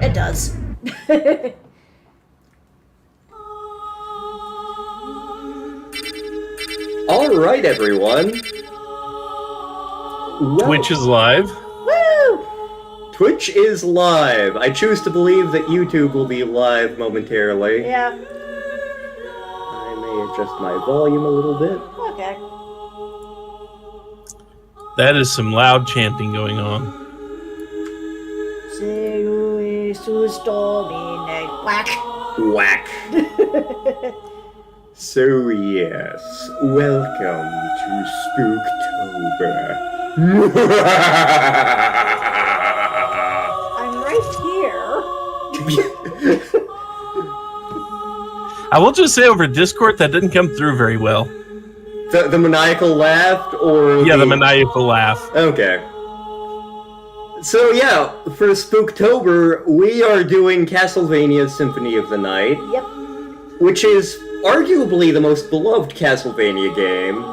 It does. All right, everyone. Well, Twitch is live. Woo! Twitch is live. I choose to believe that YouTube will be live momentarily. Yeah. I may adjust my volume a little bit. Okay. That is some loud chanting going on. Whack. Whack. So yes, welcome to Spooktober. I'm right here. I will just say over Discord that didn't come through very well. The maniacal laugh, or yeah, the maniacal laugh. Okay. So yeah, for Spooktober, we are doing Castlevania Symphony of the Night. Yep. Which is arguably the most beloved Castlevania game.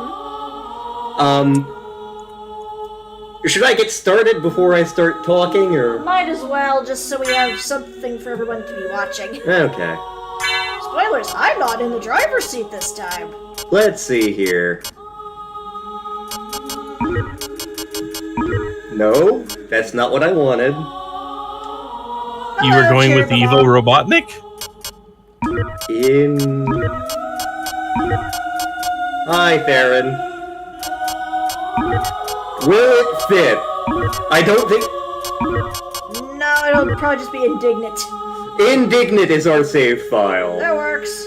Should I get started before I start talking, or? Might as well, just so we have something for everyone to be watching. Okay. Spoilers, I'm not in the driver's seat this time. Let's see here. No, that's not what I wanted. You were going with Evo Robotnik? Hi, Theron. Will it fit? I don't think... No, it'll probably just be indignant. Indignant is our save file. That works.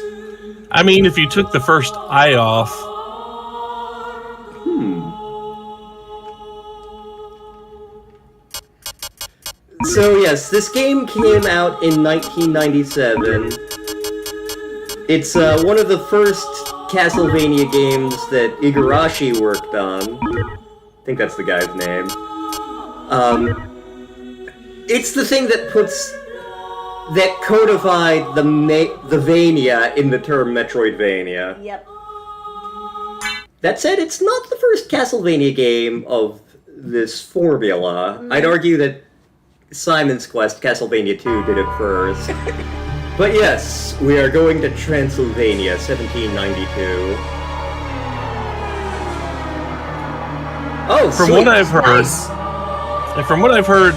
I mean, if you took the first eye off... So yes, this game came out in 1997. It's one of the first Castlevania games that Igarashi worked on. I think that's the guy's name. It's the thing that codified the Vania in the term Metroidvania. Yep. That said, it's not the first Castlevania game of this formula. I'd argue that Simon's Quest, Castlevania 2, did it first. But yes, we are going to Transylvania, 1792. Oh, From sweet. what I've heard, Nice. and from what I've heard,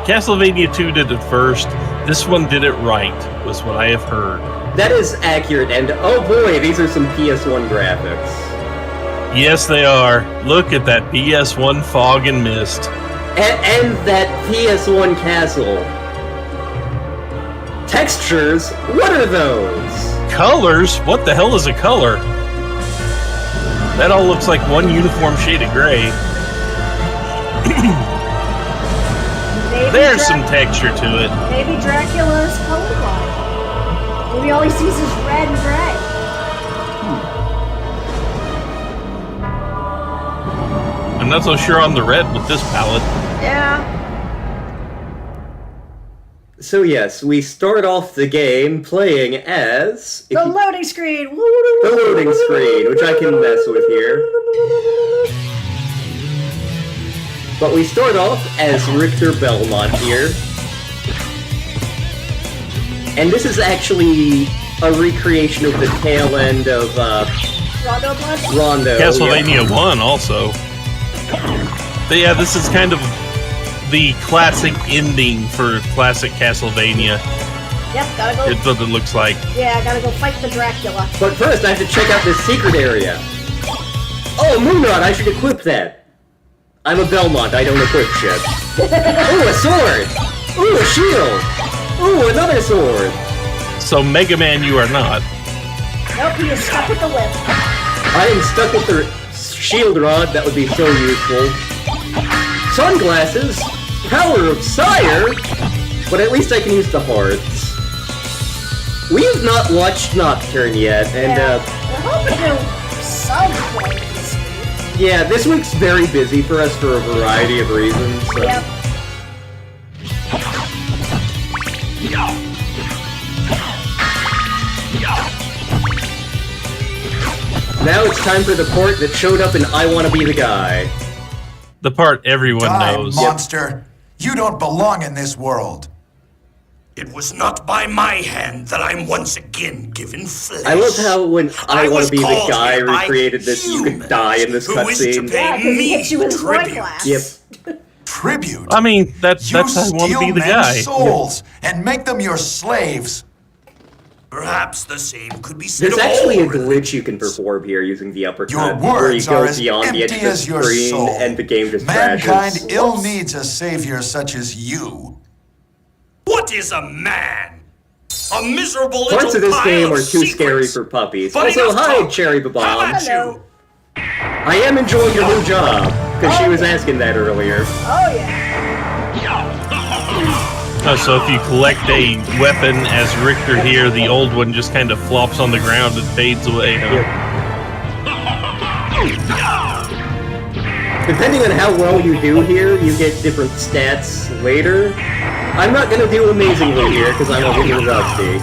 Castlevania 2 did it first. This one did it right, was what I have heard. That is accurate, and oh boy, these are some PS1 graphics. Yes, they are. Look at that PS1 fog and mist. And that PS1 castle. Textures? What are those? Colors? What the hell is a color? That all looks like one uniform shade of gray. There's some texture to it. Maybe Dracula's colorblind. Maybe all he sees is red and gray. I'm not so sure on the red with this palette. Yeah. So yes, we start off the game playing as... The loading screen! The loading screen, which I can mess with here. But we start off as Richter Belmont here. And this is actually a recreation of the tail end of, Rondo Blood? Rondo. Castlevania 1 also. But yeah, this is kind of the classic ending for classic Castlevania. Yep, gotta go. It's what it looks like. Yeah, gotta go fight the Dracula. But first, I have to check out this secret area. Oh, Moonrod, I should equip that. I'm a Belmont, I don't equip shit. Ooh, a sword! Ooh, a shield! Ooh, another sword! So Mega Man you are not. Nope, he is stuck with the whip. I am stuck with the shield rod, that would be so useful. Sunglasses! Power of Sire! But at least I can use the hearts. We have not watched Nocturne yet, and We're hoping to do some play this week. yeah, this week's very busy for us for a variety of reasons. So. Yep. Now it's time for the part that showed up in I Wanna Be the Guy. The part everyone Die, knows. monster! You don't belong in this world. It was not by my hand that I'm once again given flesh. I love how when I Want was to Be the called Guy here by recreated this, you could humans die in this who wish to cutscene. pay Yeah, because he me hits you with his tribute. spyglass. Yep. Tribute. I mean, that's You I want to be steal the men's guy. souls and make them your slaves. Perhaps the same could be said There's of actually a all glitch you can perform here using the uppercut, Your where you words go are as beyond the edge empty of the as your screen soul. and the game just Mankind crashes. ill needs a savior such as you. What is a man? A miserable little Parts of this pile game of are too scary secrets. for puppies. But Also, enough hi, talk. Cherry How Babam. about Hello. you? I am enjoying your new job, because she was asking that earlier. Oh yeah. So if you collect a weapon as Richter here, the old one just kind of flops on the ground and fades away. Huh? Depending on how well you do here, you get different stats later. I'm not gonna do amazingly here, because I'm a little rusty.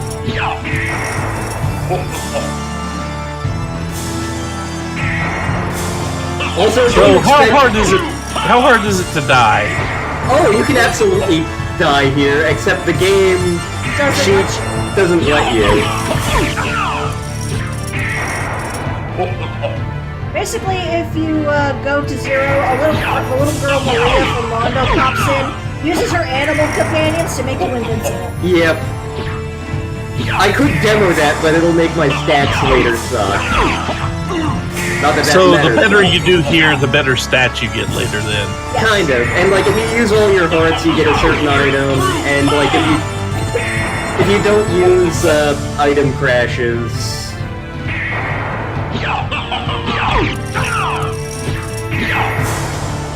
Also, So don't how expect- hard is it? How hard is it to die? Oh, you can absolutely die here, except the game Doesn't doesn't let you. Basically, if you go to 0, a little girl Maria from Mondo pops in, uses her animal companions to make you invincible. Yep. I could demo that, but it'll make my stats later suck. Not that that So the matters. better you do here, the better stats you get later. Then. Kind of. And like if you use all your hearts, you get a certain item, and like if you don't use item crashes.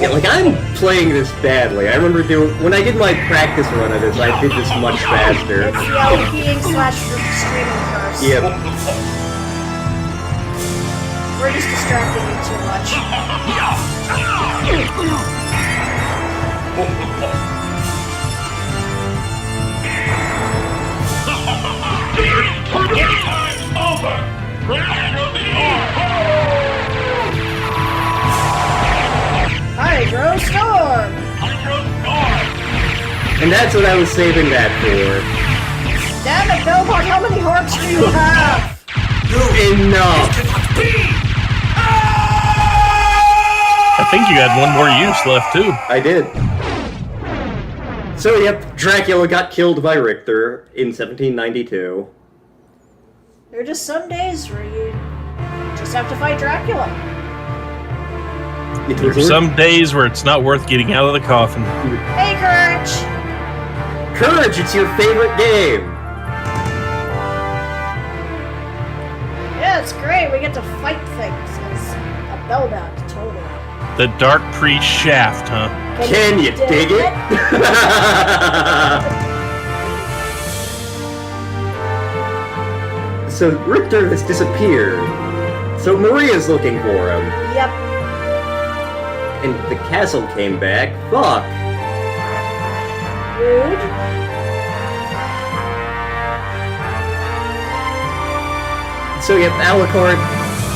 Yeah, like I'm playing this badly. I remember when I did my practice run of this, I did this much faster. It's the LPing / streaming curse. Yep. We're just distracting you too much. Hydro Storm! And that's what I was saving that for. Damn it, Belmont, how many hearts do you have? Enough! I think you had one more use left too. I did. So, yep, Dracula got killed by Richter in 1792. There are just some days where you just have to fight Dracula. It There's was some days where it's not worth getting out of the coffin. Hey, Courage! Courage, it's your favorite game! Yeah, it's great. We get to fight things. It's a Belmont, totally. The Dark Priest Shaft, huh? Can you dig it? So Richter has disappeared. So Maria's looking for him. Yep. And the castle came back. Fuck. Rude. So yep, Alucard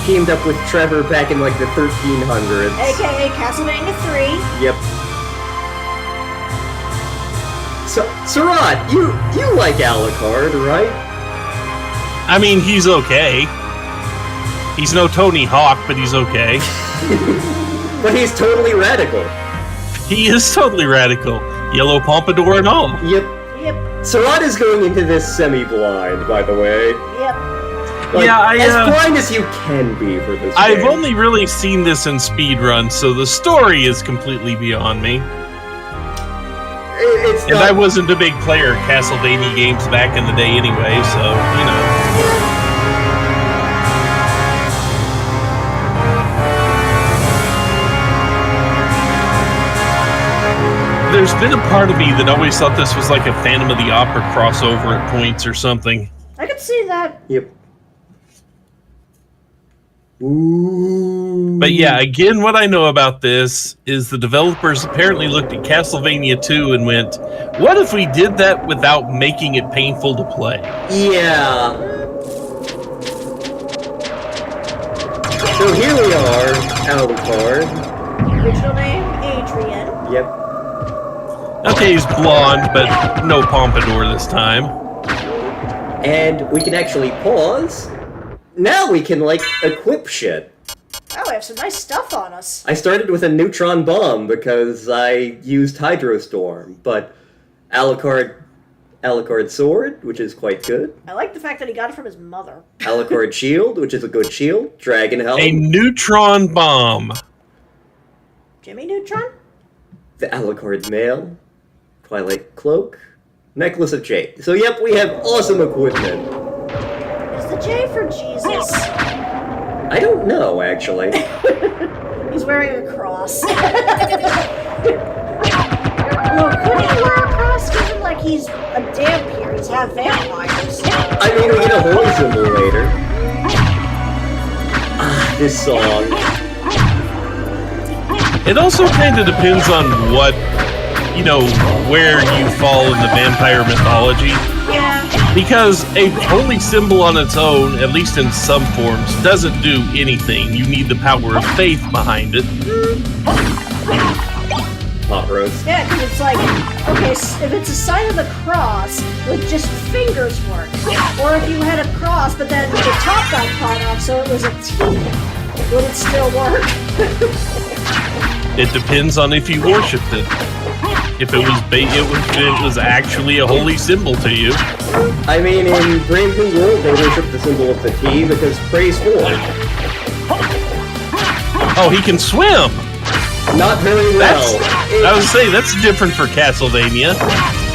teamed up with Trevor back in like the 1300s. AKA Castlevania 3. Yep. So, Suraht, you like Alucard, right? I mean, he's okay. He's no Tony Hawk, but he's okay. But he's totally radical. He is totally radical. Yellow pompadour and all. Yep. Yep. Suraht is going into this semi-blind, by the way. Yep. Like, Yeah, as blind as you can be for this I've game. only really seen this in speedruns, so the story is completely beyond me. It's And not... I wasn't a big player of Castlevania games back in the day anyway, so, you know. There's been a part of me that always thought this was like a Phantom of the Opera crossover at points or something. I could see that. Yep. Ooh. But yeah, again, what I know about this is the developers apparently looked at Castlevania 2 and went, what if we did that without making it painful to play? Yeah. So here we are, Alucard. Original name, Adrian. Yep. Okay, he's blonde, but no pompadour this time. And we can actually pause. Now we can, like, equip shit. Oh, we have some nice stuff on us. I started with a neutron bomb because I used Hydrostorm, but Alucard sword, which is quite good. I like the fact that he got it from his mother. Alucard shield, which is a good shield. Dragon helm. A neutron bomb. Jimmy Neutron? The Alucard mail. Twilight cloak. Necklace of Jade. So yep, we have awesome equipment. Is the J for Jesus? I don't know, actually. He's wearing a cross. Well, could he wear a cross given like he's a dhampir? He's half vampires. I mean, we get a holy symbol later. Ah, this song. It also kind of depends on what, you know, where you fall in the vampire mythology. Yeah. Because a holy symbol on its own, at least in some forms, doesn't do anything. You need the power of faith behind it. Pot roast. Yeah, because it's like, okay, if it's a sign of the cross, would just fingers work? Or if you had a cross, but then the top got cut off, so it was a T, would it still work? It depends on if you worshipped it. If it was actually a holy symbol to you. I mean, in Brave New World, they worship the symbol of the T because praise forward. Oh, he can swim! Not very well. I would say that's different for Castlevania.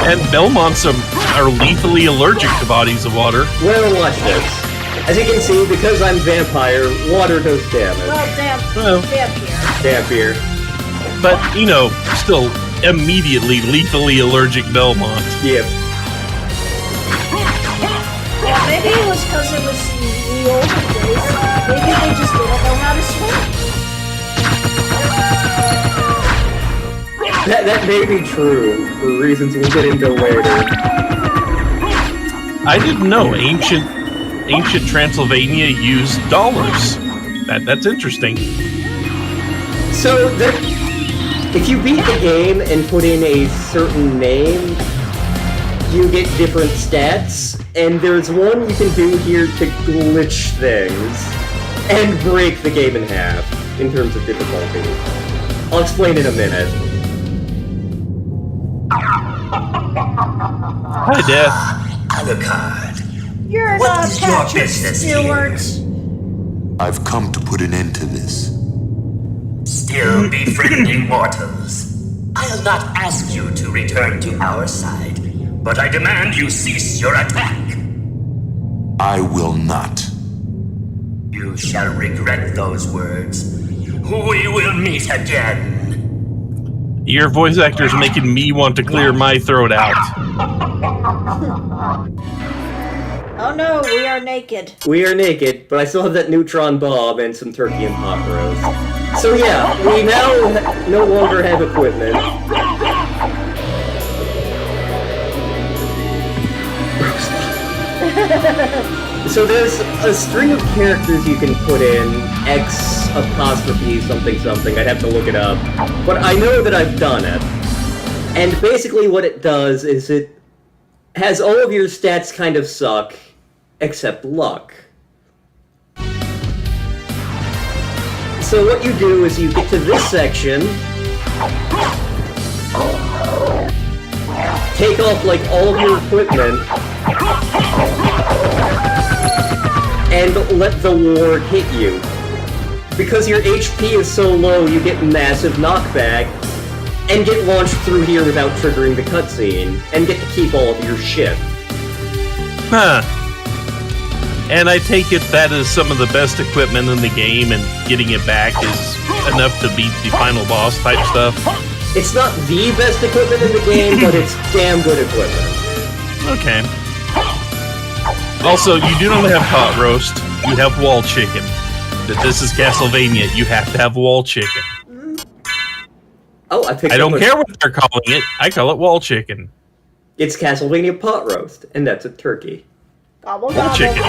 And Belmonts are lethally allergic to bodies of water. Well, watch this. As you can see, because I'm vampire, water does damage. Well, dhampir. Dhampir. But, you know, still immediately lethally allergic Belmont. Yep. Yeah, maybe it was because it was in the olden days. Maybe they just didn't know how to swim. That may be true, for reasons we'll get into later. I didn't know ancient Transylvania used dollars. That's interesting. So, if you beat the game and put in a certain name, you get different stats, and there's one you can do here to glitch things and break the game in half in terms of difficulty. I'll explain in a minute. Hi, Death. Alucard, You're what not is your Patrick business Stewart. I've come to put an end to this. still befriending mortals. I'll not ask you to return to our side, but I demand you cease your attack. I will not. You shall regret those words. We will meet again. Your voice actor's making me want to clear my throat out. Oh no, we are naked. We are naked, but I still have that neutron bomb and some turkey and pot roast. So yeah, we now no longer have equipment. So there's a string of characters you can put in, X apostrophe something something, I'd have to look it up. But I know that I've done it. And basically what it does is it has all of your stats kind of suck, except luck. So what you do is you get to this section, take off like all of your equipment, and let the ward hit you. Because your HP is so low, you get massive knockback, and get launched through here without triggering the cutscene, and get to keep all of your shit. Huh. And I take it that is some of the best equipment in the game, and getting it back is enough to beat the final boss type stuff. It's not the best equipment in the game, but it's damn good equipment. Okay. Also, you do not have pot roast, you have wall chicken. That this is Castlevania, you have to have wall chicken. Oh, I picked I don't up care what they're calling it, I call it wall chicken. It's Castlevania pot roast, and that's a turkey. Gobble, Wall gobble. chicken.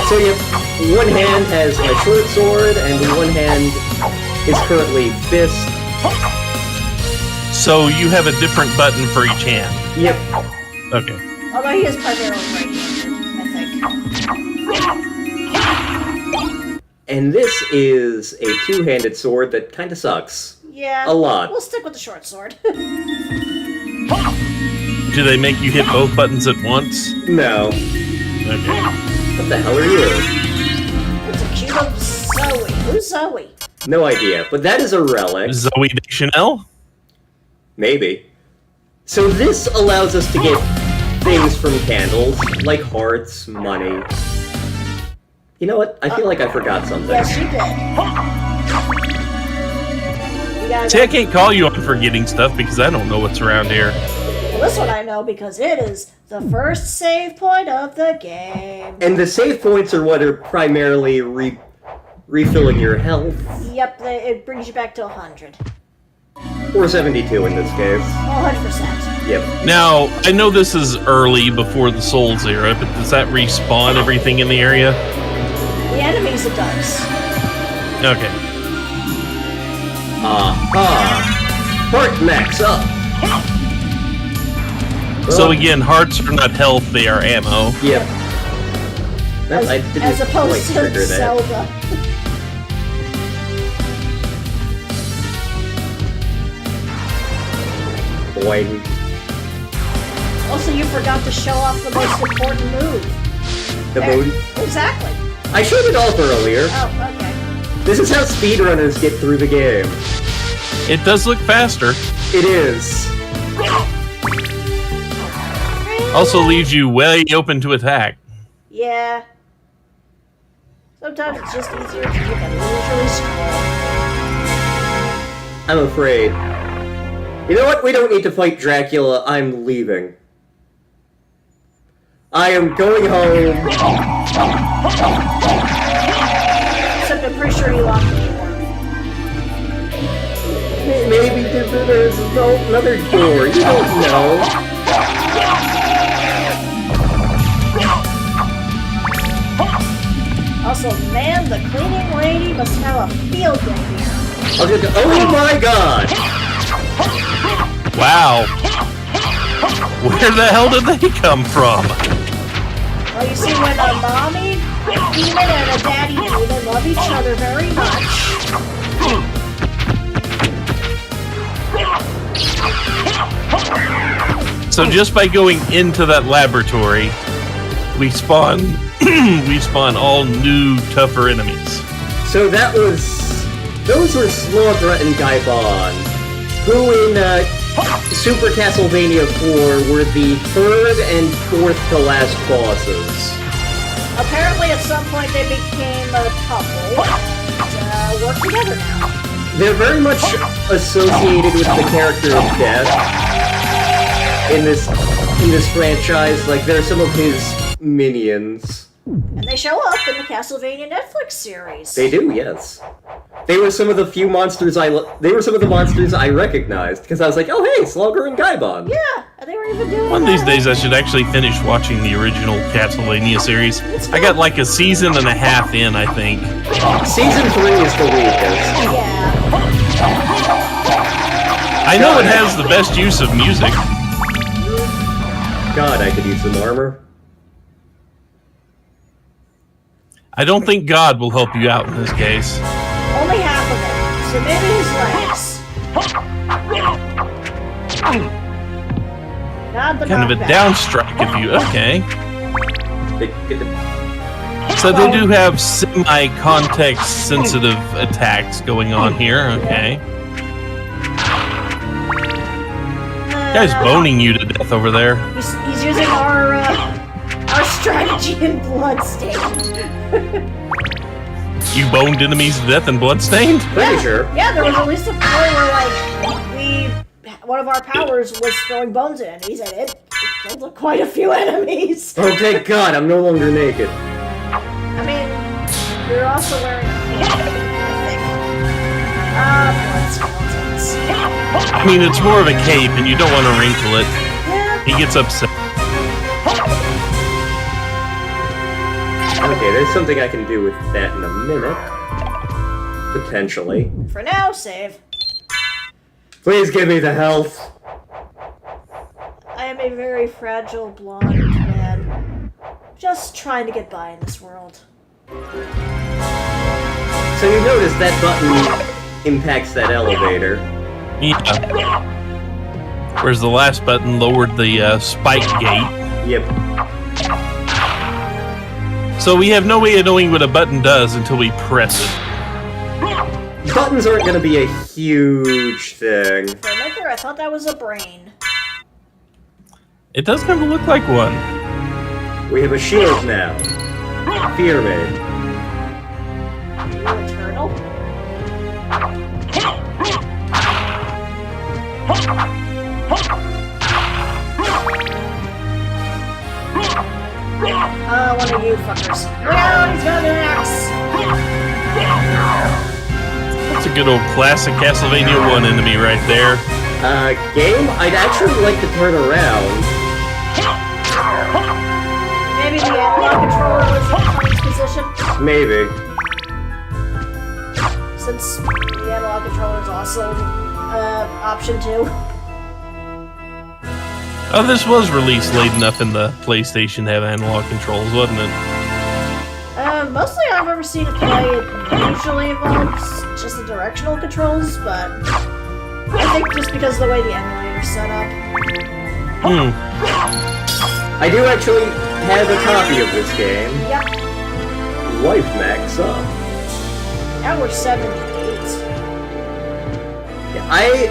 So you have one hand has a short sword, and one hand is currently fist. So you have a different button for each hand. Yep. Okay. Although he is primarily right-handed, I think. And this is a two-handed sword that kind of sucks. Yeah. A lot. We'll stick with the short sword. Do they make you hit both buttons at once? No. Okay. What the hell are you? It's a cube of Zoe. Who's Zoe? No idea, but that is a relic. Zoe Deschanel? Maybe. So this allows us to get things from candles, like hearts, money. You know what? I feel like I forgot something. Yes, you did. You gotta See, I can't call you on forgetting stuff because I don't know what's around here. Well, this one I know because it is the first save point of the game. And the save points are what are primarily refilling your health. Yep, it brings you back to 100. Or 72 in this case. 100%. Yep. Now, I know this is early before the Souls era, but does that respawn everything in the area? The enemies it does. Okay. Heart max up. So again, hearts are not health, they are ammo. Yep. I didn't As opposed quite to trigger that. Zelda. Boing. Also, you forgot to show off the most important move. The There. moon. Exactly. I showed it off earlier. Oh, okay. This is how speedrunners get through the game. It does look faster. It is. Also leaves you way open to attack. Yeah. Sometimes it's just easier to keep it usually strong. I'm afraid. You know what? We don't need to fight Dracula. I'm leaving. I am going home. Except I'm pretty sure he locked the door. Maybe there's another door. You don't know. Also, man, the cleaning lady must have a field day here. I'll just go, oh my god! Wow. Where the hell did they come from? Well, you see, when a mommy demon and a daddy demon love each other very much. So just by going into that laboratory, we spawn we spawn all new, tougher enemies. So those were Suraht and Gaibon, who in Super Castlevania 4 were the third and fourth to last bosses. Apparently, at some point, they became a couple and work together now. They're very much associated with the character of Death in this franchise. Like, they're some of his minions. And they show up in the Castlevania Netflix series. They do, yes. They were some of the few monsters they were some of the monsters I recognized because I was like, oh hey, Slugger and Gaibon. Yeah, and they were even doing One of these days I should actually finish watching the original Castlevania series. I got like a season and a half in, I think. Season 3 is the weakest. Yeah. I know it has the best use of music. God, I could use some armor. I don't think God will help you out in this case. Only half of it, so maybe his legs. Not the Kind of a knockback. down strike if you... Okay. Get the So they do have semi-context sensitive attacks going on here, okay. Guy's boning you to death over there. He's using our strategy in Bloodstained. You boned enemies to death in Bloodstained? Pretty sure. Yeah, there was at least a point where, like, one of our powers was throwing bones at enemies, and it killed quite a few enemies. Oh, thank God, I'm no longer naked. I mean, you're also wearing a cape, I think. Blood skeletons. I mean, it's more of a cape, and you don't want to wrinkle it. Yeah. He gets upset. Okay, there's something I can do with that in a minute. Potentially. For now, save. Please give me the health. I am a very fragile blonde man, just trying to get by in this world. So you notice that button impacts that elevator. Yeah. Whereas the last button lowered the spike gate. Yep. So we have no way of knowing what a button does until we press it. Buttons aren't going to be a huge thing. For a maker, I thought that was a brain. It does kind of look like one. We have a shield now. Fear me. Are you a turtle? One of you fuckers. Look out, he's got an axe! That's a good old classic Castlevania 1 enemy right there. Game, I'd actually like to turn around. Maybe the analog controller was in Frank's position? Maybe. Since the analog controller is also option 2. Oh, this was released late enough in the PlayStation to have analog controls, wasn't it? Mostly I've ever seen it play, it usually involves just the directional controls, but I think just because of the way the emulator's set up. I do actually have a copy of this game. Yep. Life Max up. Now we're 78.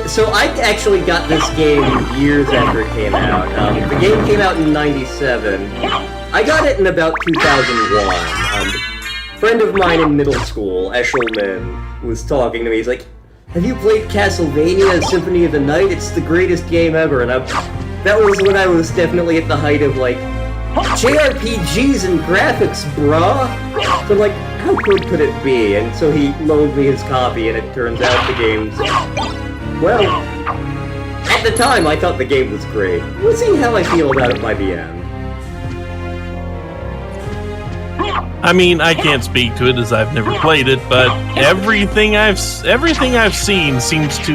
So I actually got this game years after it came out. The game came out in '97. I got it in about 2001. A friend of mine in middle school, Eshelman, was talking to me. He's like, "Have you played Castlevania Symphony of the Night? It's the greatest game ever." And that was when I was definitely at the height of like JRPGs and graphics, bruh. So I'm like, how good could it be? And so he loaned me his copy, and it turns out the game's... Well, at the time I thought the game was great. We'll see how I feel about it by the end. I mean, I can't speak to it as I've never played it, but everything I've seen seems to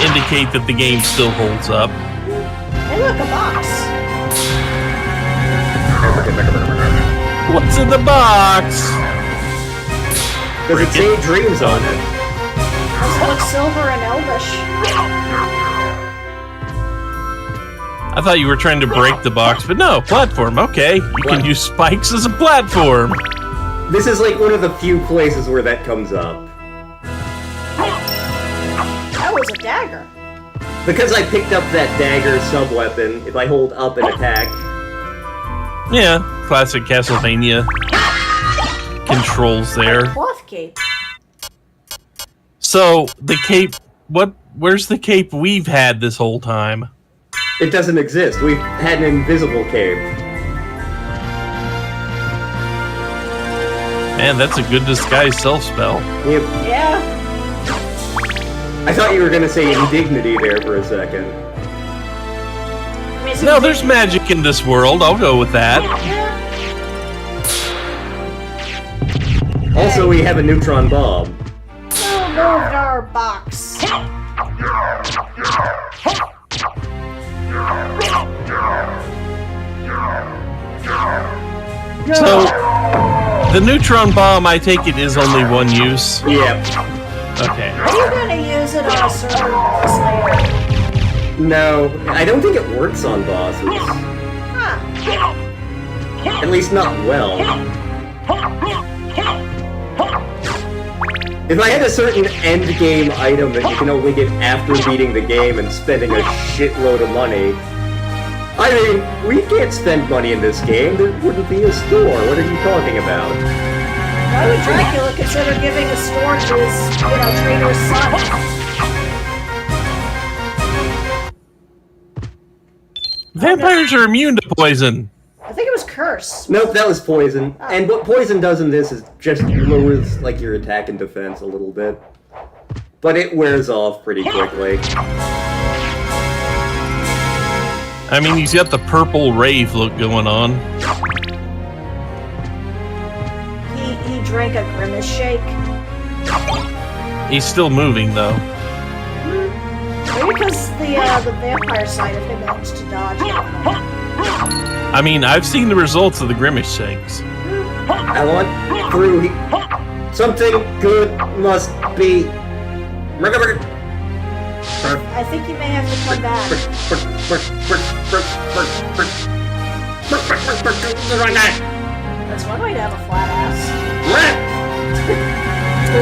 indicate that the game still holds up. Hey look, a box! What's in the box? Does it say dreams on it? Does it look silver and elvish? I thought you were trying to break the box, but no, platform, okay. You can use spikes as a platform. This is like one of the few places where that comes up. That was a dagger. Because I picked up that dagger sub-weapon, if I hold up and attack... Yeah, classic Castlevania controls there. Cloth cape. So, the cape, where's the cape we've had this whole time? It doesn't exist. We've had an invisible cape. Man, that's a good disguise self-spell. Yep. Yeah. I thought you were gonna say indignity there for a second. I mean, No, there's magic in this world, I'll go with that. Yeah. Also, we have a neutron bomb. Who moved our box? So, the neutron bomb, I take it, is only one use? Yep. Okay. Are you gonna use it on a certain boss later? No, I don't think it works on bosses. Huh. At least not well. If I had a certain end game item that you can only get after beating the game and spending a shitload of money... I mean, we can't spend money in this game. There wouldn't be a store. What are you talking about? Why would Dracula consider giving a store to his, traitor's son? Vampires are immune to poison. I think it was curse. Nope, that was poison. And what poison does in this is just lowers, like, your attack and defense a little bit. But it wears off pretty quickly. I mean, he's got the purple rave look going on. He drank a grimace shake. He's still moving, though. Maybe because the vampire side of him managed to dodge it. I mean, I've seen the results of the Grimace shakes. I want through. Something good must be. I think you may have to come back. That's one way to have a flat ass.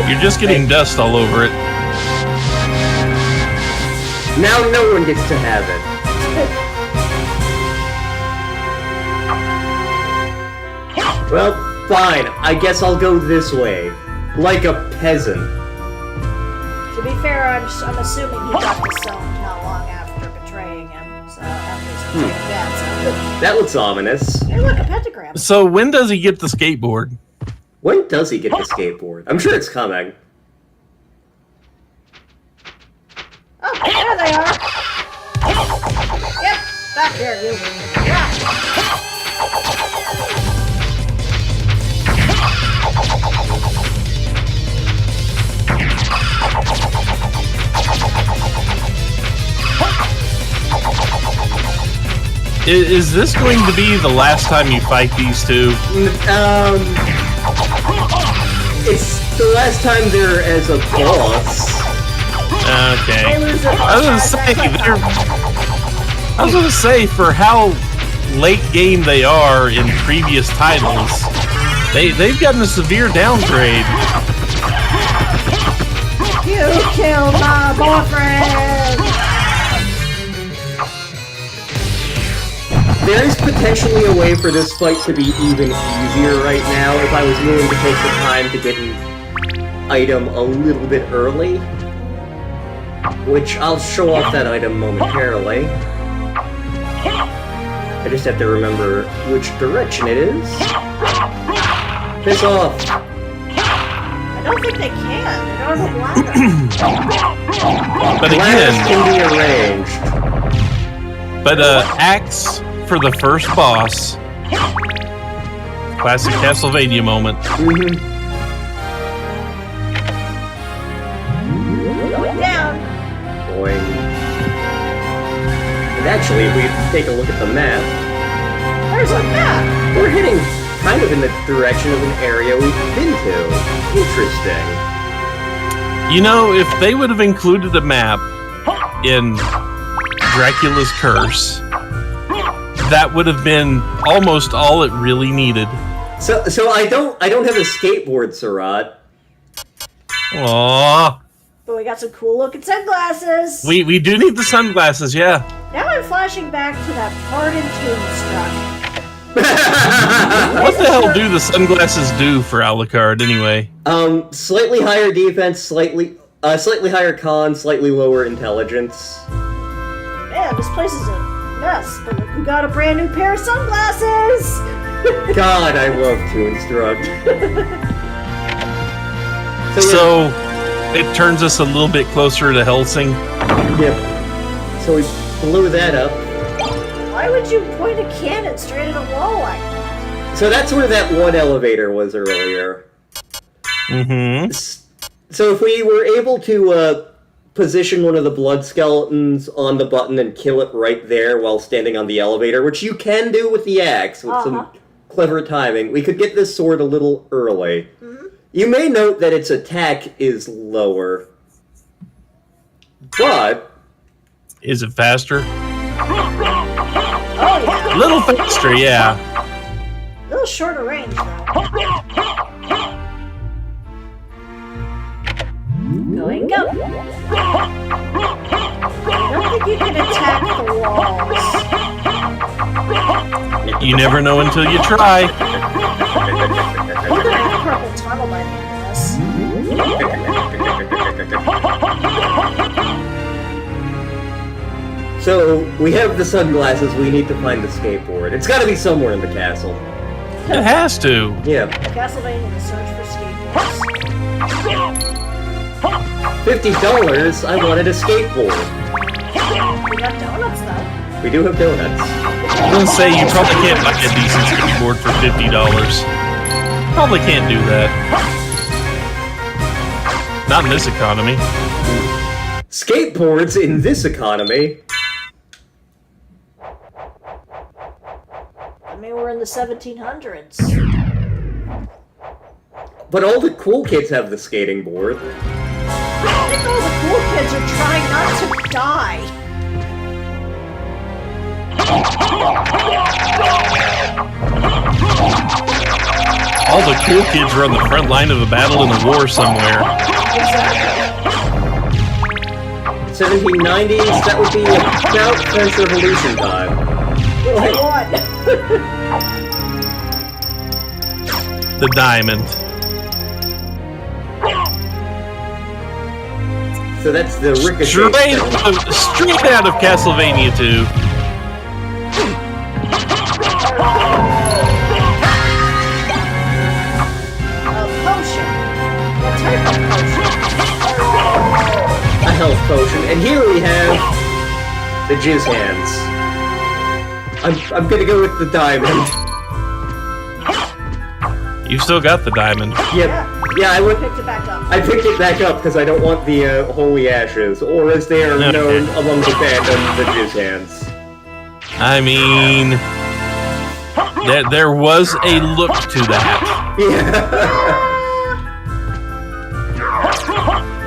You're just getting dust all over it. Now no one gets to have it. Well, fine. I guess I'll go this way. Like a peasant. To be fair, I'm assuming he got disowned not long after betraying him. So after his betraying dad, so. That looks ominous. Hey, look, a pentagram. So when does he get the skateboard? When does he get the skateboard? I'm sure it's coming. Oh, there they are. Yep, back here, you. Yeah. Is this going to be the last time you fight these two? It's the last time they're as a boss. Okay. They lose their I was gonna say, for how late game they are in previous titles, they've gotten a severe downgrade. You killed my boyfriend! There is potentially a way for this fight to be even easier right now if I was willing to take the time to get an item a little bit early. Which I'll show off that item momentarily. I just have to remember which direction it is. Piss off! I don't think they can. They don't have a ladder. But Ladders again, can be arranged. axe for the first boss. Classic Castlevania moment. Going down. Boing. And actually, if we take a look at the map, There's a map. we're heading kind of in the direction of an area we've been to. Interesting. You know, if they would have included a map in Dracula's Curse, that would have been almost all it really needed. So I don't have a skateboard, Suraht. Aww. But we got some cool looking sunglasses. We do need the sunglasses, yeah. Now I'm flashing back to that part in Tombstone. What the hell do the sunglasses do for Alucard anyway? Slightly higher defense, slightly higher con, slightly lower intelligence. Man, this place is a mess. But we got a brand new pair of sunglasses. God, I love to instruct. So it turns us a little bit closer to Helsing. Yep. So we blew that up. Why would you point a cannon straight at a wall like that? So that's where that one elevator was earlier. Mm-hmm. So if we were able to position one of the blood skeletons on the button and kill it right there while standing on the elevator, which you can do with the axe with some clever timing, we could get this sword a little early. You may note that its attack is lower. But... Is it faster? Oh yeah. A little faster, yeah. A little shorter range though. Going go. I don't think you can attack the walls. You never know until you try. We're gonna have purple tunnel by the end of this. So, we have the sunglasses, we need to find the skateboard. It's gotta be somewhere in the castle. It has to. Yeah. Castlevania, the search for skateboards. $50, I wanted a skateboard. We got donuts though. We do have donuts. I'm gonna say you probably can't buy a decent skateboard for $50. Probably can't do that. Not in this economy. Skateboards in this economy. I mean, we're in the 1700s. But all the cool kids have the skating board. I think all the cool kids are trying not to die. All the cool kids are on the front line of a battle in a war somewhere. Exactly. 1790s, that would be about French Revolution time. What? The diamond. So that's the ricochet. Straight out of Castlevania 2. Potion. What type of potion? A health potion. And here we have the jizz hands. I'm gonna go with the diamond. You've still got the diamond. Yep. Yeah, I Picked it back up. I picked it back up because I don't want the holy ashes, or as they are known among the fandom, the jizz hands. I mean, there was a look to that. Yeah.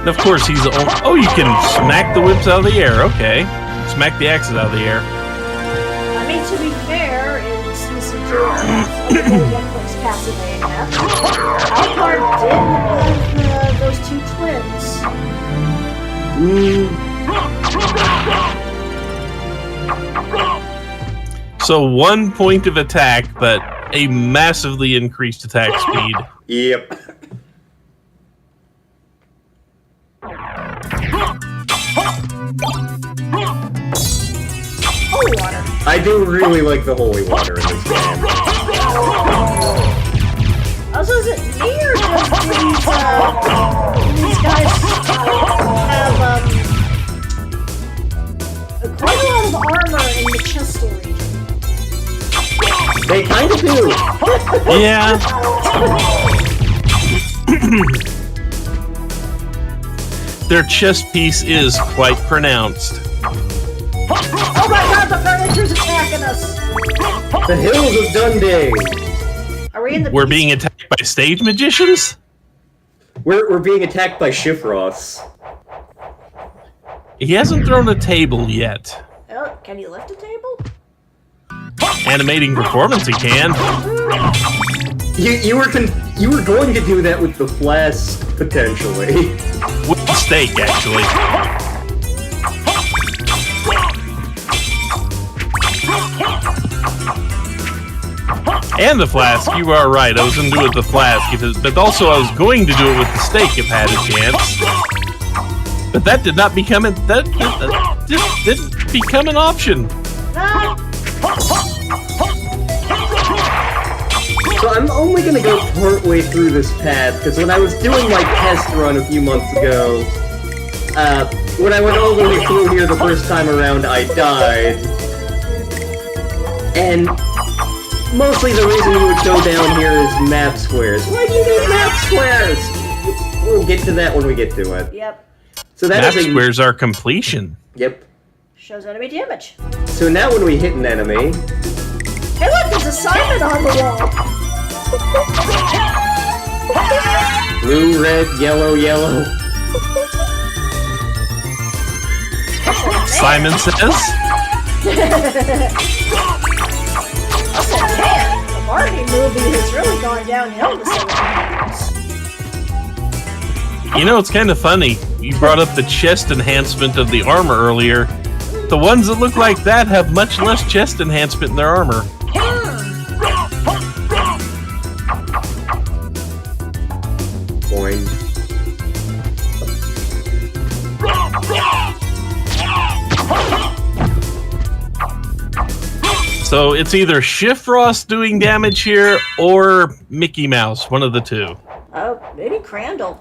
And of course, he's oh, you can smack the whips out of the air. Okay, smack the axes out of the air. I mean, to be fair, it's this is your Netflix Castlevania. Alucard did have those two twins. So 1 point of attack, but a massively increased attack speed. Yep. Holy water. I do really like the holy water in this game. Also, is it me or does these guys have quite a lot of armor in the chestal region? They kind of do. Yeah. Their chest piece is quite pronounced. Oh my god, the furniture's attacking us! The Hills of Dundee. Are we in the We're being attacked by stage magicians? We're being attacked by Shifross. He hasn't thrown a table yet. Oh, can you lift a table? Animating performance, he can. You were going to do that with the flask, potentially. With the steak, actually. And the flask, you are right. I was going to do it with the flask, but also I was going to do it with the steak if I had a chance. But that did not become that just didn't become an option. Ah! So I'm only gonna go partway through this path, because when I was doing my test run a few months ago, when I went all the way through here the first time around, I died. And mostly the reason you would go down here is map squares. Why do you need map squares? We'll get to that when we get to it. Yep. So that Map is squares are completion. Yep. Shows enemy damage. So now when we hit an enemy... Hey look, there's a Simon on the wall! Blue, red, yellow, yellow. Simon says. Also, man, the Barbie movie has really gone downhill this year. You know, it's kind of funny. You brought up the chest enhancement of the armor earlier. The ones that look like that have much less chest enhancement in their armor. Boing. So it's either Shifross doing damage here or Mickey Mouse, one of the two. Oh, maybe Crandall.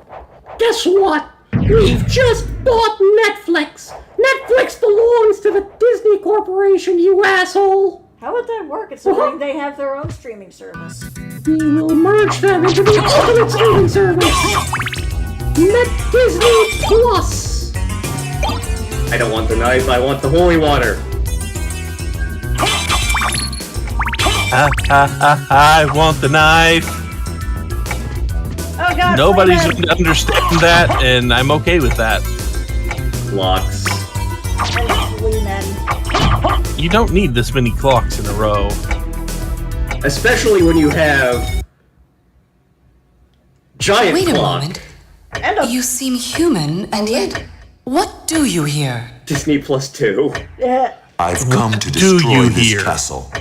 Guess what? We've just bought Netflix! Netflix belongs to the Disney Corporation, you asshole! How would that work? It's something they have their own streaming service. We will merge them into the ultimate streaming service! Net Disney Plus! I don't want the knife, I want the holy water. I want the knife. Oh god. Nobody's Flayman. going to understand that, and I'm okay with that. Locks. And Flayman. You don't need this many clocks in a row. Especially when you have giant Wait a clock. moment. And a You seem human, and yet, what do you here? Disney Plus 2. I've come to do destroy you this here? castle.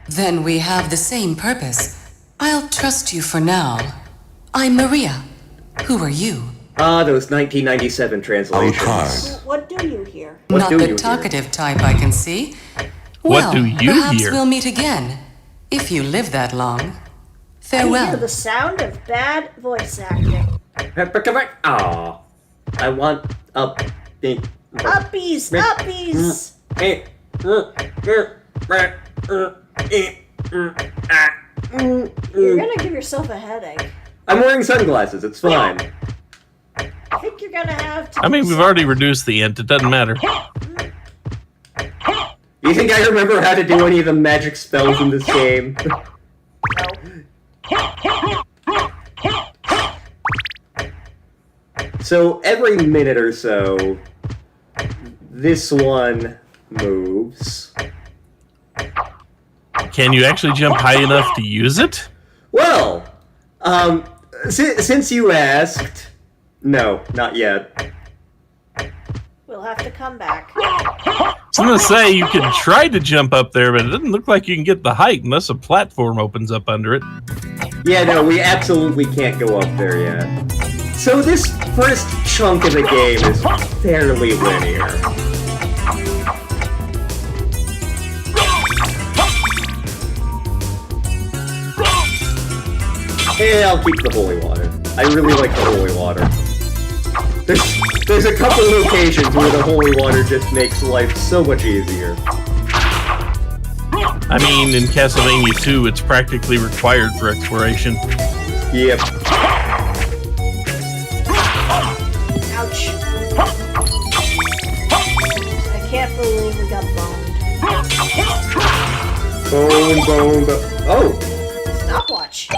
Then we have the same purpose. I'll trust you for now. I'm Maria. Who are you? Ah, those 1997 translations. Alucard. what do you here? What Not do the you hear? talkative type, I can see. What Well, do you perhaps hear? we'll meet again, if you live that long. I hear Farewell. the sound of bad voice acting. Ah, I want a big. Uppies! Uppies! You're gonna give yourself a headache. I'm wearing sunglasses, it's fine. I think you're gonna have to. I mean, we've already reduced the int. It doesn't matter. You think I remember how to do any of the magic spells in this game? So every minute or so, this one moves. Can you actually jump high enough to use it? Well, since you asked, no, not yet. We'll have to come back. I was going to say, you can try to jump up there, but it doesn't look like you can get the height unless a platform opens up under it. Yeah, no, we absolutely can't go up there yet. So this first chunk of the game is fairly linear. Yeah, I'll keep the holy water. I really like the holy water. There's a couple locations where the holy water just makes life so much easier. I mean, in Castlevania 2, it's practically required for exploration. Yep. Ouch. I can't believe we got boned. Bone. Oh! Stopwatch.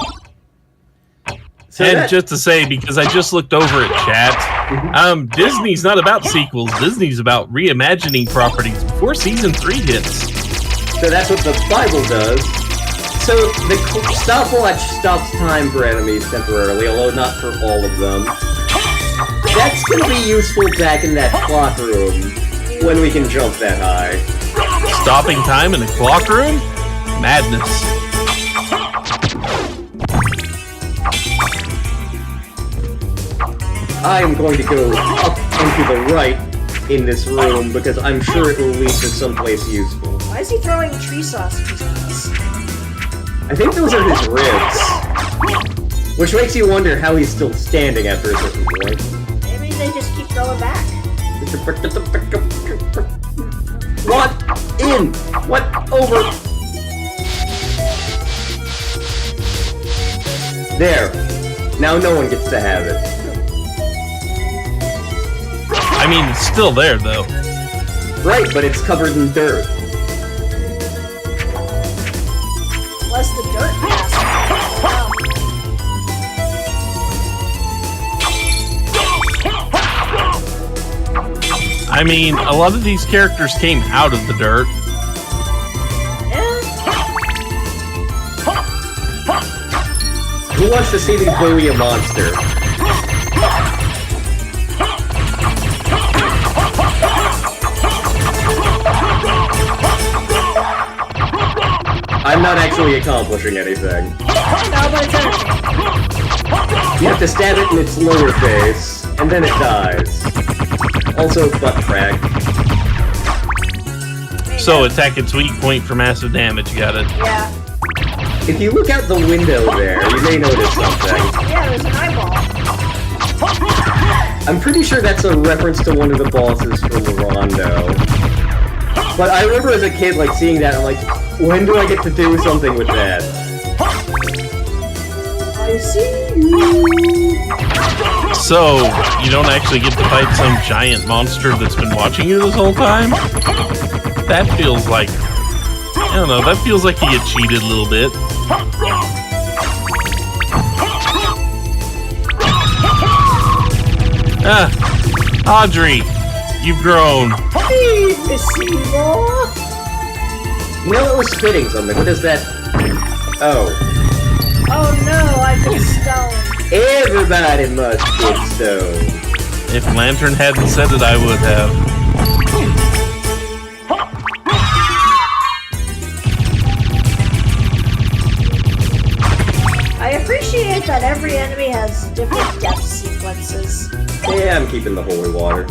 So And that- just to say, because I just looked over at chat, Disney's not about sequels. Disney's about reimagining properties before season 3 hits. So that's what the Bible does. So the stopwatch stops time for enemies temporarily, although not for all of them. That's gonna be useful back in that clock room, when we can jump that high. Stopping time in the clock room? Madness. I am going to go up and to the right in this room, because I'm sure it will lead to someplace useful. Why is he throwing tree sausages at us? I think those are his ribs. Which makes you wonder how he's still standing after a certain point. Maybe they just keep going back. What? In! What? Over! There. Now no one gets to have it. I mean, it's still there, though. Right, but it's covered in dirt. Plus the dirt pass. Wow. I mean, a lot of these characters came out of the dirt. Who wants to see me bully a monster? I'm not actually accomplishing anything. No, but it's entertaining. You have to stab it in its lower face, and then it dies. Also, butt crack. So attack its weak point for massive damage. Got it. Yeah. If you look out the window there, you may notice something. Yeah, there's an eyeball. I'm pretty sure that's a reference to one of the bosses from Rondo. But I remember as a kid, like, seeing that, I'm like, when do I get to do something with that? I see you. So, you don't actually get to fight some giant monster that's been watching you this whole time? That feels like... I don't know, that feels like you get cheated a little bit. Audrey, you've grown. Hey, Missy Moore. You know, it was spitting something. What is that? Oh. Oh no, I've been stoned. Everybody must get stoned. If Lantern hadn't said it, I would have. I appreciate that every enemy has different death sequences. Yeah, I'm keeping the holy water.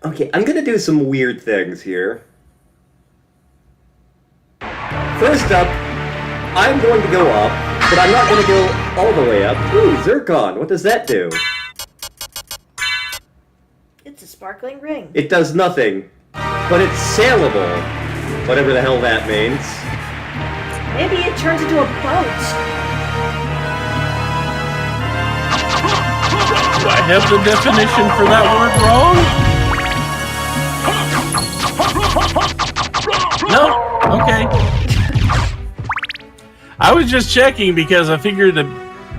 Okay, I'm gonna do some weird things here. First up, I'm going to go up, but I'm not gonna go all the way up. Ooh, Zircon, what does that do? It's a sparkling ring. It does nothing, but it's sailable. Whatever the hell that means. Maybe it turns into a boat. Do I have the definition for that word wrong? No? Okay. I was just checking because I figured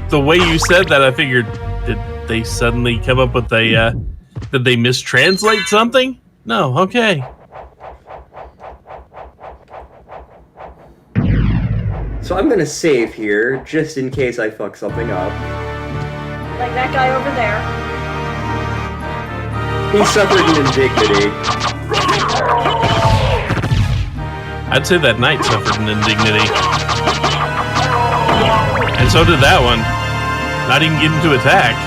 the way you said that, I figured, did they suddenly come up with a, did they mistranslate something? No, okay. So I'm gonna save here, just in case I fuck something up. Like that guy over there. He suffered an indignity. I'd say that knight suffered an indignity. And so did that one. Not even getting to attack.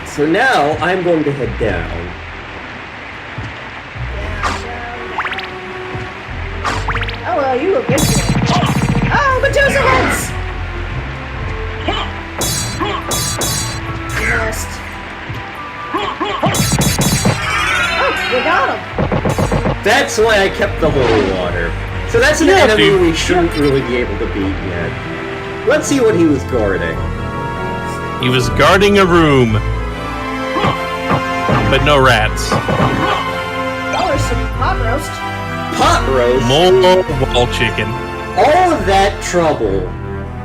So now I'm going to head down. Oh well, you look good. Oh, Medusa heads! Missed. Oh, we got him. That's why I kept the holy water. So that's an enemy dude. we shouldn't really be able to beat yet. Let's see what he was guarding. He was guarding a room. But no rats. Oh, there's some pot roast. Pot roast? More wall chicken. All of that trouble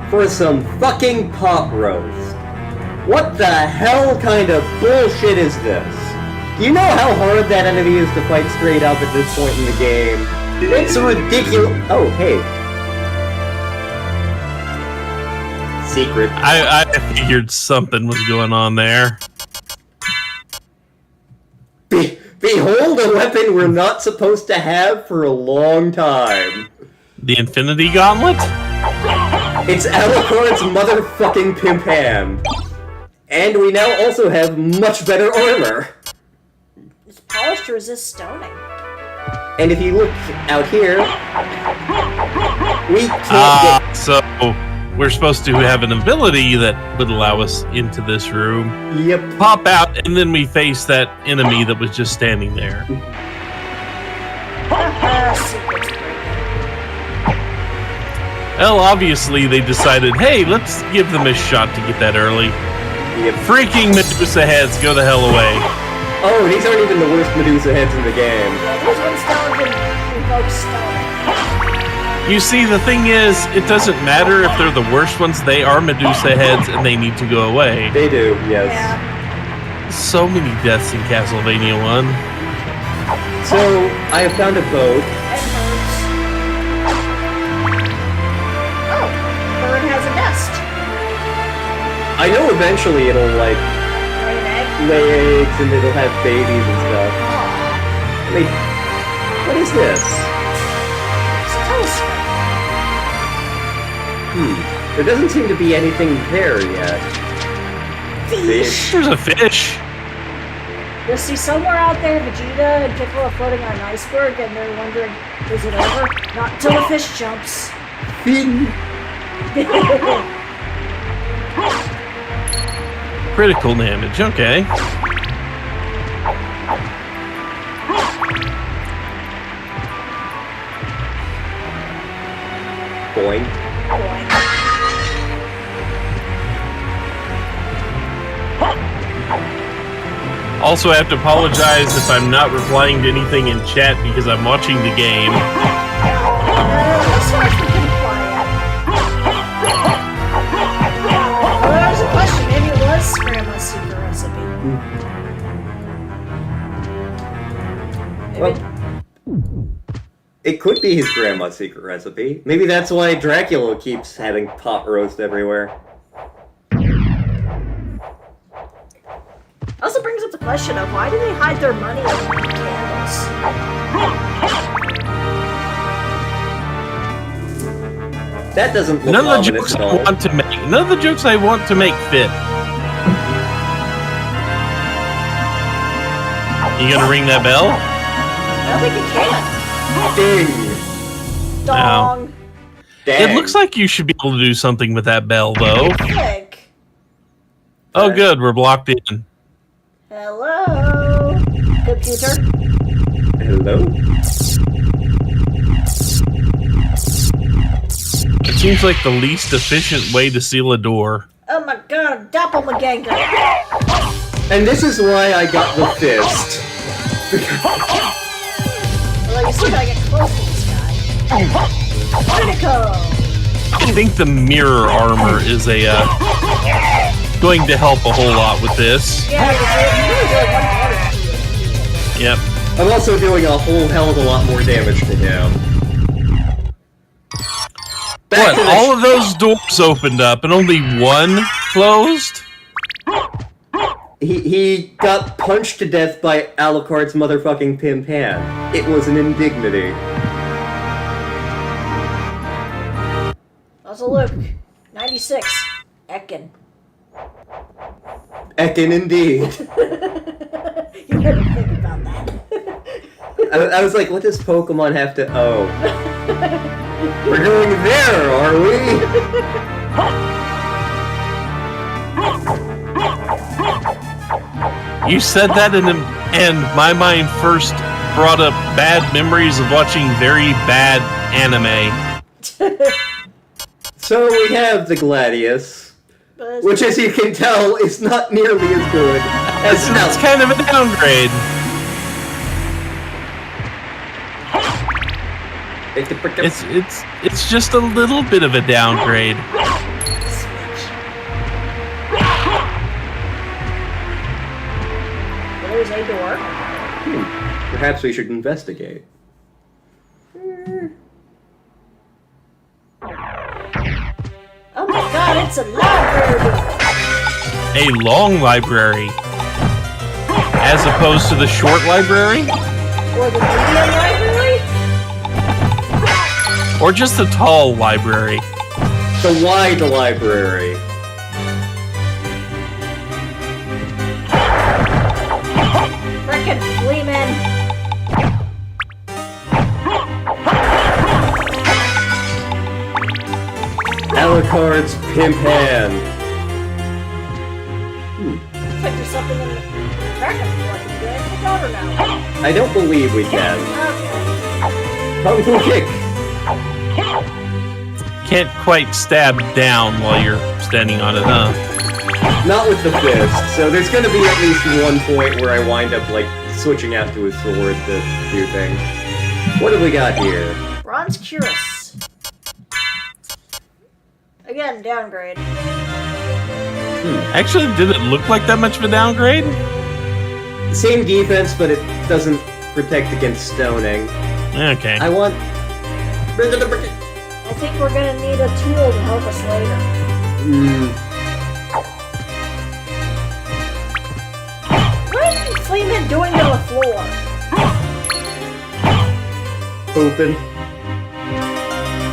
for some fucking pot roast. What the hell kind of bullshit is this? Do you know how hard that enemy is to fight straight up at this point in the game? It's ridiculous. Oh, hey. Secret. I figured something was going on there. Behold a weapon we're not supposed to have for a long time. The Infinity Gauntlet? It's Alucard's motherfucking pimp hand. And we now also have much better armor. It's polished to resist stoning. And if you look out here, we can't get... So we're supposed to have an ability that would allow us into this room. Yep. Pop out, and then we face that enemy that was just standing there. Secret's breaking. Well, obviously they decided, hey, let's give them a shot to get that early. Yep. Freaking Medusa heads, go the hell away. Oh, these aren't even the worst Medusa heads in the game. Yeah, those ones don't even invoke stoning. You see, the thing is, it doesn't matter if they're the worst ones, they are Medusa heads and they need to go away. They do, yes. Yeah. So many deaths in Castlevania 1. So, I have found a boat. It hurts. Oh, bird has a nest. I know eventually it'll, like, Lay an egg. lay eggs and it'll have babies and stuff. Aw, I mean, what is this? it's a telescope. There doesn't seem to be anything there yet. Fish. There's a fish. You'll see somewhere out there Vegeta and Piccolo are floating on an iceberg and they're wondering, is it over? Not until the fish jumps. Fin. Critical damage, okay. Boing. Also, I have to apologize if I'm not replying to anything in chat because I'm watching the game. This part's pretty quiet. Well, there was a question. Maybe it was Grandma's secret recipe. Maybe. Well, it could be his grandma's secret recipe. Maybe that's why Dracula keeps having pot roast everywhere. Also brings up the question of why do they hide their money in candles? That doesn't look None of the ominous jokes at I all. want to make. None of the jokes I want to make fit. You gonna ring that bell? I don't think you can. Ding! Dong. Dang. It looks like you should be able to do something with that bell, though. Click. Oh, good. We're blocked in. Hello, computer. Hello? It seems like the least efficient way to seal a door. Oh my god, doppelganger. And this is why I got the fist. Well, you still gotta get close to this guy. Critical. I think the mirror armor is going to help a whole lot with this. Yeah, you're really doing one part. Yep. I'm also doing a whole hell of a lot more damage to him. Back What? to the All of those doors opened up and only one closed? He got punched to death by Alucard's motherfucking pimp hand. It was an indignity. Also, look, 96. Ekin. Ekin indeed. You had to think about that. I was like, what does Pokemon have to... Oh. We're going there, are we? You said that and my mind first brought up bad memories of watching very bad anime. So we have the Gladius, which as you can tell is not nearly as good as It's kind of a downgrade. It's just a little bit of a downgrade. There's a door. Perhaps we should investigate. Oh my god, it's a library! A long library. As opposed to the short library? Or the medium library? Or just the tall library? The wide library. Frickin' Fleeman! Alucard's pimp hand. Looks like there's something in the Dragon Blood. Can you get the daughter now? I don't believe we can. Okay. Kung Fu kick. Can't quite stab down while you're standing on it, huh? Not with the fist, so there's gonna be at least one point where I wind up, like, switching out to a sword to do things. What have we got here? Bronze Cuirass. Again, downgrade. Actually, did it look like that much of a downgrade? Same defense, but it doesn't protect against stoning. Okay. I want... I think we're gonna need a tool to help us later. What is Fleeman doing to the floor? Open.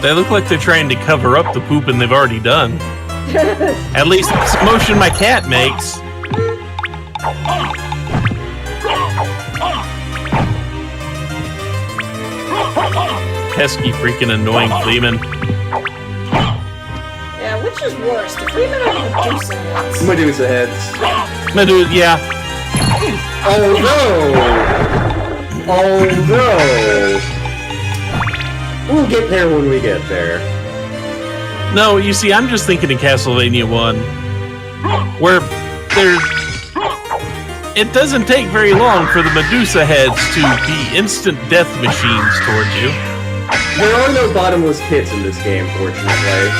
They look like they're trying to cover up the pooping they've already done. At least that's the motion my cat makes. Pesky freaking annoying Fleeman. Yeah, which is worse, the Fleeman or the Medusa heads? Medusa heads. Medusa, yeah. Although... We'll get there when we get there. No, you see, I'm just thinking of Castlevania 1, where it doesn't take very long for the Medusa heads to be instant death machines towards you. There are no bottomless pits in this game, fortunately.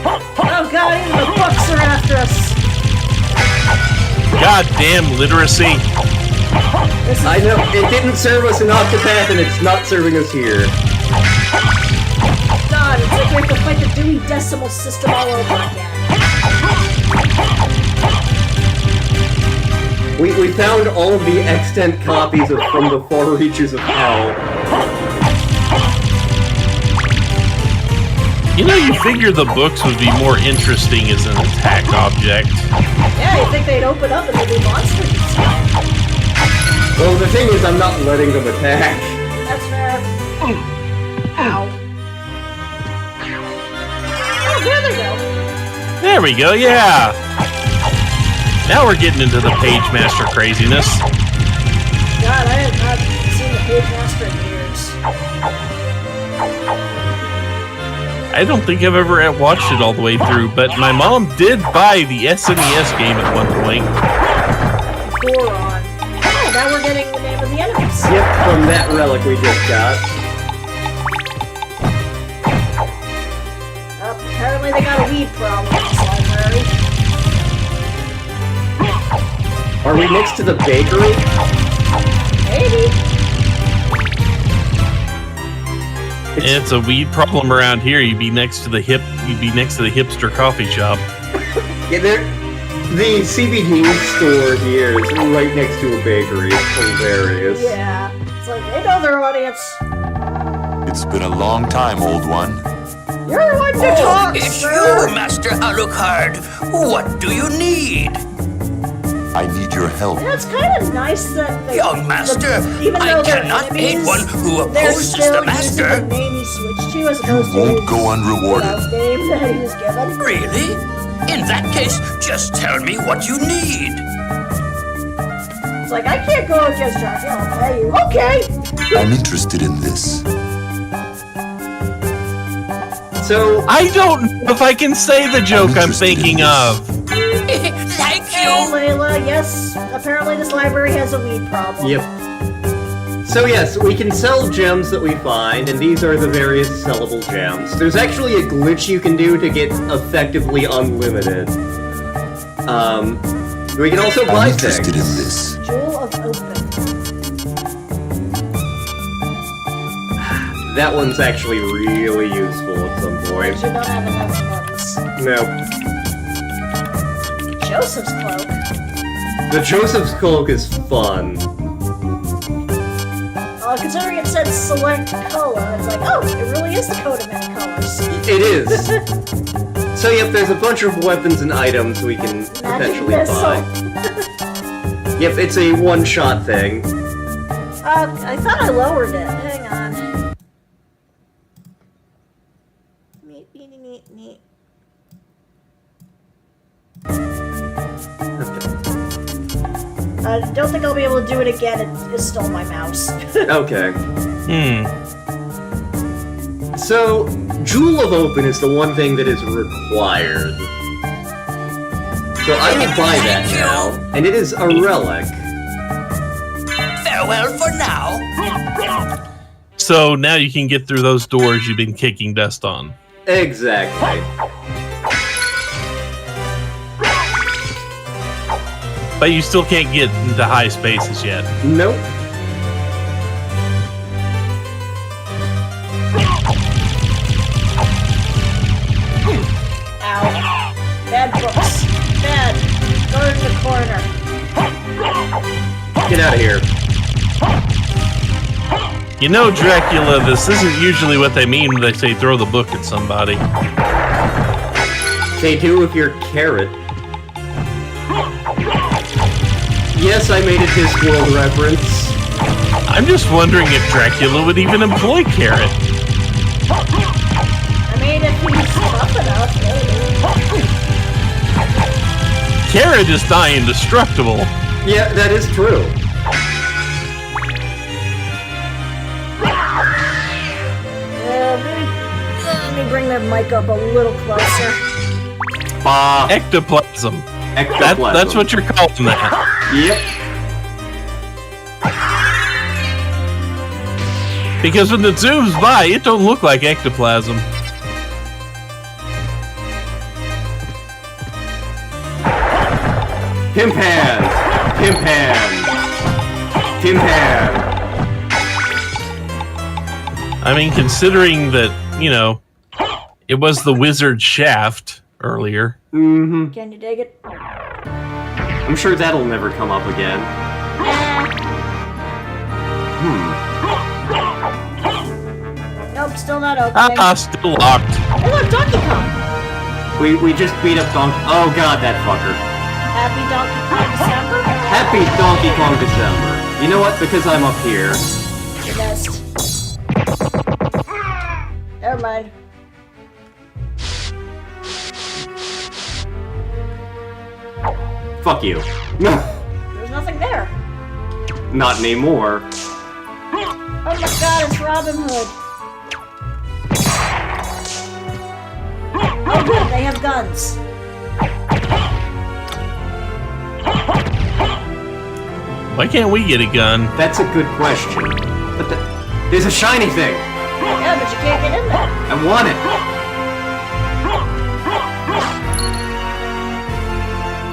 Oh god, even the books are after us. Goddamn literacy. I know, it didn't serve us in Octopath, and it's not serving us here. God, it's like we have to fight the Dewey Decimal System all over again. We found all of the extant copies of From the Far Reaches of Hell. You know, you figure the books would be more interesting as an attack object. Yeah, you think they'd open up and there'd be monsters and stuff. Well, the thing is, I'm not letting them attack. That's fair. Ow. Oh, there they go. There we go, yeah! Now we're getting into the Page Master craziness. God, I have not seen the Page Master in years. I don't think I've ever watched it all the way through, but my mom did buy the SNES game at one point. Goron. Oh, now we're getting the name of the enemies. Yep, from that relic we just got. Apparently they got a weed problem in this library. Are we next to the bakery? Maybe. It's a weed problem around here. You'd be next to the hipster coffee shop. Yeah, the CBD store here is right next to a bakery. It's hilarious. Yeah. It's like, they know their audience. It's been a long time, old one. You're one to talk, It's sir. you, Master Alucard. What do you need? I need your help. And it's kind of nice that they, Young master, even I though they're cannot aid enemies, one who they're opposes still the master. using the name he switched to as opposed to Won't his, go unrewarded. name that he was given. Really? In that case, just tell me what you need. It's like, I can't go against Dracula, I'll pay you. Okay! I'm interested in this. So, I don't know if I can say the joke I'm thinking of. Thank Hey, you. Layla, yes, apparently this library has a weed problem. yep. So yes, we can sell gems that we find, and these are the various sellable gems. There's actually a glitch you can do to get effectively unlimited. We can also buy I'm interested in things. this. Jewel of Open. That one's actually really useful at some point. You don't have enough ones. No. Joseph's Cloak. The Joseph's Cloak is fun. Considering it said select color, it's like, oh, it really is the coat of many colors. It is. So yep, there's a bunch of weapons and items we can potentially buy. Yep, it's a one-shot thing. I thought I lowered it. Hang on. Neat. I don't think I'll be able to do it again. It stole my mouse. Okay. Hmm. So, Jewel of Open is the one thing that is required. So I will buy that now, and it is a relic. Farewell for now. So now you can get through those doors you've been kicking dust on. Exactly. But you still can't get into high spaces yet. Nope. Ow. Bad books. Bad. Go in the corner. Get out of here. You know, Dracula, this isn't usually what they mean when they say throw the book at somebody. They do if you're Carrot. Yes, I made a Discworld reference. I'm just wondering if Dracula would even employ Carrot. I mean, if he's tough enough, maybe. Carrot is nigh indestructible. Yeah, that is true. bring the mic up a little closer? Ectoplasm. Ectoplasm. That's what you're calling that. Yep. Because when it zooms by, it don't look like ectoplasm. Pimp hand! Pimp hand! Pimp hand! I mean, considering that, you know, it was the wizard shaft earlier. Mm-hmm. Can you dig it? I'm sure that'll never come up again. Nope, still not opening. Still locked. Hey, look, Donkey Kong! We just beat up Donkey... Oh god, that fucker. Happy Donkey Kong December? Happy Donkey Kong December. You know what? Because I'm up here. The best. Never mind. Fuck you. There's nothing there. Not anymore. Oh my god, it's Robin Hood. Oh good, they have guns. Why can't we get a gun? That's a good question. But there's a shiny thing. Yeah, but you can't get in there. I want it.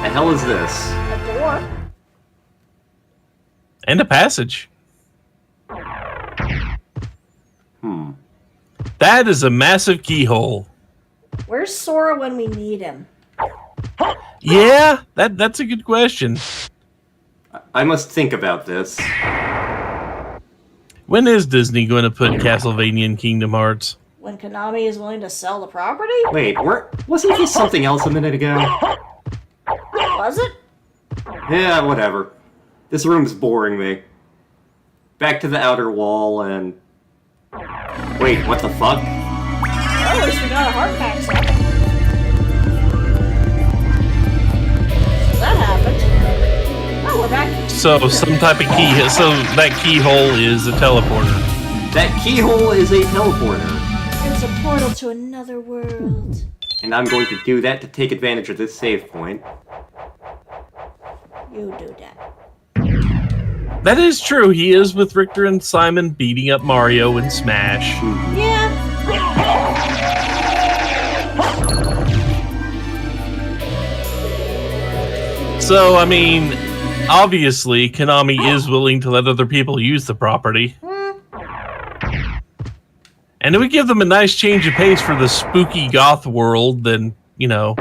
The hell is this? A door. And a passage. That is a massive keyhole. Where's Sora when we need him? Yeah, that's a good question. I must think about this. When is Disney going to put Castlevania in Kingdom Hearts? When Konami is willing to sell the property? Wait, wasn't this something else a minute ago? Was it? Yeah, whatever. This room's boring me. Back to the outer wall and... Wait, what the fuck? Oh, at least we got a hard pack set. So that happened. Oh, we're back. So some type of key. So that keyhole is a teleporter. That keyhole is a teleporter. It's a portal to another world. And I'm going to do that to take advantage of this save point. You do that. That is true. He is with Richter and Simon beating up Mario in Smash. Yeah. So, I mean, obviously, Konami is willing to let other people use the property. And it would give them a nice change of pace for the spooky goth world than, you know,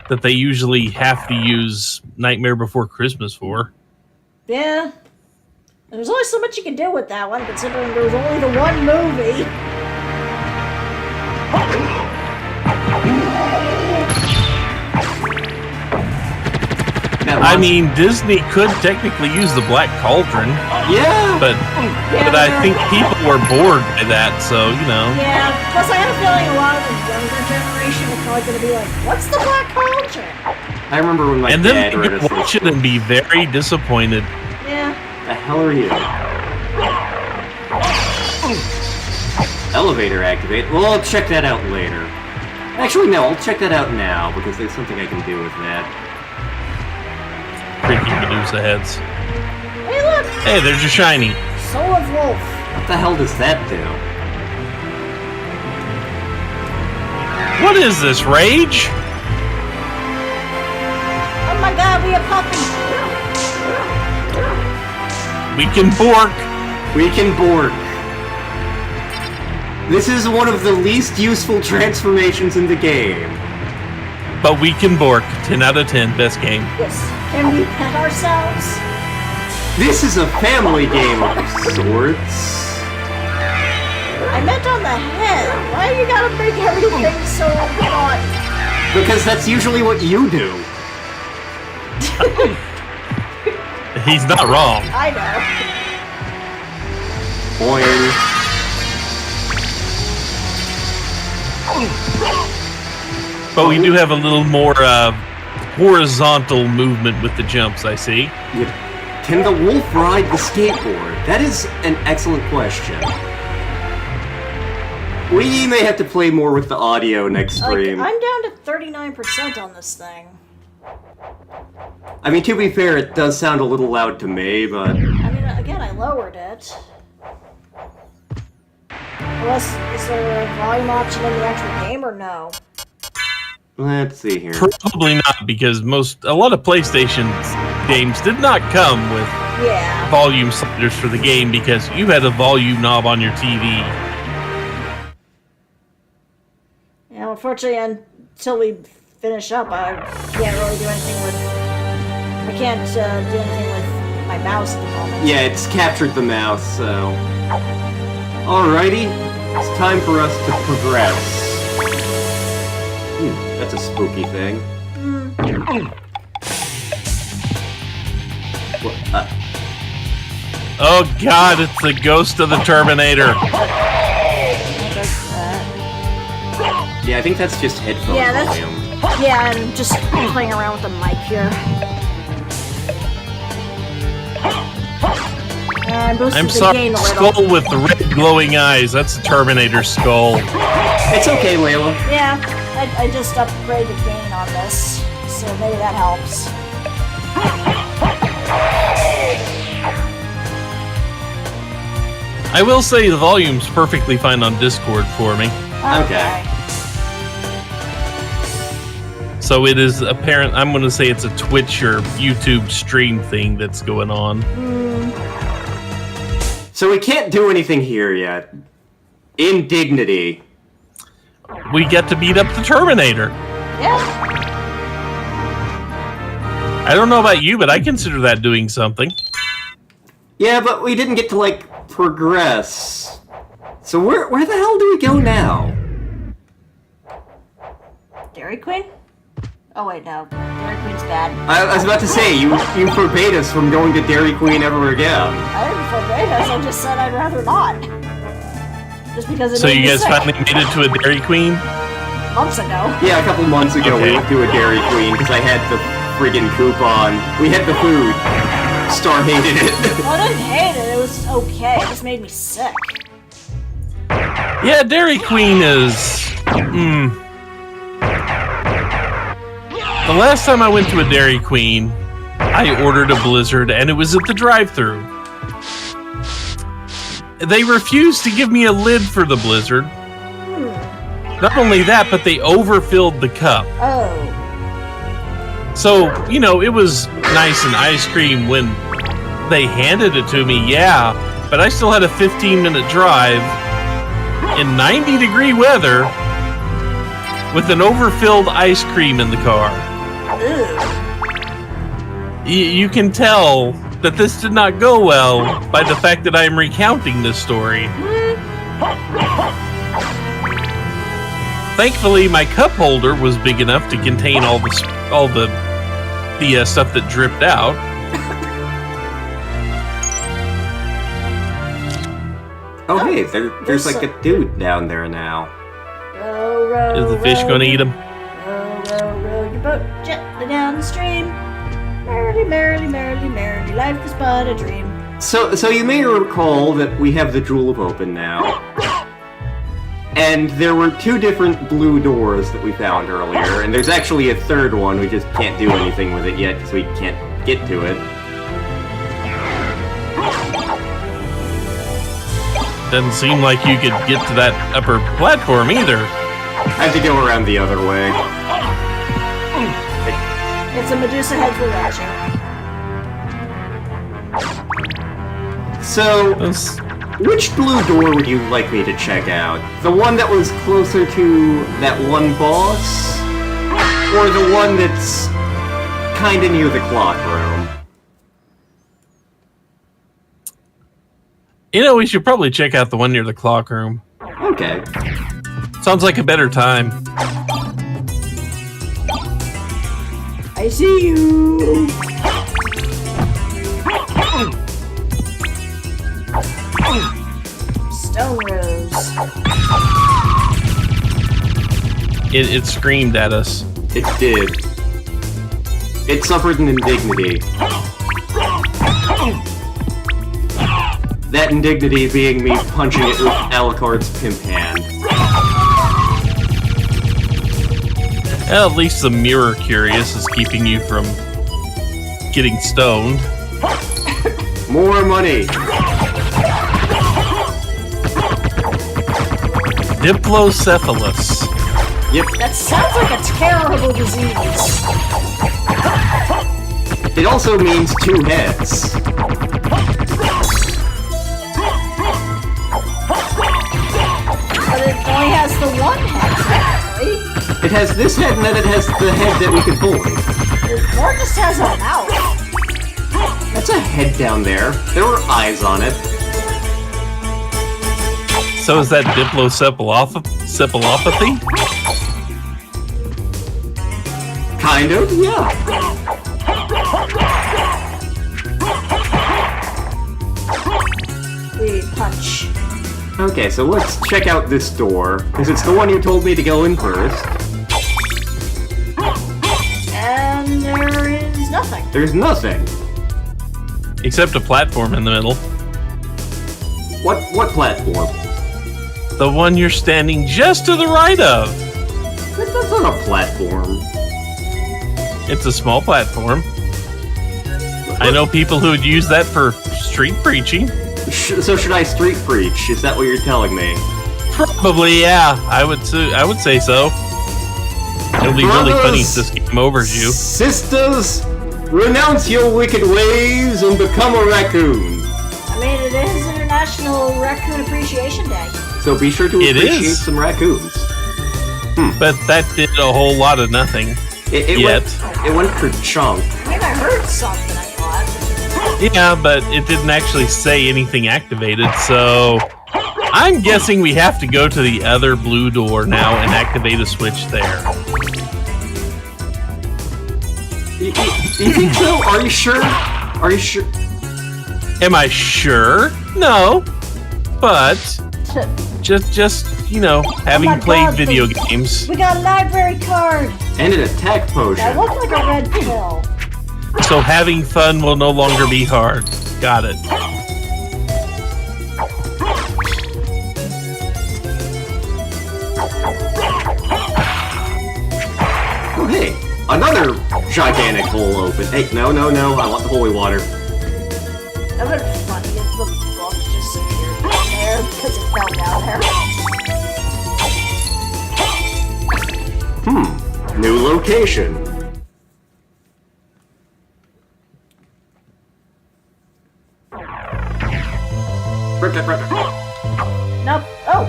that they usually have to use Nightmare Before Christmas for. Yeah. There's only so much you can do with that one, considering there was only the one movie. I mean, Disney could technically use the Black Cauldron. Yeah! But I think people were bored by that, so, you know. Yeah, plus I have a feeling a lot of the younger generation are probably going to be like, what's the Black Cauldron? I remember when my And then dad they read could us watch it and be very disappointed. Yeah. The hell are you? Elevator activate. Well, I'll check that out later. Actually, no, I'll check that out now, because there's something I can do with that. Freaky Medusa heads. Hey, look! Hey, there's your shiny. Soul of Wolf. What the hell does that do? What is this, rage? Oh my god, we have puppy! We can bork. We can bork. This is one of the least useful transformations in the game. But we can bork. 10 out of 10. Best game. Yes. Can we pet ourselves? This is a family game of sorts. I meant on the head. Why you gotta make everything so fun? Because that's usually what you do. He's not wrong. I know. Boing. But we do have a little more horizontal movement with the jumps, I see. Yeah. Can the wolf ride the skateboard? That is an excellent question. We may have to play more with the audio next stream. Like, I'm down to 39% on this thing. I mean, to be fair, it does sound a little loud to me, but... I mean, again, I lowered it. Unless, is there a volume option in the actual game, or no? Let's see here. Probably not, because a lot of PlayStation games did not come with volume sliders for the game because you had a volume knob on your TV. Yeah, unfortunately, until we finish up, I can't really do anything with... I can't do anything with my mouse at the moment. Yeah, it's captured the mouse, so... Alrighty, it's time for us to progress. That's a spooky thing. What, Oh god, it's the ghost of the Terminator. Yeah, I think that's just headphone volume. Yeah, I'm just playing around with the mic here. I'm sorry, skull with the red glowing eyes. That's the Terminator skull. It's okay, Layla. Yeah, I just upgraded the gain on this, so maybe that helps. I will say the volume's perfectly fine on Discord for me. Okay. So it is apparent. I'm going to say it's a Twitch or YouTube stream thing that's going on. So we can't do anything here yet. Indignity. We get to beat up the Terminator. Yeah. I don't know about you, but I consider that doing something. Yeah, but we didn't get to, like, progress. So where the hell do we go now? Dairy Queen? Oh wait, no. Dairy Queen's bad. I was about to say, you forbade us from going to Dairy Queen ever again. I didn't forbade us, I just said I'd rather not. Just because it So made you me guys sick. finally made it to a Dairy Queen? Months ago. Yeah, a couple months ago we went to a Dairy Queen because I had the friggin' coupon. We had the food. Star hated it. Well, I didn't hate it, it was okay. It just made me sick. Yeah, Dairy Queen is... The last time I went to a Dairy Queen, I ordered a Blizzard, and it was at the drive-thru. They refused to give me a lid for the Blizzard. Not only that, but they overfilled the cup. Oh. So, you know, it was nice and ice cream when they handed it to me, yeah, but I still had a 15-minute drive in 90-degree weather with an overfilled ice cream in the car. You can tell that this did not go well by the fact that I'm recounting this story. Thankfully, my cup holder was big enough to contain all the stuff that dripped out. Oh hey, there's like a dude down there now. Row, row, Is the fish going to eat him? Row, row, row your boat gently down the stream. Merrily, merrily, merrily, merrily, life is but a dream. So you may recall that we have the Jewel of Open now. And there were 2 different blue doors that we found earlier, and there's actually a third one. We just can't do anything with it yet because we can't get to it. Doesn't seem like you could get to that upper platform either. I have to go around the other way. It's a Medusa head for watching. So, which blue door would you like me to check out? The one that was closer to that one boss? Or the one that's kinda near the clock room? You know, we should probably check out the one near the clock room. Okay. Sounds like a better time. I see you! Stone Rose. It screamed at us. It did. It suffered an indignity. That indignity being me punching it with Alucard's pimp hand. Well, at least the mirror curious is keeping you from getting stoned. More money. Diplocephalus. Yep. That sounds like a terrible disease. It also means 2 heads. But it only has the one head, technically. It has this head, and then it has the head that we can bully. Or just has a mouth. That's a head down there. There were eyes on it. So is that diplocephalopathy? Kind of, yeah. We punch. Okay, so let's check out this door, because it's the one you told me to go in first. And there is nothing. There's nothing. Except a platform in the middle. What platform? The one you're standing just to the right of. That's not a platform. It's a small platform. I know people who would use that for street preaching. So should I street preach? Is that what you're telling me? Probably, yeah. I would say so. It'll be really funny if this game overs you. Sisters, renounce your wicked ways and become a raccoon. I mean, it is International Raccoon Appreciation Day. So be sure to appreciate is. some raccoons. But that did a whole lot of nothing. It went per chunk. I mean, I heard something, I thought. Yeah, but it didn't actually say anything activated, so I'm guessing we have to go to the other blue door now and activate a switch there. You think so? Are you sure? Are you sure? Am I sure? No. But just you know, having my played God, video games. We got a library card. And an attack potion. That looked like a red pill. So having fun will no longer be hard. Got it. Oh, hey, another gigantic hole open. Hey, no, I want the holy water. That would be funny if the book just appeared down there because it fell down there. New location. Nope. Oh.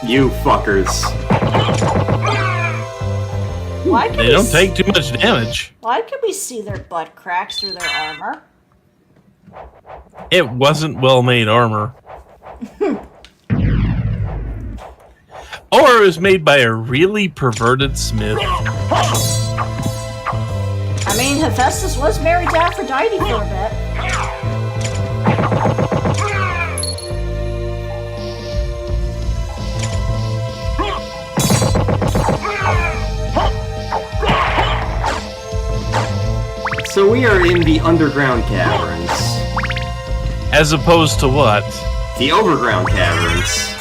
You fuckers. Why can They we don't take too much damage. Why can we see their butt cracks through their armor? It wasn't well-made armor. Or it was made by a really perverted smith. I mean, Hephaestus was married to Aphrodite for a bit. So we are in the underground caverns. As opposed to what? The overground caverns.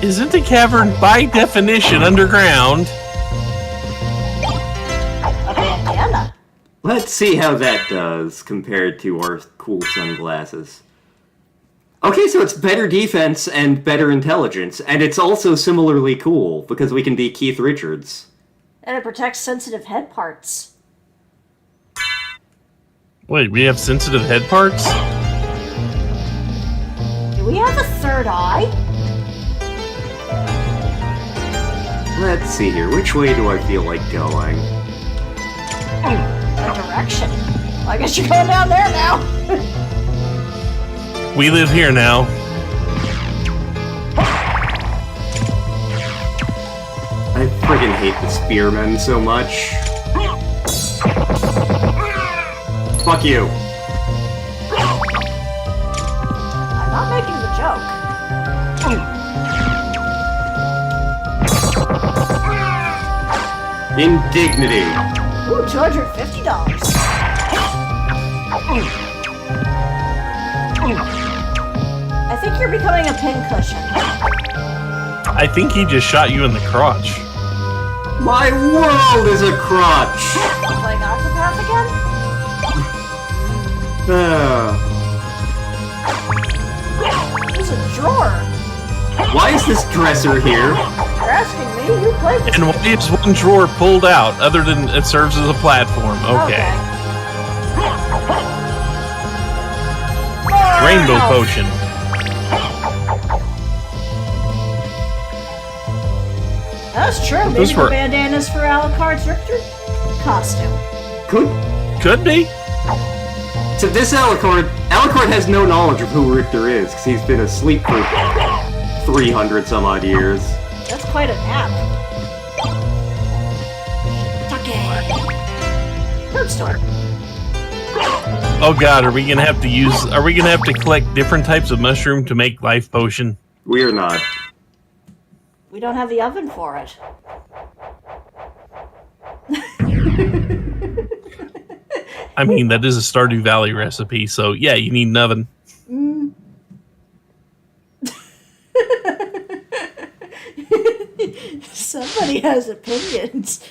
Isn't a cavern by definition underground? A bandana. Let's see how that does compared to our cool sunglasses. Okay, so it's better defense and better intelligence, and it's also similarly cool, because we can be Keith Richards. And it protects sensitive head parts. Wait, we have sensitive head parts? Do we have a third eye? Let's see here, which way do I feel like going? A direction. Well, I guess you're going down there now. We live here now. I friggin' hate the spearmen so much. Fuck you. I'm not making the joke. Indignity. Ooh, $250. I think you're becoming a pincushion. I I think he just shot you in the crotch. My world is a crotch! Playing Octopath again? There's a drawer. Why is this dresser here? You're asking me? You played this. And why is one drawer pulled out other than it serves as a platform? Okay. Rainbow potion. That's true. Maybe the bandana's for Alucard's Richter costume. Could be. So this Alucard has no knowledge of who Richter is, because he's been asleep for 300 some odd years. That's quite a nap. Third store. Oh god, are we gonna have to collect different types of mushroom to make life potion? We are not. We don't have the oven for it. I mean, that is a Stardew Valley recipe, so yeah, you need an oven. Somebody has opinions.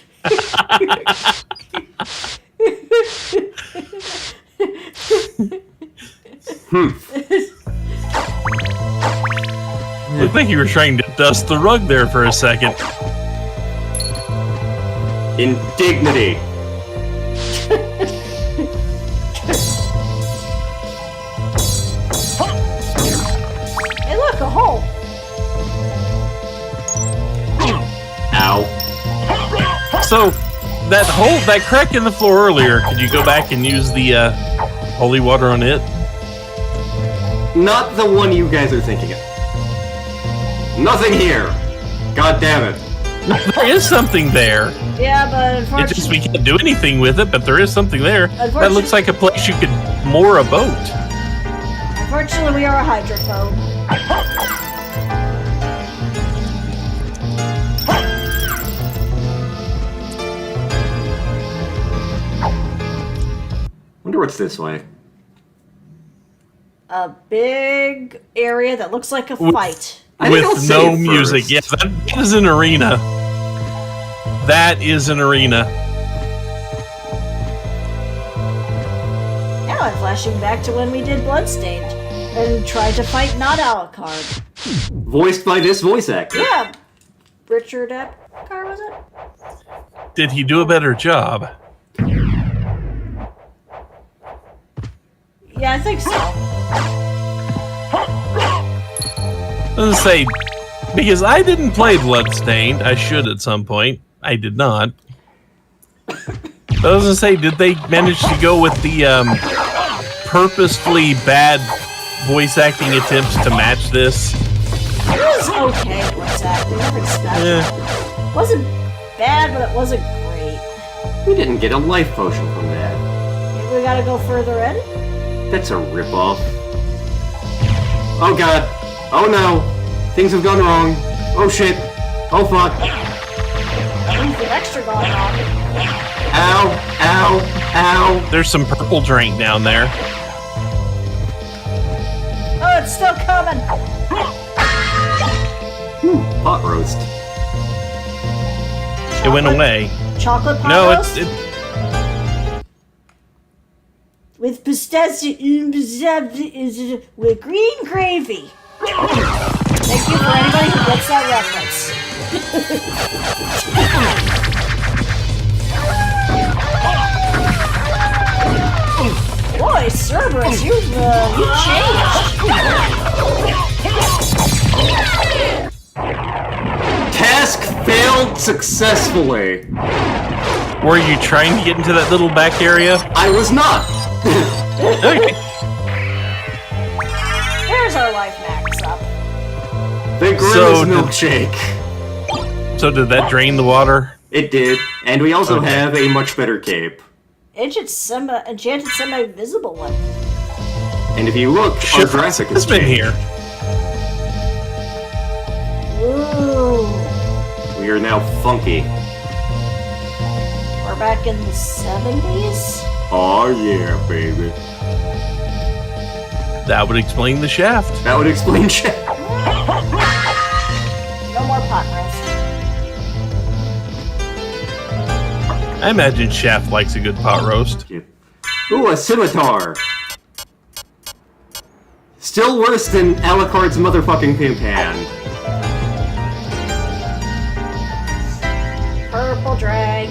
Looked like you were trying to dust the rug there for a second. Indignity. Hey, look, a hole. Ow. So, that crack in the floor earlier, could you go back and use the holy water on it? Not the one you guys are thinking of. Nothing here. God damn it. There is something there. Yeah, but unfortunately... It's just we can't do anything with it, but there is something there. That looks like a place you could moor a boat. Unfortunately, we are a hydrophobe. Wonder what's this way. A big area that looks like a fight. With no music. Yeah, that is an arena. That is an arena. Now I'm flashing back to when we did Bloodstained and tried to fight not Alucard. Voiced by this voice actor. Yeah. Richard Epcar, was it? Did he do a better job? Yeah, I think so. I was gonna say, because I didn't play Bloodstained. I should at some point. I did not. But I was gonna say, did they manage to go with the purposefully bad voice acting attempts to match this? It was okay voice acting, nothing special. Yeah. Wasn't bad, but it wasn't great. We didn't get a life potion from that. Maybe we gotta go further in? That's a ripoff. Oh god. Oh no. Things have gone wrong. Oh shit. Oh fuck. Something extra going on. Ow. Ow. Ow. There's some purple drink down there. Oh, it's still coming. Pot roast. It went away. Chocolate pot No, roast? With pistachio, with green gravy. Thank you for anybody who gets that reference. Boy, Cerberus, you've changed. Task failed successfully. Were you trying to get into that little back area? I was not. Okay. There's our life max up. The Grimace milkshake. So did that drain the water? It did, and we also have a much better cape. Enchanted semi-visible one. And if you look, our graphic has been changed. here. Ooh. We are now funky. We're back in the 70s? Oh yeah, baby. That would explain the shaft. That would explain shit. No more I imagine Shaft likes a good pot roast. Yep. Ooh, a scimitar. Still worse than Alucard's motherfucking pimp hand. Purple drag.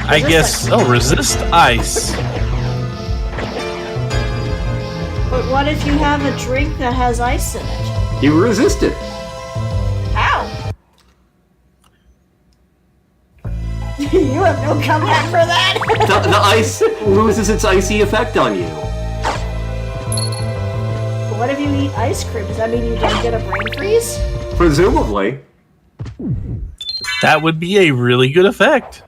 I guess. Oh, resist ice. But what if you have a drink that has ice in it? You resist it. How? You have no comeback for that? The ice loses its icy effect on you. But what if you eat ice cream? Does that mean you don't get a brain freeze? Presumably. That would be a really good effect.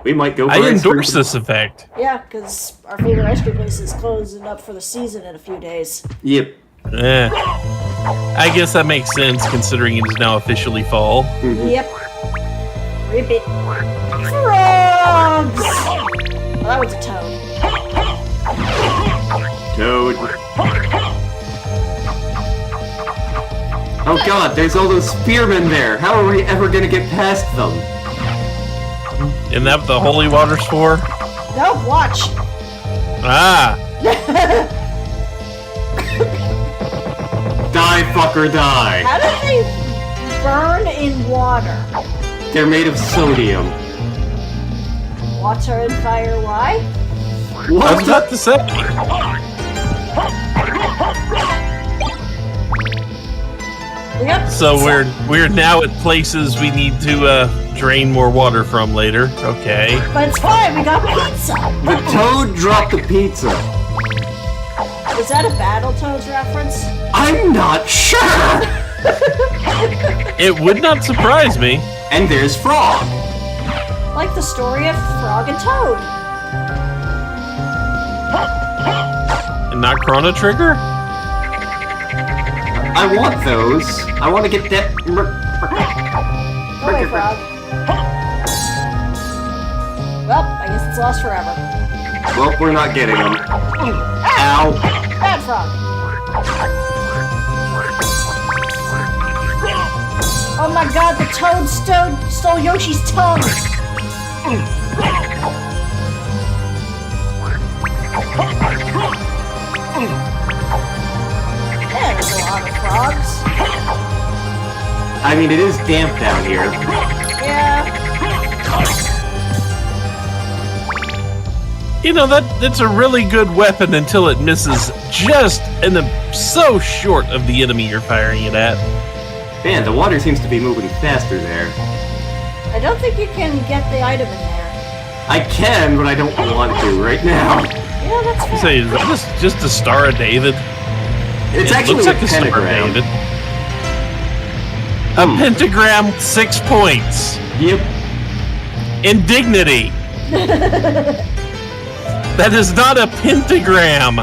We might go for I ice cream. endorse this effect. Yeah, because our favorite ice cream place is closing up for the season in a few days. Yep. I guess that makes sense considering it is now officially fall. Yep. Ribbit. Frogs! Oh, that one's a toad. Toad. Oh god, there's all those spearmen there. How are we ever gonna get past them? Isn't that what the holy water's for? No, watch. Ah! Die, fucker, die. How do they burn in water? They're made of sodium. Water and fire, why? I was What? about to say. We got So pizza. we're now at places we need to drain more water from later. Okay. But it's fine, we got pizza. The toad dropped the pizza. Is that a Battletoads reference? I'm not sure. It would not surprise me. And there's Frog. Like the story of Frog and Toad. And not Chrono Trigger? I want those. I want to get that. Go away, Frog. Well, I guess it's lost forever. Well, we're not getting them. Ow. Bad Frog. Oh my god, the toad stole Yoshi's tongue! Yeah, there's a lot of frogs. I mean, it is damp down here. Yeah. You know, that's a really good weapon until it misses just so short of the enemy you're firing it at. Man, the water seems to be moving faster there. I don't think you can get the item in there. I can, but I don't want to right now. Yeah, that's fair. Say, is that just a Star of David? It's It actually looks like a Star of pentagram. David. A pentagram, 6 points. Yep. Indignity. That is not a pentagram.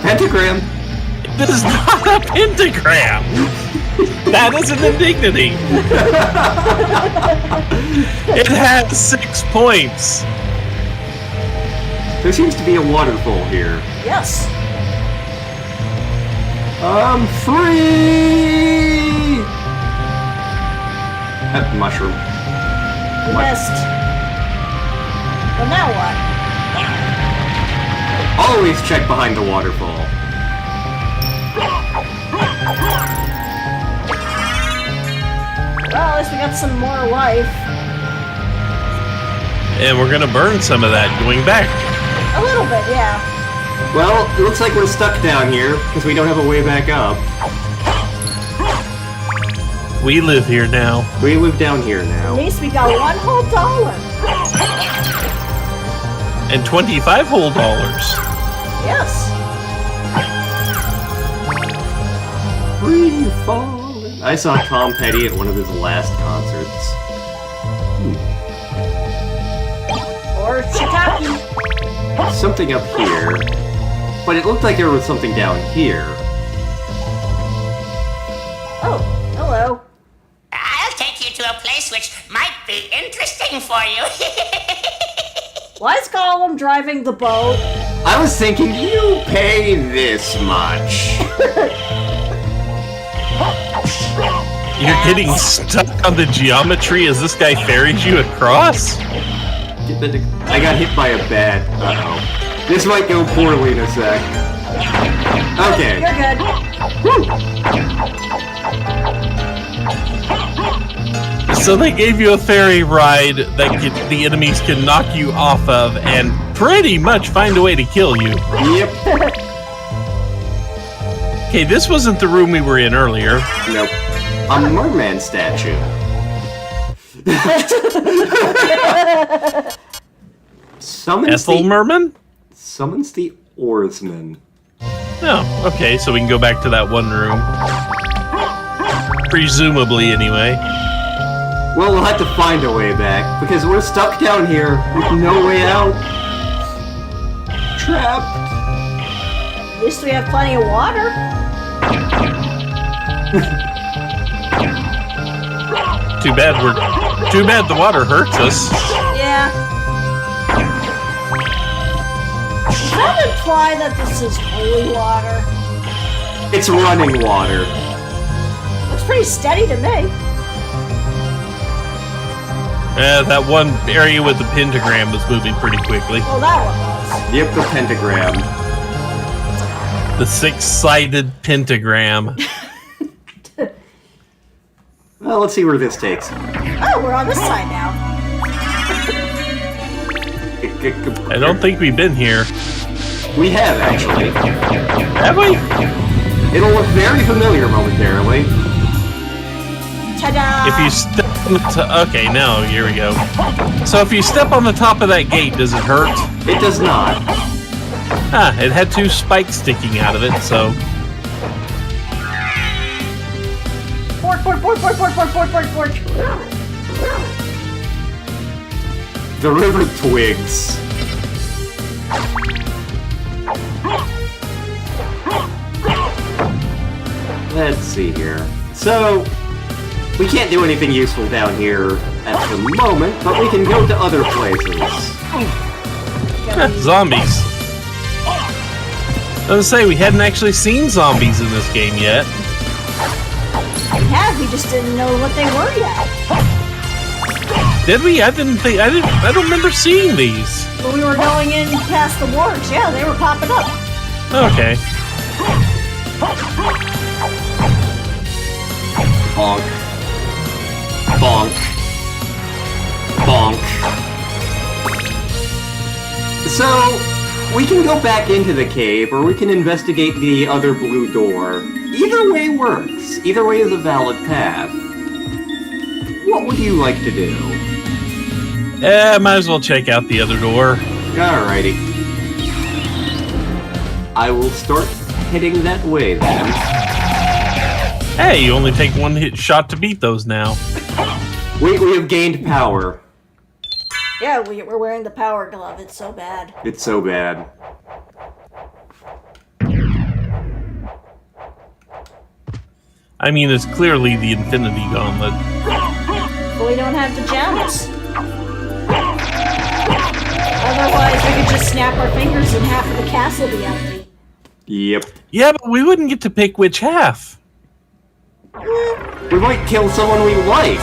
Pentagram. That is not a pentagram. That is an indignity. It has 6 points. There seems to be a waterfall here. Yes. I'm free! That mushroom. We missed. Well, now what? Always check behind the waterfall. Well, at least we got some more life. And we're gonna burn some of that going back. A little bit, yeah. Well, it looks like we're stuck down here, because we don't have a way back up. We live here now. We live down here At now. least we got $1 whole. And 25 whole dollars. Yes. Free falling. I saw Tom Petty at one of his last concerts. Or shiitake. Something up here. But it looked like there was something down here. Oh, hello. I'll take you to a place which might be interesting for you. Why is Gollum driving the boat? I was thinking, you pay this much. You're getting stuck on the geometry as this guy ferries you across? I got hit by a bat. Uh-oh. This might go poorly in a sec. Okay. You're good. So they gave you a ferry ride that the enemies can knock you off of and pretty much find a way to kill you. Yep. Okay, this wasn't the room we were in earlier. Nope. A merman statue. Ethel Merman? Summons the oarsman. Oh, okay, so we can go back to that one room. Presumably, anyway. Well, we'll have to find a way back, because we're stuck down here with no way out. Trapped. At least we have plenty of water. Too bad the water hurts us. Yeah. Does that imply that this is holy water? It's running water. Looks pretty steady to me. That one area with the pentagram was moving pretty quickly. Well, that one was. Yep, the pentagram. The six-sided pentagram. Well, let's see where this takes. Oh, we're on this side now. I don't think we've been here. We have, actually. Have we? It'll look very familiar momentarily. Ta-da! If you step on the okay, now here we go. So if you step on the top of that gate, does it hurt? It does not. Ah, it had two spikes sticking out of it, so... Fork. The river twigs. Let's see here. So, we can't do anything useful down here at the moment, but we can go to other places. Zombies. I was gonna say, we hadn't actually seen zombies in this game yet. We have, we just didn't know what they were yet. Did we? I don't remember seeing these. When we were going in past the wards, yeah, they were popping up. Okay. Bonk. Bonk. Bonk. So, we can go back into the cave, or we can investigate the other blue door. Either way works. Either way is a valid path. What would you like to do? Might as well check out the other door. Alrighty. I will start heading that way then. Hey, you only take one hit shot to beat those now. We have gained power. Yeah, we're wearing the power glove. It's so bad. It's so bad. I mean, it's clearly the Infinity Gauntlet. But we don't have the gems. Otherwise, we could just snap our fingers and half of the castle be empty. Yep. Yeah, but we wouldn't get to pick which half. We might kill someone we like.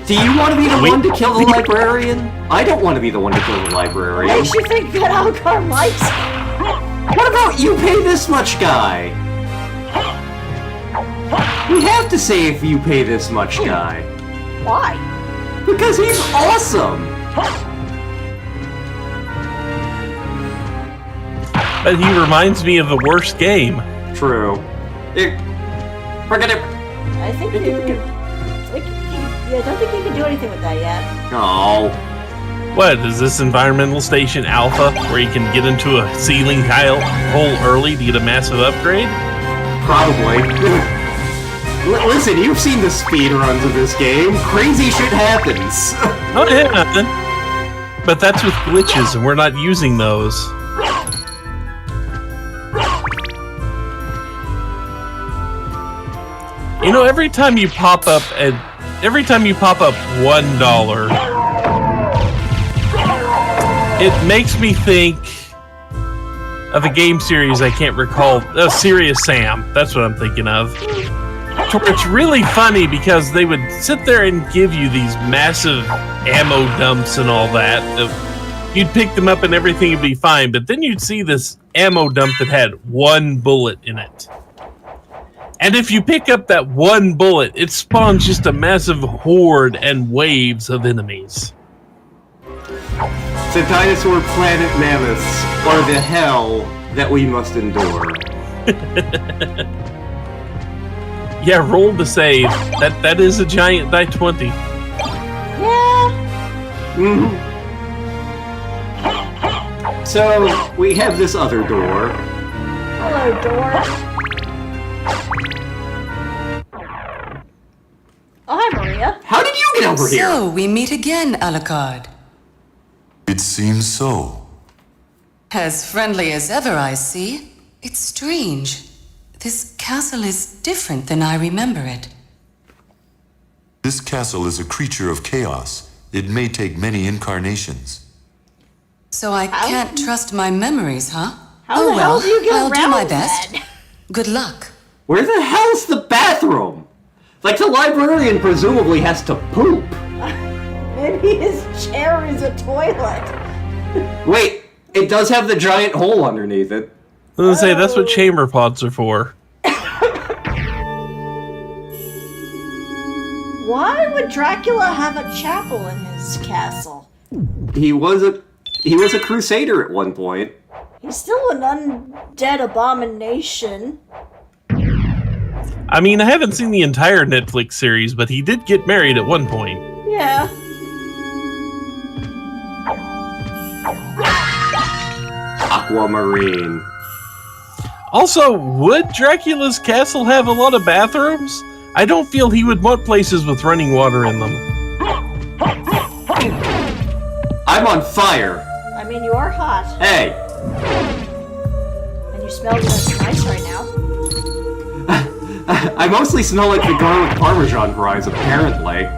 Do you want to be the one to kill the librarian? I don't want to be the one to kill the librarian. What makes you think that Alucard likes it? What about you pay this much guy? We have to say if you pay this much guy. Why? Because he's awesome! But he reminds me of the worst game. True. I think I don't think you can do anything with that yet. Oh. What, is this Environmental Station Alpha, where you can get into a ceiling tile hole early to get a massive upgrade? Probably. Listen, you've seen the speedruns of this game. Crazy shit happens. Oh yeah, but that's with glitches, and we're not using those. You know, every time you pop up $1, it makes me think of a game series I can't recall. Serious Sam. That's what I'm thinking of. It's really funny because they would sit there and give you these massive ammo dumps and all that. You'd pick them up and everything would be fine, but then you'd see this ammo dump that had one bullet in it. And if you pick up that one bullet, it spawns just a massive horde and waves of enemies. The dinosaur planet mammoths are the hell that we must endure. Yeah, roll to save. That is a giant die 20. Yeah. Mm-hmm. So, we have this other door. Hello, door. Oh, hi, Maria. How did you get over here? So, we meet again, Alucard. It seems so. As friendly as ever, I see. It's strange. This castle is different than I remember it. This castle is a creature of chaos. It may take many incarnations. So I can't trust my memories, huh? How the hell do you get I'll do around my best. that? Good luck. Where the hell's the bathroom? Like, the librarian presumably has to poop. Maybe his chair is a toilet. Wait, it does have the giant hole underneath it. I was gonna say, that's what chamber pods are for. Why would Dracula have a chapel in his castle? He was a crusader at one point. He's still an undead abomination. I mean, I haven't seen the entire Netflix series, but he did get married at one point. Yeah. Aquamarine. Also, would Dracula's castle have a lot of bathrooms? I don't feel he would want places with running water in them. I'm on fire. I mean, you are hot. Hey. And you smell just nice right now. I mostly smell like the garlic parmesan fries, apparently.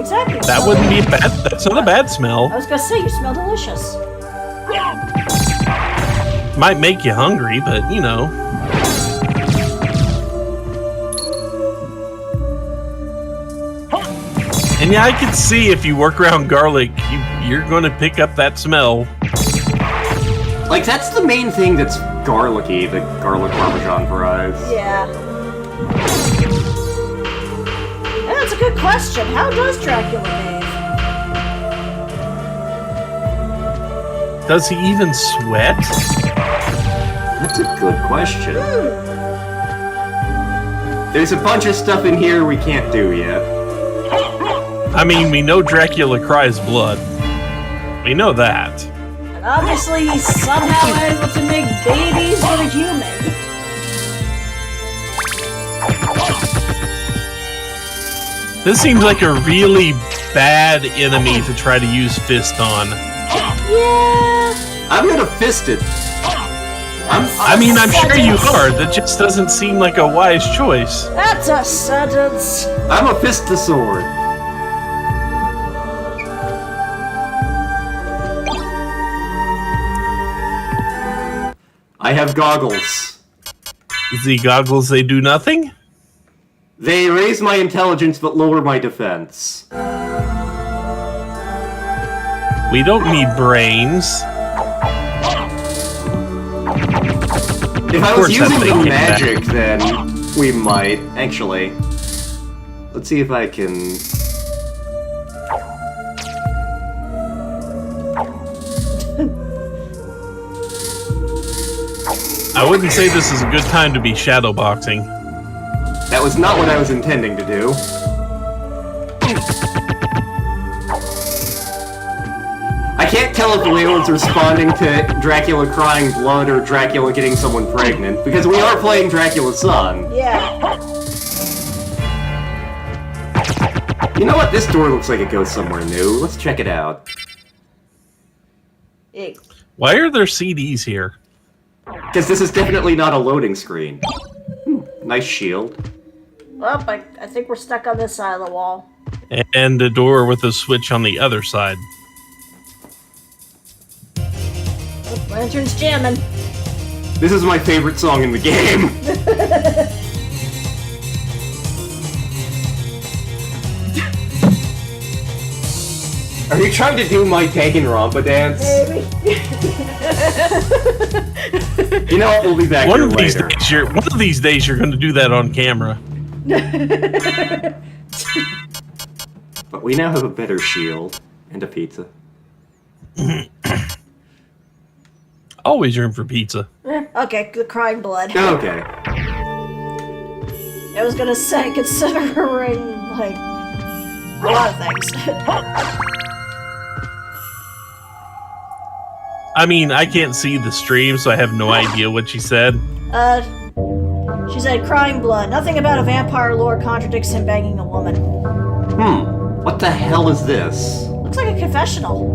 Exactly. That wouldn't be bad. That's not a bad smell. I was gonna say, you smell delicious. Might make you hungry, but you know. And yeah, I could see if you work around garlic, you're going to pick up that smell. Like, that's the main thing that's garlicky, the garlic parmesan fries. Yeah. That's a good question. How does Dracula bathe? Does he even sweat? That's a good question. There's a bunch of stuff in here we can't do yet. I mean, we know Dracula cries blood. We know that. And obviously he's somehow able to make babies with a human. This seems like a really bad enemy to try to use fist on. Yeah. I'm gonna fist it. I'm sure you are. That just doesn't seem like a wise choice. That's a sentence. I'm a fist the sword. I have goggles. The goggles, they do nothing? They raise my intelligence but lower my defense. We don't need brains. If I was using the magic, then we might. Actually, let's see if I can... I wouldn't say this is a good time to be shadowboxing. That was not what I was intending to do. I can't tell if the Leon's responding to Dracula crying blood or Dracula getting someone pregnant, because we are playing Dracula's son. Yeah. You know what? This door looks like it goes somewhere new. Let's check it out. Why are there CDs here? Because this is definitely not a loading screen. Nice shield. Well, I think we're stuck on this side of the wall. And a door with a switch on the other side. Oh, Lantern's jamming. This is my favorite song in the game. Are you trying to do my Danganronpa dance? Maybe. You know what? We'll be back One here of these later. days, you're going to do that on camera. But we now have a better shield and a pizza. Always room for pizza. Okay, the crying blood. Okay. I was gonna say, considering, like, a lot of things. I mean, I can't see the stream, so I have no idea what she said. She said, crying blood. Nothing about a vampire lore contradicts him banging a woman. What the hell is this? Looks like a confessional.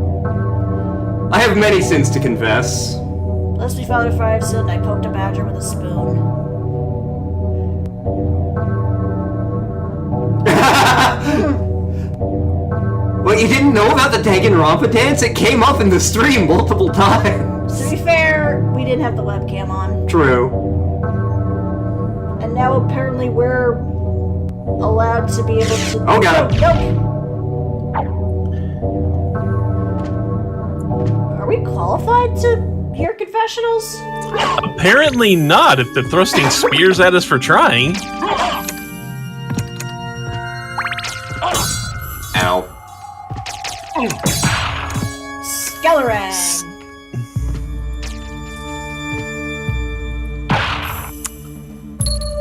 I have many sins to confess. Bless me, Father, for I have sinned. I poked a badger with a spoon. What, you didn't know about the Danganronpa dance? It came up in the stream multiple times. To be fair, we didn't have the webcam on. True. And now apparently we're allowed to be able to... Oh, God. Nope. Are we qualified to hear confessionals? Apparently not, if they're thrusting spears at us for trying. Ow. Skeleton.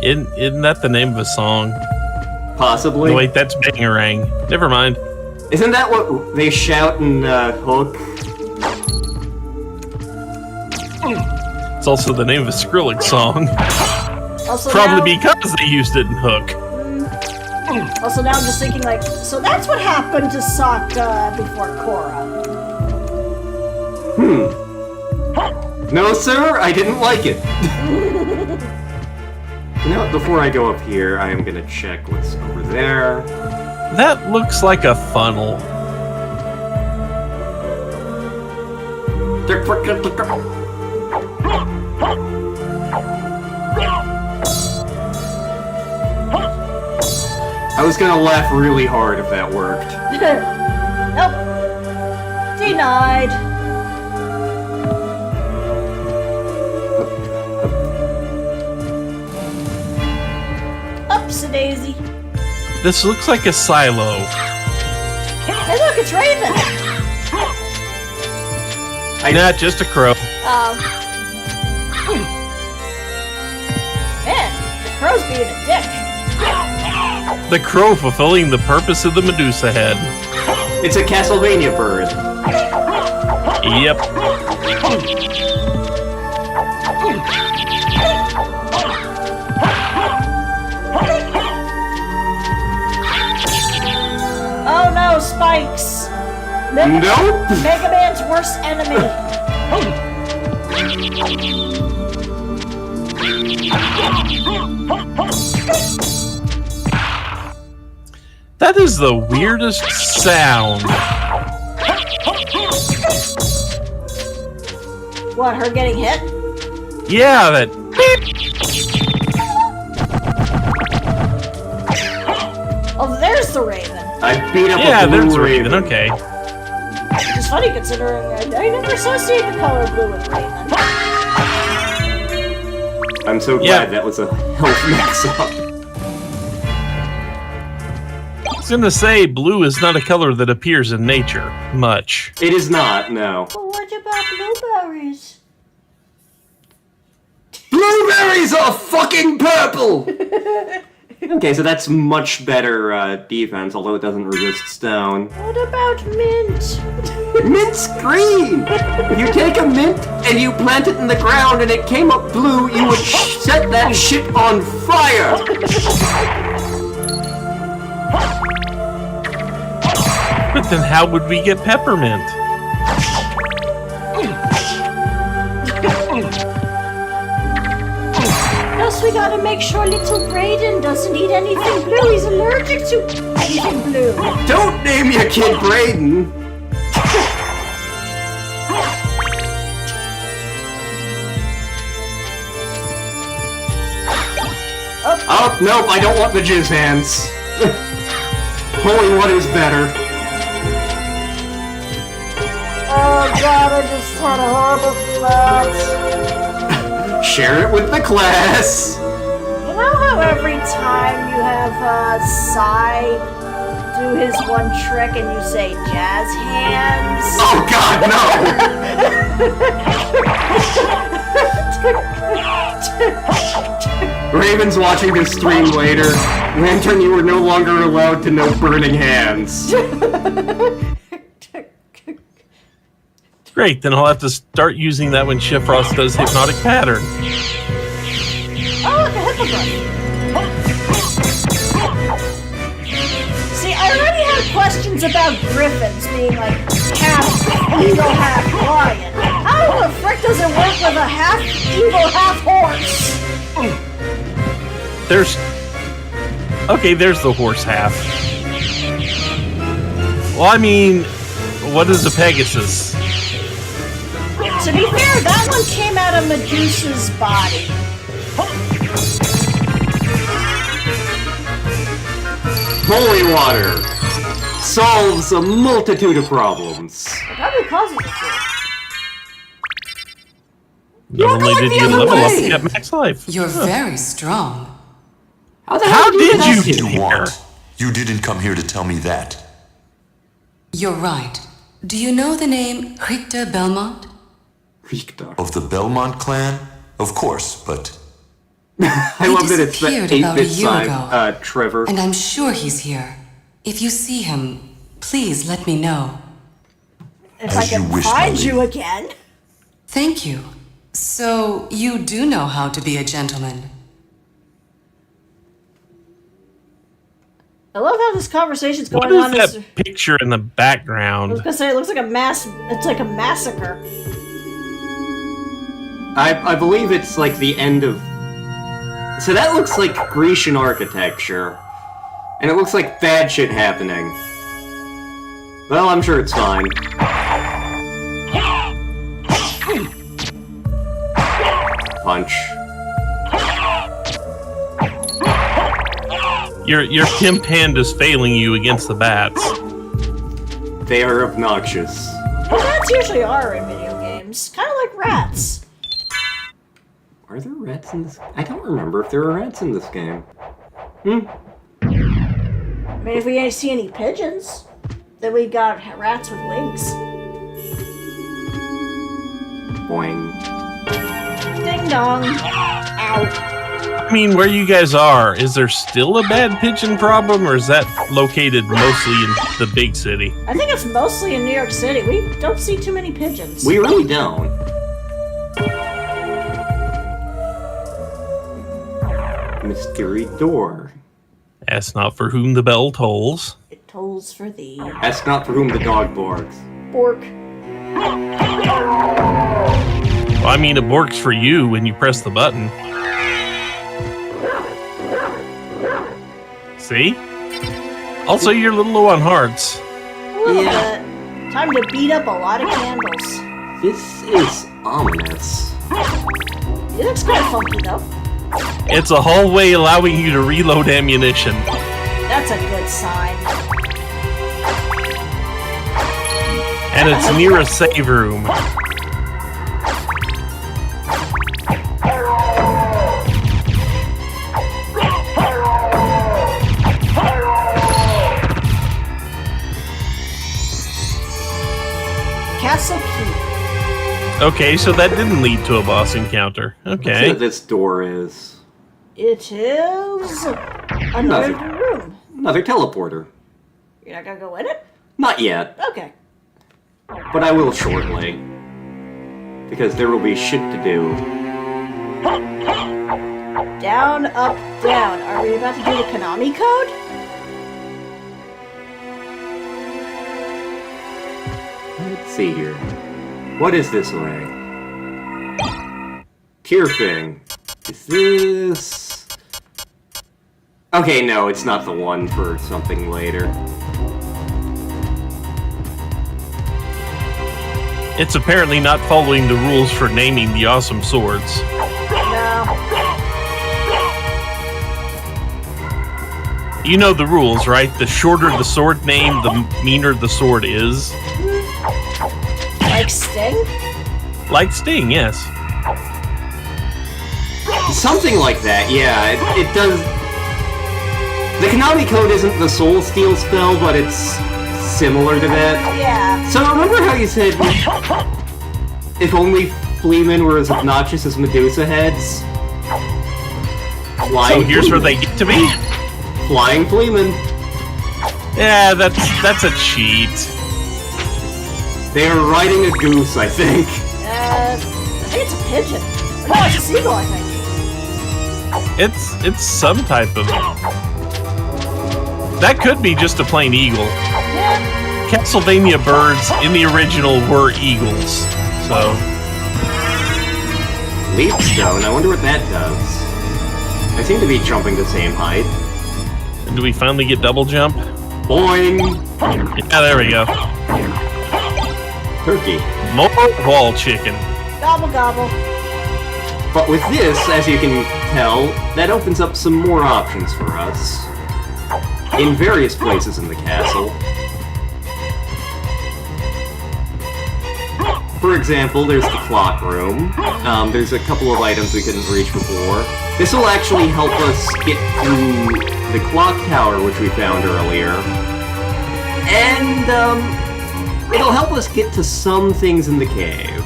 Isn't that the name of a song? Possibly. No, wait, that's Bangarang. Never mind. Isn't that what they shout in Hook? It's also the name of a Skrillex song. Also Probably now, because they used it in Hook. Also now I'm just thinking, like, so that's what happened to Sokka before Korra. No, sir, I didn't like it. You know what, before I go up here, I am gonna check what's over there. That looks like a funnel. I was gonna laugh really hard if that worked. Nope. Denied. Upsie-daisy. This looks like a silo. Hey look, it's Raven! Not just a crow. Man, the crow's being a dick. The crow fulfilling the purpose of the Medusa head. It's a Castlevania bird. Yep. Oh no, spikes! Nope. Mega Man's worst enemy. That is the weirdest sound. What, her getting hit? Yeah, that. Oh, there's the Raven. I beat up Yeah, a blue there's a raven. Raven. Okay. Which is funny considering I never associate the color blue with Raven. I'm so glad that was a health mix-up. I was gonna say, blue is not a color that appears in nature much. It is not, no. But what about blueberries? Blueberries are fucking purple! Okay, so that's much better defense, although it doesn't resist stone. What about mint? Mint's green! If you take a mint and you plant it in the ground and it came up blue, you would set that shit on fire! But then how would we get peppermint? Plus we gotta make sure little Brayden doesn't eat anything blue. He's allergic to anything blue. Don't name your kid Brayden! Oh, nope, I don't want the jizz hands. Holy one is better. god, I just had a horrible thought. Share it with the class! You know how every time you have Sai do his one trick and you say jazz hands? Oh god, no! Raven's watching this stream later. Lantern, you were no longer allowed to know burning hands. Great, then I'll have to start using that when Shifrost does hypnotic pattern. Oh, look, a hippogriff. See, I already had questions about griffins being like half eagle, half lion. How the frick does it work with a half eagle, half horse? There's the horse half. Well, I mean, what is a Pegasus? To be fair, that one came out of Medusa's body. Holy water solves a multitude of problems. It probably causes it to. Not only did you level up, you got max life. You're very strong. How did you get You here? want? You didn't come here to tell me that. You're right. Do you know the name Richter Belmont? Richter. Of the Belmont clan? Of course, but I love that it's the disappeared about a 8-bit year side, ago. Trevor. And I'm sure he's here. If you see him, please let me know. If As I can you wish, find my you lady. again. Thank you. So, you do know how to be a gentleman. I love how this conversation's What going on. is that picture in the I was background? gonna say, it looks like a it's like a massacre. I believe it's like the end of... So that looks like Grecian architecture. And it looks like bad shit happening. Well, I'm sure it's fine. Punch. Your pimp hand is failing you against the bats. They are obnoxious. Well, rats usually are in video games. Kind of like rats. Are there rats in this? I don't remember if there are rats in this game. I mean, if we see any pigeons, then we got rats with wings. Boing. Ding dong. Ow. I mean, where you guys are, is there still a bad pigeon problem, or is that located mostly in the big city? I think it's mostly in New York City. We don't see too many pigeons. We really don't. Mystery door. Ask not for whom the bell tolls. It tolls for thee. Ask not for whom the dog barks. Bork. Well, I mean, it works for you when you press the button. See? Also, you're a little low on hearts. A little bit. Time to beat up a lot of candles. This is ominous. It looks kind of funky, though. It's a hallway allowing you to reload ammunition. That's a good sign. And it's near a save room. Castle Key. Okay, so that didn't lead to a boss encounter. Let's see Okay. what this door is. It is another room. Another teleporter. You're not gonna go in it? Not yet, Okay. but I will shortly. Because there will be shit to do. Down, up, down. Are we about to do the Konami code? Let's see here. What is this way? Tearfing. Is this... Okay, no, it's not the one for something later. It's apparently not following the rules for naming the awesome swords. No. You know the rules, right? The shorter the sword name, the meaner the sword is. Like Like Sting? Like Sting, yes. Something like that, yeah. It does. The Konami code isn't the Soul Steal spell, but it's similar to that. Yeah. So remember how you said if only Fleamen were as obnoxious as Medusa heads? So here's where they get to be? Flying Fleamen. Yeah, that's a cheat. They are riding a goose, I think. I think it's a pigeon. No, it's a seagull, I think. It's some type of... That could be just a plain eagle. Yeah. Castlevania birds in the original were eagles, so... Leap stone, I wonder what that does. I seem to be jumping the same height. And do we finally get double jump? Boing! Yeah, there we go. Turkey. More wall chicken. Gobble gobble. But with this, as you can tell, that opens up some more options for us. In various places in the castle. For example, there's the clock room. There's a couple of items we couldn't reach before. This will actually help us get through the clock tower, which we found earlier. And, it'll help us get to some things in the cave.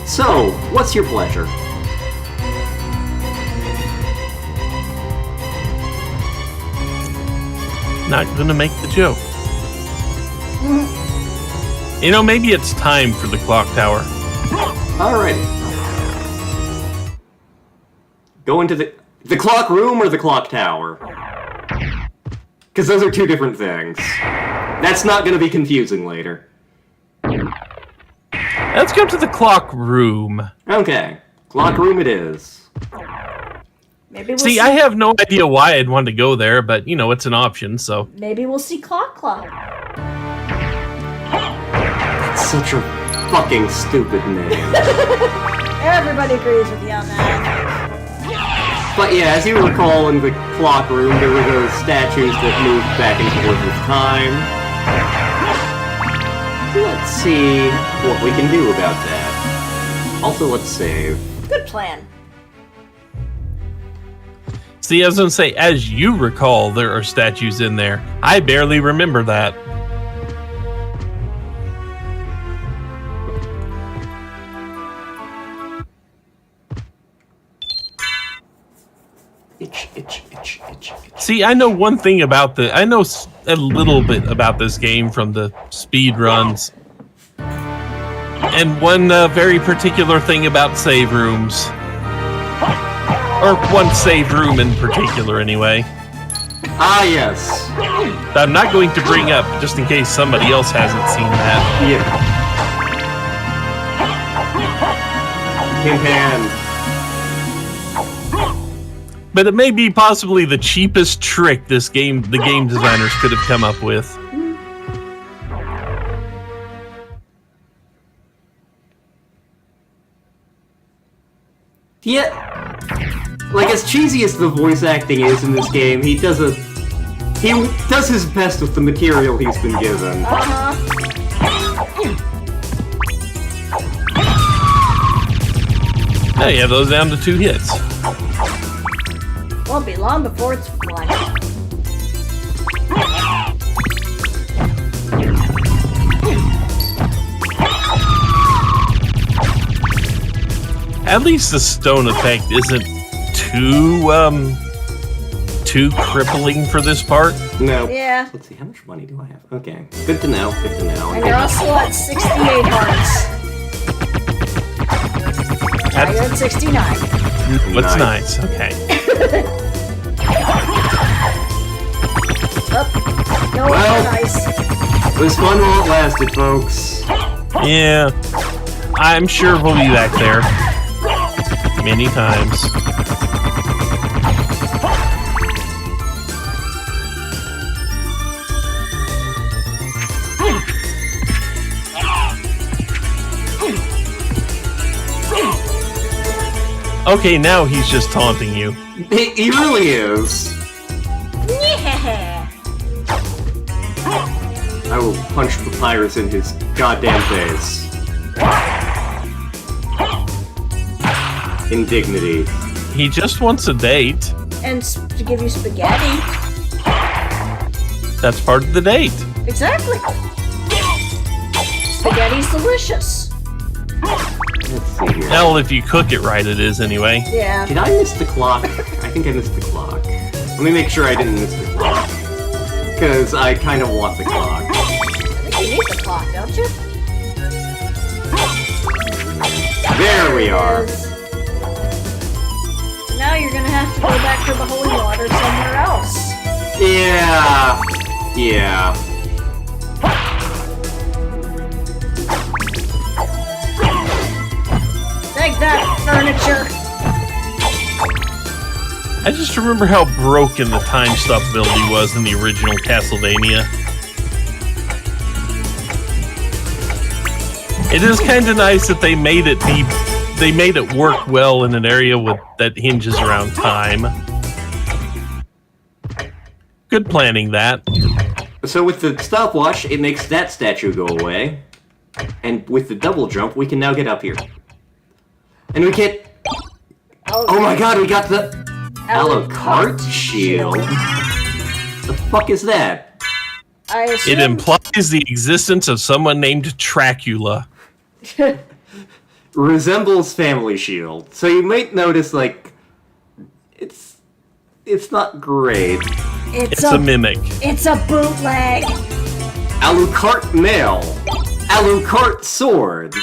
So, what's your pleasure? Not gonna make the joke. You know, maybe it's time for the clock tower. Alright. Go into the clock room or the clock tower? Because those are two different things. That's not going to be confusing later. Let's go to the clock room. Okay. Clock room it is. Maybe we'll See, I have no idea why I'd want to go there, but, you know, it's an option, so... Maybe we'll see Clock Clock. That's such a fucking stupid name. Everybody agrees with you on that. But yeah, as you recall, in the clock room, there were those statues that moved back and forth with time. Let's see what we can do about that. Also, let's save. Good plan. See, I was gonna say, as you recall, there are statues in there. I barely remember that. Itch. See, I know one thing about I know a little bit about this game from the speed runs. And one very particular thing about save rooms. Or one save room in particular, anyway. Ah, yes. That I'm not going to bring up, just in case somebody else hasn't seen that. Yeah. Him hand. But it may be possibly the cheapest trick the game designers could have come up with. Yeah. Like, as cheesy as the voice acting is in this game, he does his best with the material he's been given. Oh yeah, those down to 2 hits. Won't be long before it's one. At least the stone effect isn't too crippling for this part. No. Yeah. Let's see, how much money do I have? Okay. Good to know, good to know. And you're also at 68 hearts. Now you're at 69. What's nice? Okay. Oh, no, Well. nice. This fun won't last it, folks. Yeah. I'm sure we'll be back there. Many times. Okay, now he's just taunting you. He really is. Yeah. I will punch Papyrus in his goddamn face. Indignity. He just wants a date. And to give you spaghetti. That's part of the date. Exactly. Spaghetti's delicious. Let's see here. Hell, if you cook it right, it is anyway. Yeah. Did I miss the clock? I think I missed the clock. Let me make sure I didn't miss the clock. Because I kind of want the clock. I think you need the clock, don't you? There we are. So now you're gonna have to go back to the holy water somewhere else. Yeah. Yeah. Take that, furniture. I just remember how broken the time stop ability was in the original Castlevania. It is kind of nice that they made it work well in an area that hinges around time. Good planning, that. So with the stopwatch, it makes that statue go away. And with the double jump, we can now get up here. And we get... Oh my god, we got the... Alucard shield? The fuck is that? I assume... It implies the existence of someone named Dracula. Resembles family shield. So you might notice, like... It's not great. It's a mimic. It's a bootleg. Alucard mail. Alucard sword.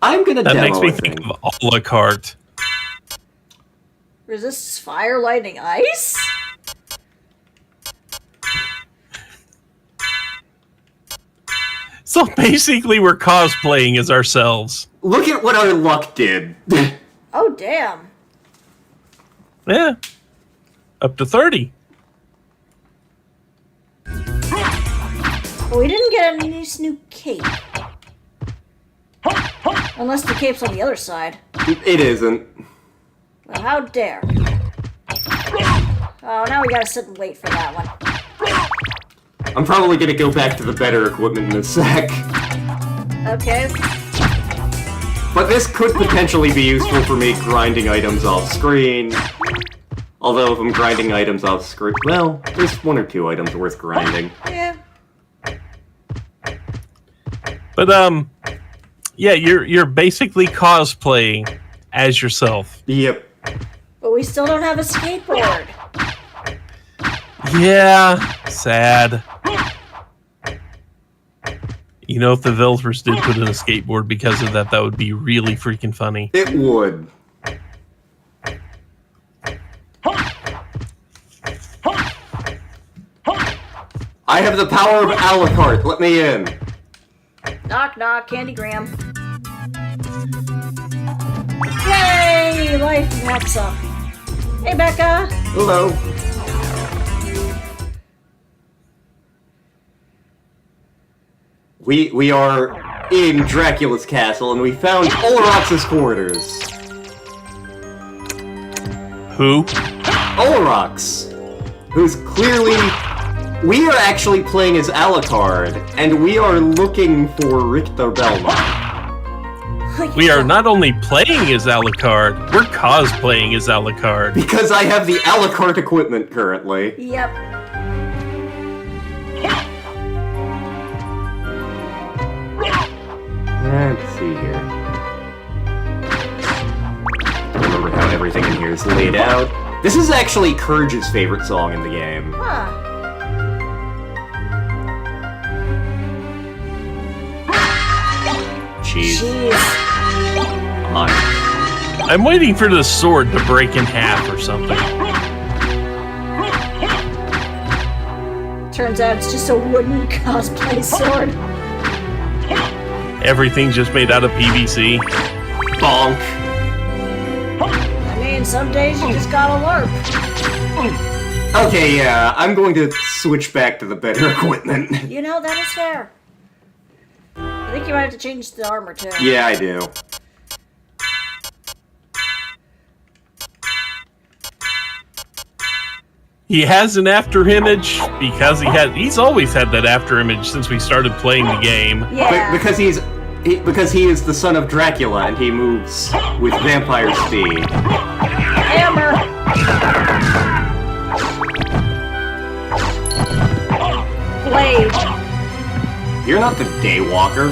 I'm gonna That demo makes me a think thing. of Alucard. Resists fire, lightning, ice? So basically, we're cosplaying as ourselves. Look at what our luck did. Oh, damn. Yeah. Up to 30. Well, we didn't get a nice new cape. Unless the cape's on the other side. It isn't. Well, how dare. Oh, now we gotta sit and wait for that one. I'm probably gonna go back to the better equipment in a sec. Okay. But this could potentially be useful for me grinding items off screen. Although if I'm grinding items off screen, well, there's one or two items worth grinding. Yeah. But, yeah, you're basically cosplaying as yourself. Yep. But we still don't have a skateboard. Yeah, sad. You know, if the developers did put in a skateboard because of that, that would be really freaking funny. It would. I have the power of Alucard. Let me in. Knock, knock, Candygram. Yay! Life hacks up. Hey, Becca. Hello. We are in Dracula's castle, and we found Olorox's quarters. Who? Olorox, who's clearly... We are actually playing as Alucard, and we are looking for Richter Belmont. We are not only playing as Alucard, we're cosplaying as Alucard. Because I have the Alucard equipment currently. Yep. Let's see here. I don't remember how everything in here is laid out. This is actually Courage's favorite song in the game. Huh. Jeez. Jeez. I'm waiting for the sword to break in half or something. Turns out it's just a wooden cosplay sword. Everything's just made out of PVC. Bonk. I mean, some days you just gotta LARP. Okay, yeah, I'm going to switch back to the better equipment. You know, that is fair. I think you might have to change the armor, too. Yeah, I do. He has an after image because he's always had that after image since we started playing the game. Yeah. Because he is the son of Dracula and he moves with vampire speed. Hammer. Blade. You're not the Daywalker.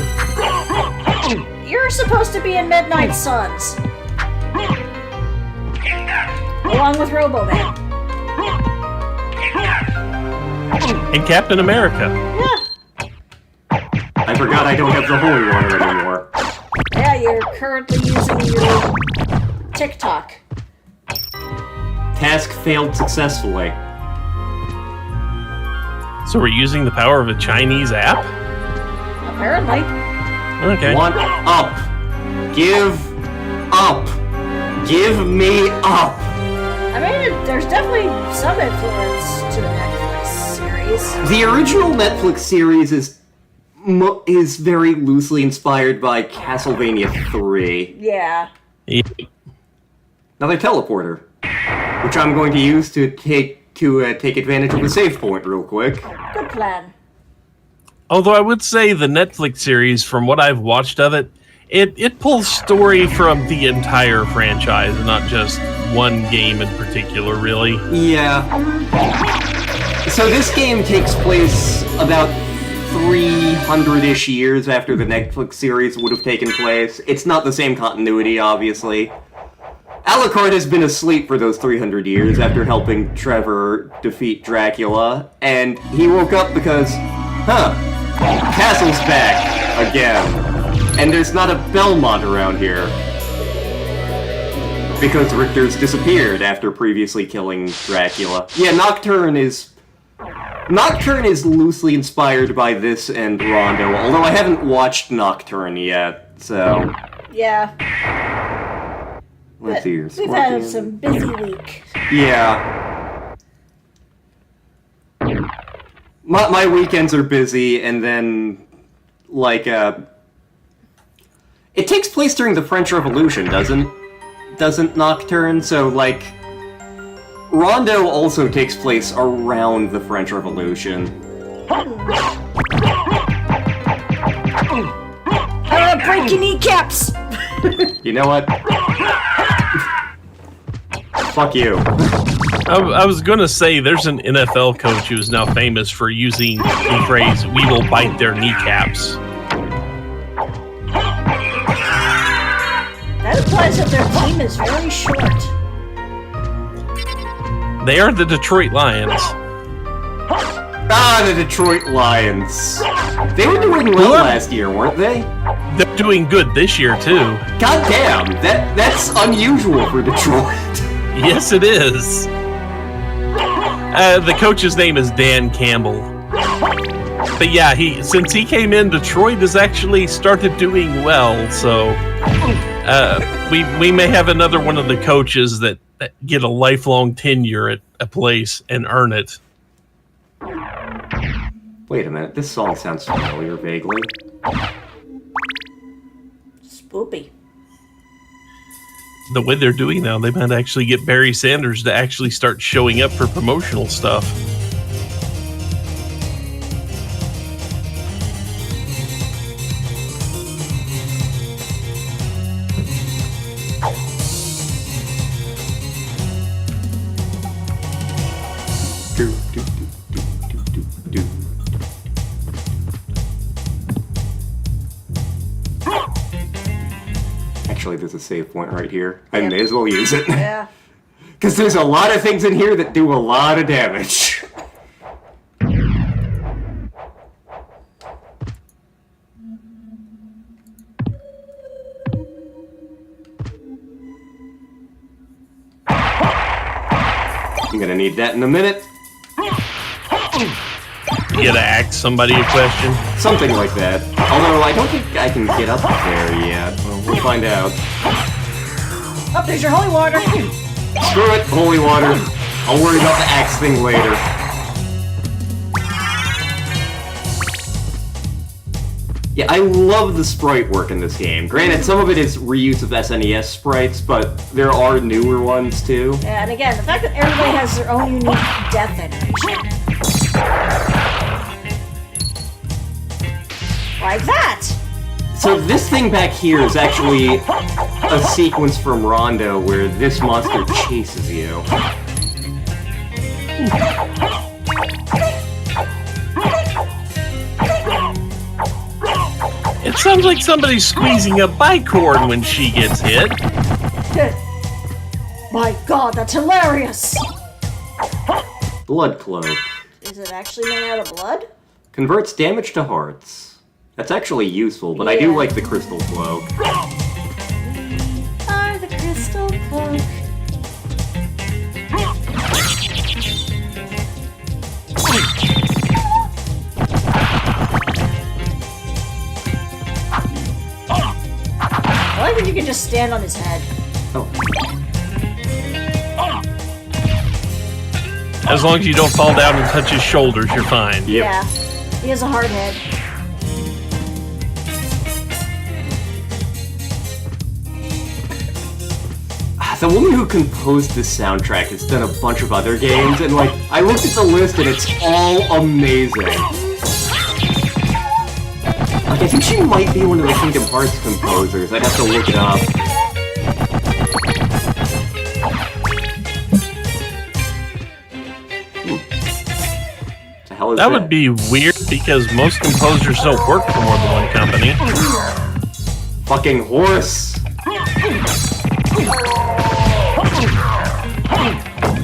You're supposed to be in Midnight Suns. Along with Robo-Man. And Captain America. Yeah. I forgot I don't have the holy water anymore. Yeah, you're currently using your TikTok. Task failed successfully. So we're using the power of a Chinese app? Apparently. Okay. Want up. Give up. Give me up. I mean, there's definitely some influence to the Netflix series. The original Netflix series is very loosely inspired by Castlevania 3. Yeah. Another teleporter, which I'm going to use to take advantage of the save point real quick. Good plan. Although I would say the Netflix series, from what I've watched of it, it pulls story from the entire franchise, not just one game in particular, really. Yeah. So this game takes place about 300-ish years after the Netflix series would have taken place. It's not the same continuity, obviously. Alucard has been asleep for those 300 years after helping Trevor defeat Dracula, and he woke up because, Castle's back again. And there's not a Belmont around here. Because Richter's disappeared after previously killing Dracula. Yeah, Nocturne is loosely inspired by this and Rondo, although I haven't watched Nocturne yet, so... Yeah. Let's see. We've had some busy week. Yeah. My weekends are busy, and then, like, it takes place during the French Revolution, doesn't Nocturne? So, like, Rondo also takes place around the French Revolution. I'm gonna break your kneecaps! You know what? Fuck you. I was gonna say, there's an NFL coach who's now famous for using the phrase, "we will bite their kneecaps." That implies that their team is very short. They are the Detroit Lions. Ah, the Detroit Lions. They were doing well last year, weren't they? They're doing good this year, too. God damn, that's unusual for Detroit. Yes, it is. The coach's name is Dan Campbell. But yeah, since he came in, Detroit has actually started doing well, so we may have another one of the coaches that get a lifelong tenure at a place and earn it. Wait a minute, this song sounds familiar vaguely. Spoopy. The way they're doing now, they might actually get Barry Sanders to actually start showing up for promotional stuff. Actually, there's a save point right here. I may as well use it. Yeah. Because there's a lot of things in here that do a lot of damage. I'm gonna need that in a minute. You gotta ask somebody a question. Something like that. Although I don't think I can get up there yet. Well, we'll find out. Oh, there's your holy water. Screw it, holy water. I'll worry about the axe thing later. Yeah, I love the sprite work in this game. Granted, some of it is reuse of SNES sprites, but there are newer ones too. Yeah, and again, the fact that everybody has their own unique death animation. Like that! So this thing back here is actually a sequence from Rondo where this monster chases you. It sounds like somebody's squeezing a bicorn when she gets hit. My god, that's hilarious! Blood Cloak. Is it actually made out of blood? Converts damage to hearts. That's actually useful, but I do Yeah. like the Crystal Cloak. Are the crystal cloak. I like that you can just stand on his head. Oh. As long as you don't fall down and touch his shoulders, you're fine. Yep. Yeah. He has a hard head. The woman who composed this soundtrack has done a bunch of other games, and like, I looked at the list and it's all amazing. Like, I think she might be one of the Kingdom Hearts composers. I'd have to look it up. The hell is That would be weird because most composers don't work for more than one company. Fucking horse.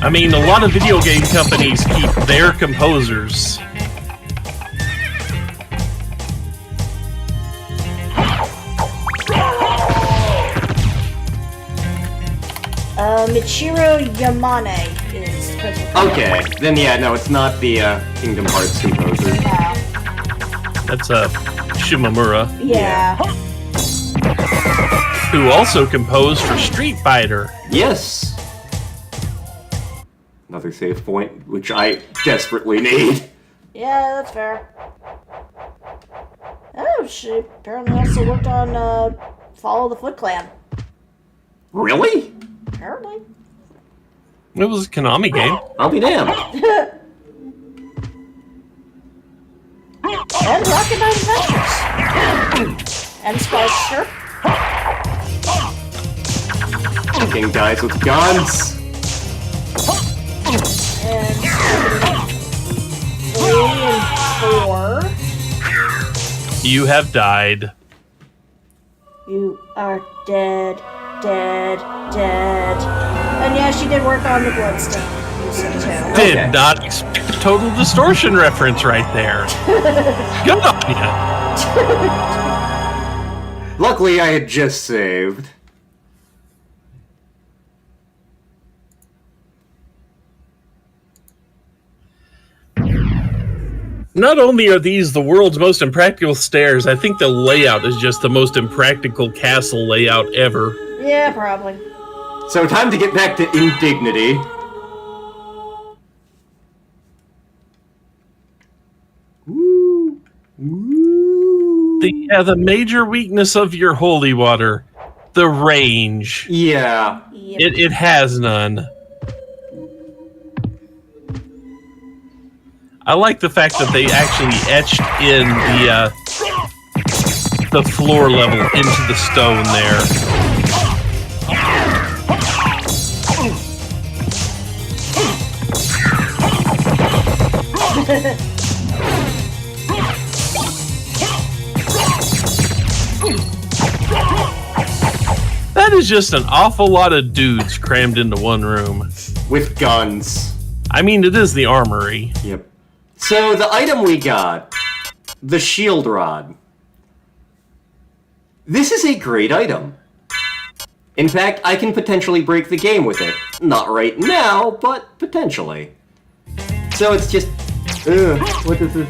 I mean, a lot of video game companies keep their composers. Michiro Yamane is the principal. Okay, then yeah, no, it's not the Kingdom Hearts composer. That's Shimamura, Yeah. who also composed for Street Fighter. Yes. Another save point, which I desperately need. Yeah, that's fair. Oh, she apparently also worked on Follow the Foot Clan. Really? Apparently. It was a Konami game. I'll be damned. And Rocket Knight Adventures. And Sparkster. Fucking guys with guns. And 3 and 4. You have died. You are dead, dead, dead. And yeah, she did work on the Bloodstain music too. Did Okay. not expect a total distortion reference right there. Good on ya. Luckily, I had just saved. Not only are these the world's most impractical stairs, I think the layout is just the most impractical castle layout ever. Yeah, probably. So time to get back to indignity. Woo. Woo. The major weakness of your holy water, the range. Yeah. Yep. It has none. I like the fact that they actually etched in the floor level into the stone there. That is just an awful lot of dudes crammed into one room. With guns. I mean, it is the armory. Yep. So the item we got, the shield rod. This is a great item. In fact, I can potentially break the game with it. Not right now, but potentially. So it's just... what is this?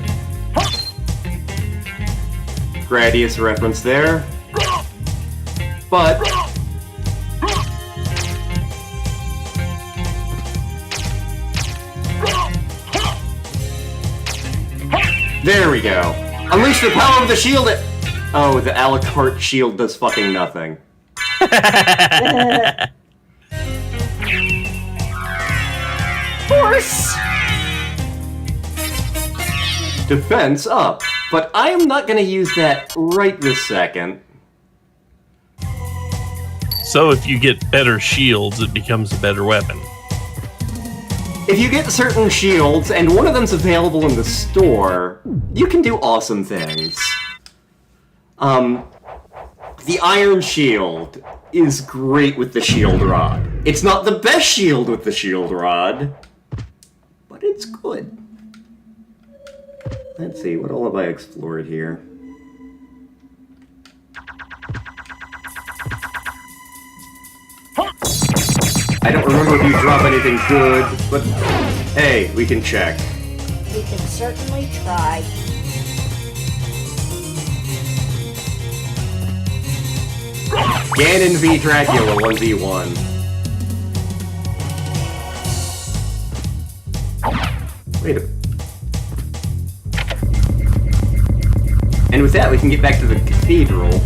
Gradius reference there. But... there we go. Unleash the power of the shield. Oh, the Alucard shield does fucking nothing. Force! Defense up, but I am not gonna use that right this second. So if you get better shields, it becomes a better weapon. If you get certain shields, and one of them's available in the store, you can do awesome things. The Iron Shield is great with the Shield Rod. It's not the best shield with the Shield Rod, but it's good. Let's see, what all have I explored here? I don't remember if you drop anything good, but hey, we can check. We can certainly try. Ganon v Dracula 1v1. Wait a... And with that, we can get back to the cathedral.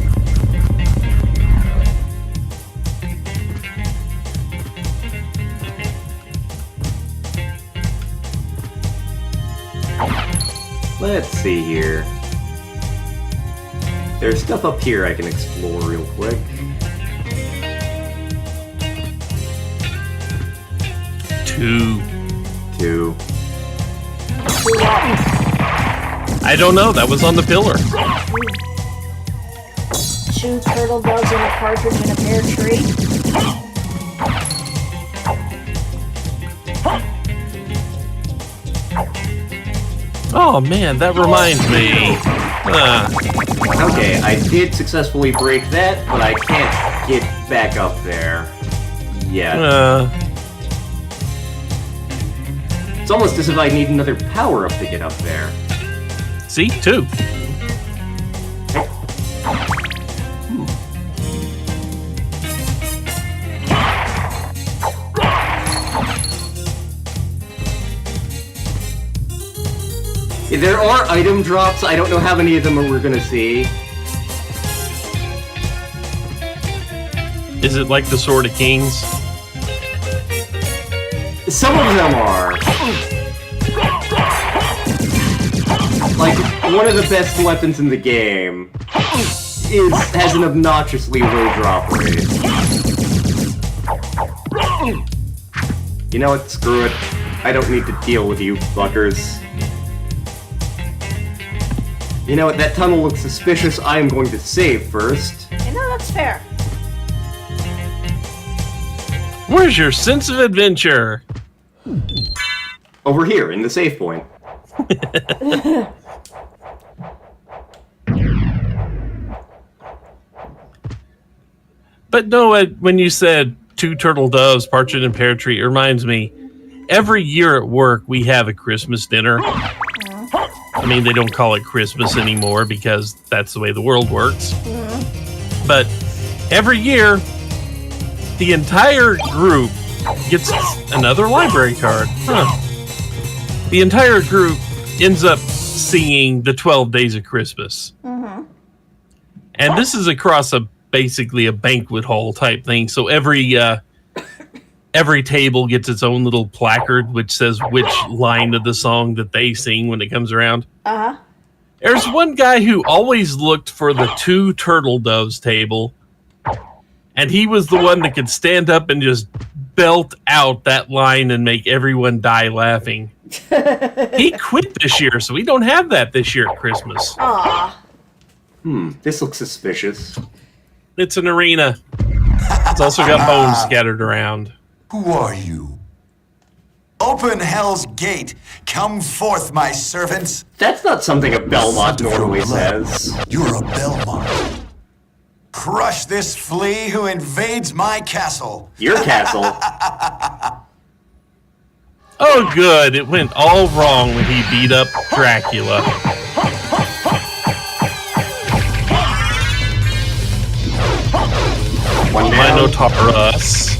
Let's see here. There's stuff up here I can explore real quick. Two. I don't know. That was on the pillar. 2 turtle doves and a partridge in a pear tree. Oh man, that reminds me. Okay, I did successfully break that, but I can't get back up there yet. It's almost as if I need another power-up to get up there. See? 2. There are item drops. I don't know how many of them we're gonna see. Is it like the Sword of Kings? Some of them are. Like, one of the best weapons in the game has an obnoxiously low drop rate. You know what? Screw it. I don't need to deal with you fuckers. You know what? That tunnel looks suspicious. I am going to save first. You know, that's fair. Where's your sense of adventure? Over here, in the save point. But no, when you said 2 turtle doves, partridge and pear tree, it reminds me, every year at work we have a Christmas dinner. I mean, they don't call it Christmas anymore because that's the way the world works. But every year, the entire group gets another library card. The entire group ends up singing the 12 Days of Christmas. And this is across basically a banquet hall type thing. So every table gets its own little placard which says which line of the song that they sing when it comes around. There's one guy who always looked for the 2 turtle doves table, and he was the one that could stand up and just belt out that line and make everyone die laughing. He quit this year, so we don't have that this year at Christmas. This looks suspicious. It's an arena. It's also got bones scattered around. Who are you? Open Hell's Gate. Come forth, my servants. That's not something a Belmont normally says. You're a Belmont. Crush this flea who invades my castle. Your castle? Oh, good. It went all wrong when he beat up Dracula. One down. Minotaurus.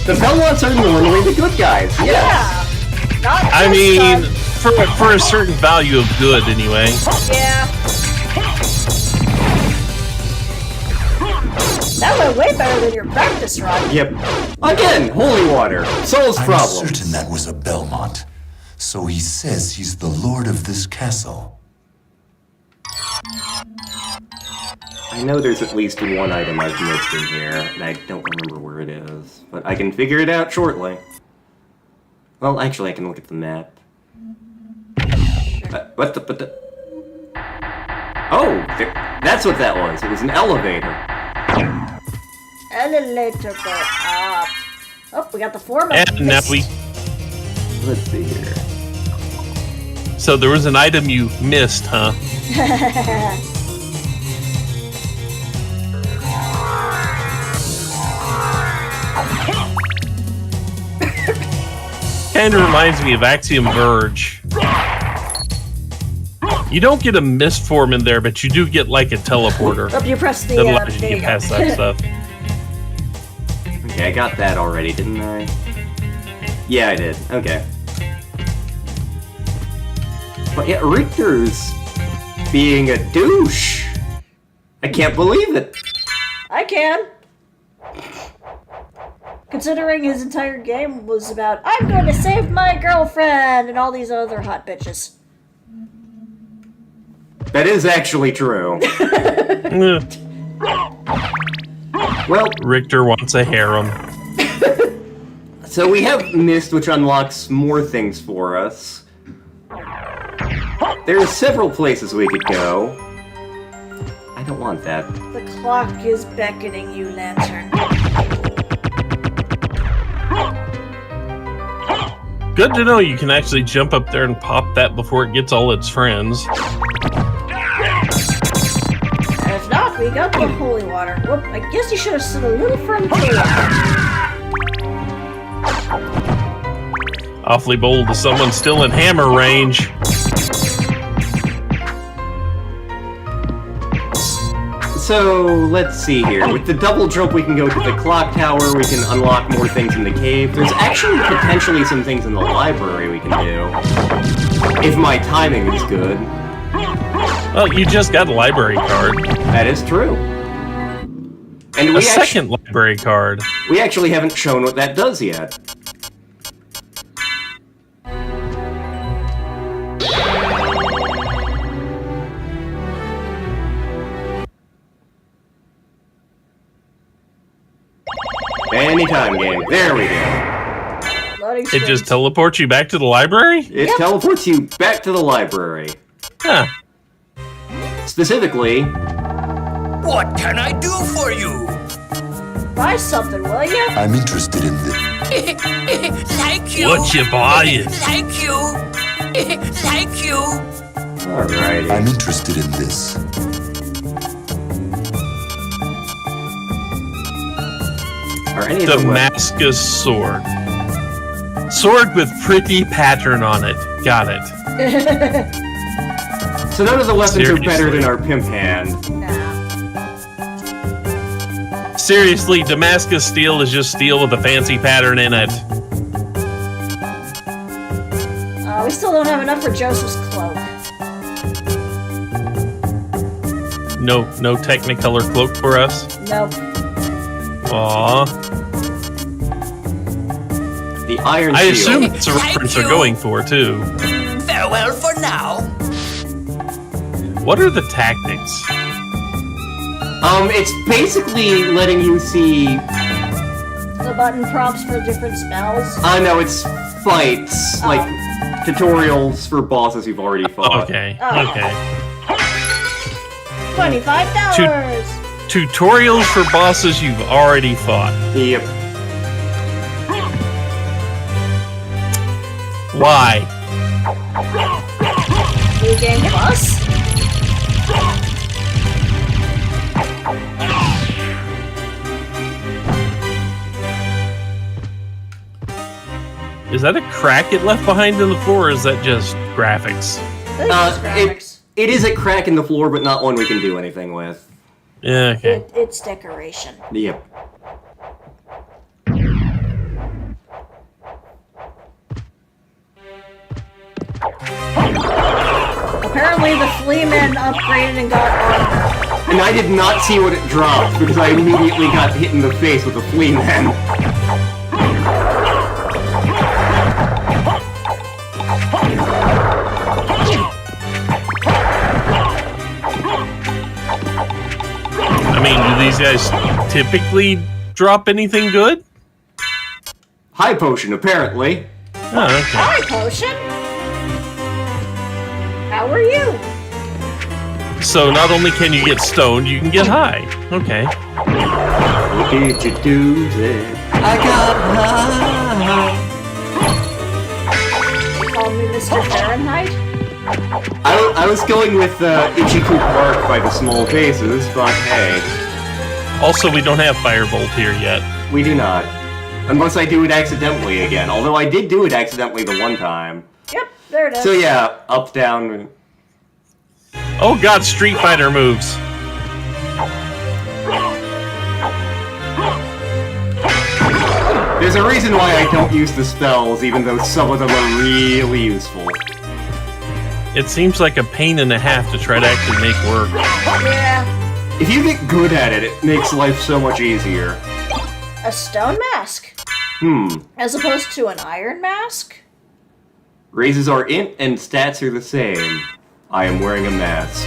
The Belmonts are normally the good guys. Yes. Not I just, mean, for a certain value of good, anyway. Yeah. That went way better than your practice run. Yep. Again, holy water. Solves I'm problems. certain that was a Belmont. So he says he's the lord of this castle. I know there's at least one item I've missed in here, and I don't remember where it is, but I can figure it out shortly. Well, actually, I can look at the map. What the... Oh, that's what that was. It was an elevator. Elevator go up. Oh, we got the form of And now we... Let's see here. So there was an item you missed, huh? Kind of reminds me of Axiom Verge. You don't get a mist form in there, but you do get like a teleporter. Oh, you press the That allows you to there get you go. past that stuff. Okay, I got that already, didn't I? Yeah, I did. Okay. But yeah, Richter's being a douche. I can't believe it. I can. Considering his entire game was about, I'm going to save my girlfriend and all these other hot bitches. That is actually true. Well, Richter wants a harem. so we have Mist, which unlocks more things for us. There are several places we could go. I don't want that. The clock is beckoning you, Lantern. Good to know you can actually jump up there and pop that before it gets all its friends. And if not, we got the holy water. Whoop, I guess you should have stood a little further forward. Awfully bold of someone still in hammer range. So, let's see here. With the double jump, we can go to the clock tower, we can unlock more things in the cave. There's actually potentially some things in the library we can do. If my timing is good. Well, you just got a library card. That is true. And A second library card. we actually haven't shown what that does yet. Anytime game. There we go. Loading It screens. just teleports you back to the library? It teleports you back to the library. Huh. Specifically, What can I do for you? Buy something, will ya? I'm interested in this. Thank you. What you buying? Thank you. Thank you. alrighty. I'm interested in this. Are any of the weapons? Damascus sword. Sword with pretty pattern on it. Got it. So none of the weapons are better Seriously. than our pimp hand. Nah. Seriously, Damascus steel is just steel with a fancy pattern in it. We still don't have enough for Joseph's cloak. No Technicolor cloak for us. Nope. Aw. The iron I shield. assume it's a reference they're going for, too. Farewell for now. What are the tactics? It's basically letting you see. The button prompts for different spells. No, it's fights, like tutorials for bosses you've already fought. Okay, Oh. okay. $25. Tutorials for bosses you've already fought. Yep. Why? New game plus. Is that a crack it left behind in the floor, or is that just graphics? I think it's graphics. It is a crack in the floor, but not one we can do anything with. Yeah, okay. It's decoration. Yep. Apparently the Fleaman upgraded and got armor. And I did not see what it dropped because I immediately got hit in the face with a flea man. I mean, do these guys typically drop anything good? High potion, apparently. Oh, okay. Hi, Potion! How are you? So not only can you get stoned, you can get high. Okay. What did you do there? I got high. They call me Mr. Fahrenheit? I was going with Ichiku Park by the small faces, but hey. Also, we don't have Firebolt here yet. We do not. Unless I do it accidentally again. Although I did do it accidentally the one time. Yep, there it is. So yeah, up, down. Oh god, Street Fighter moves. There's a reason why I don't use the spells, even though some of them are really useful. It seems like a pain and a half to try to actually make work. Yeah. If you get good at it, it makes life so much easier. A stone mask. As opposed to an iron mask? Raises our int and stats are the same. I am wearing a mask.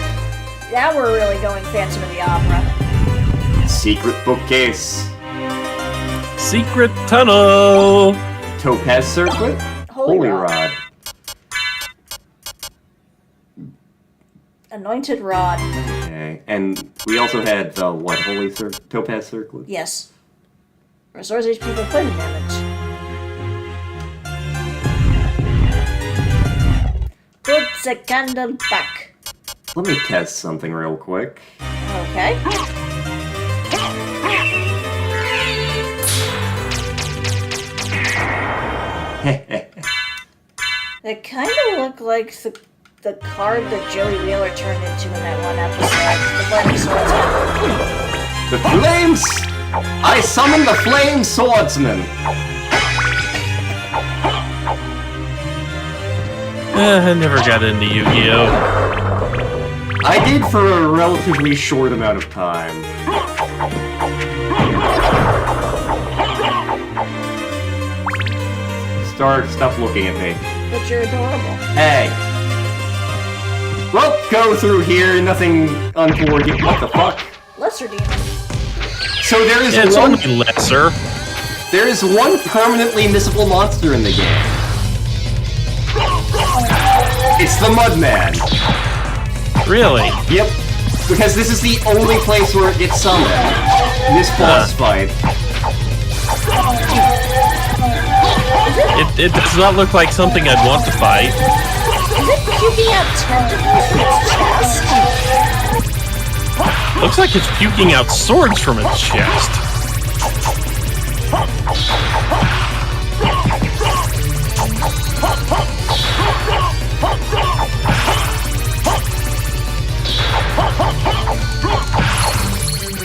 Now we're really going Phantom of the Opera. Secret bookcase. Secret tunnel! Topaz circlet. Holy Rod. Rod. Anointed Rod. Okay, and we also had the what? Topaz circlet. Yes. Restores HP for poison damage. Put the candle back. Let me test something real quick. Okay. They kind of look like the card that Joey Wheeler turned into in that one episode. The Flaming Swordsman. The flames! I summon the flame swordsman! I never got into Yu-Gi-Oh! I did for a relatively short amount of time. Stop looking at me. But you're adorable. Hey. Well, go through here, nothing untoward. What the fuck? Lesser demon. So there is It's one. only lesser. There is one permanently missable monster in the game. It's the Mudman. Really? Yep. Because this is the only place where it gets summoned. This boss fight. It does not look like something I'd want to fight. Is it puking out tentacles from its chest? Looks like it's puking out swords from its chest.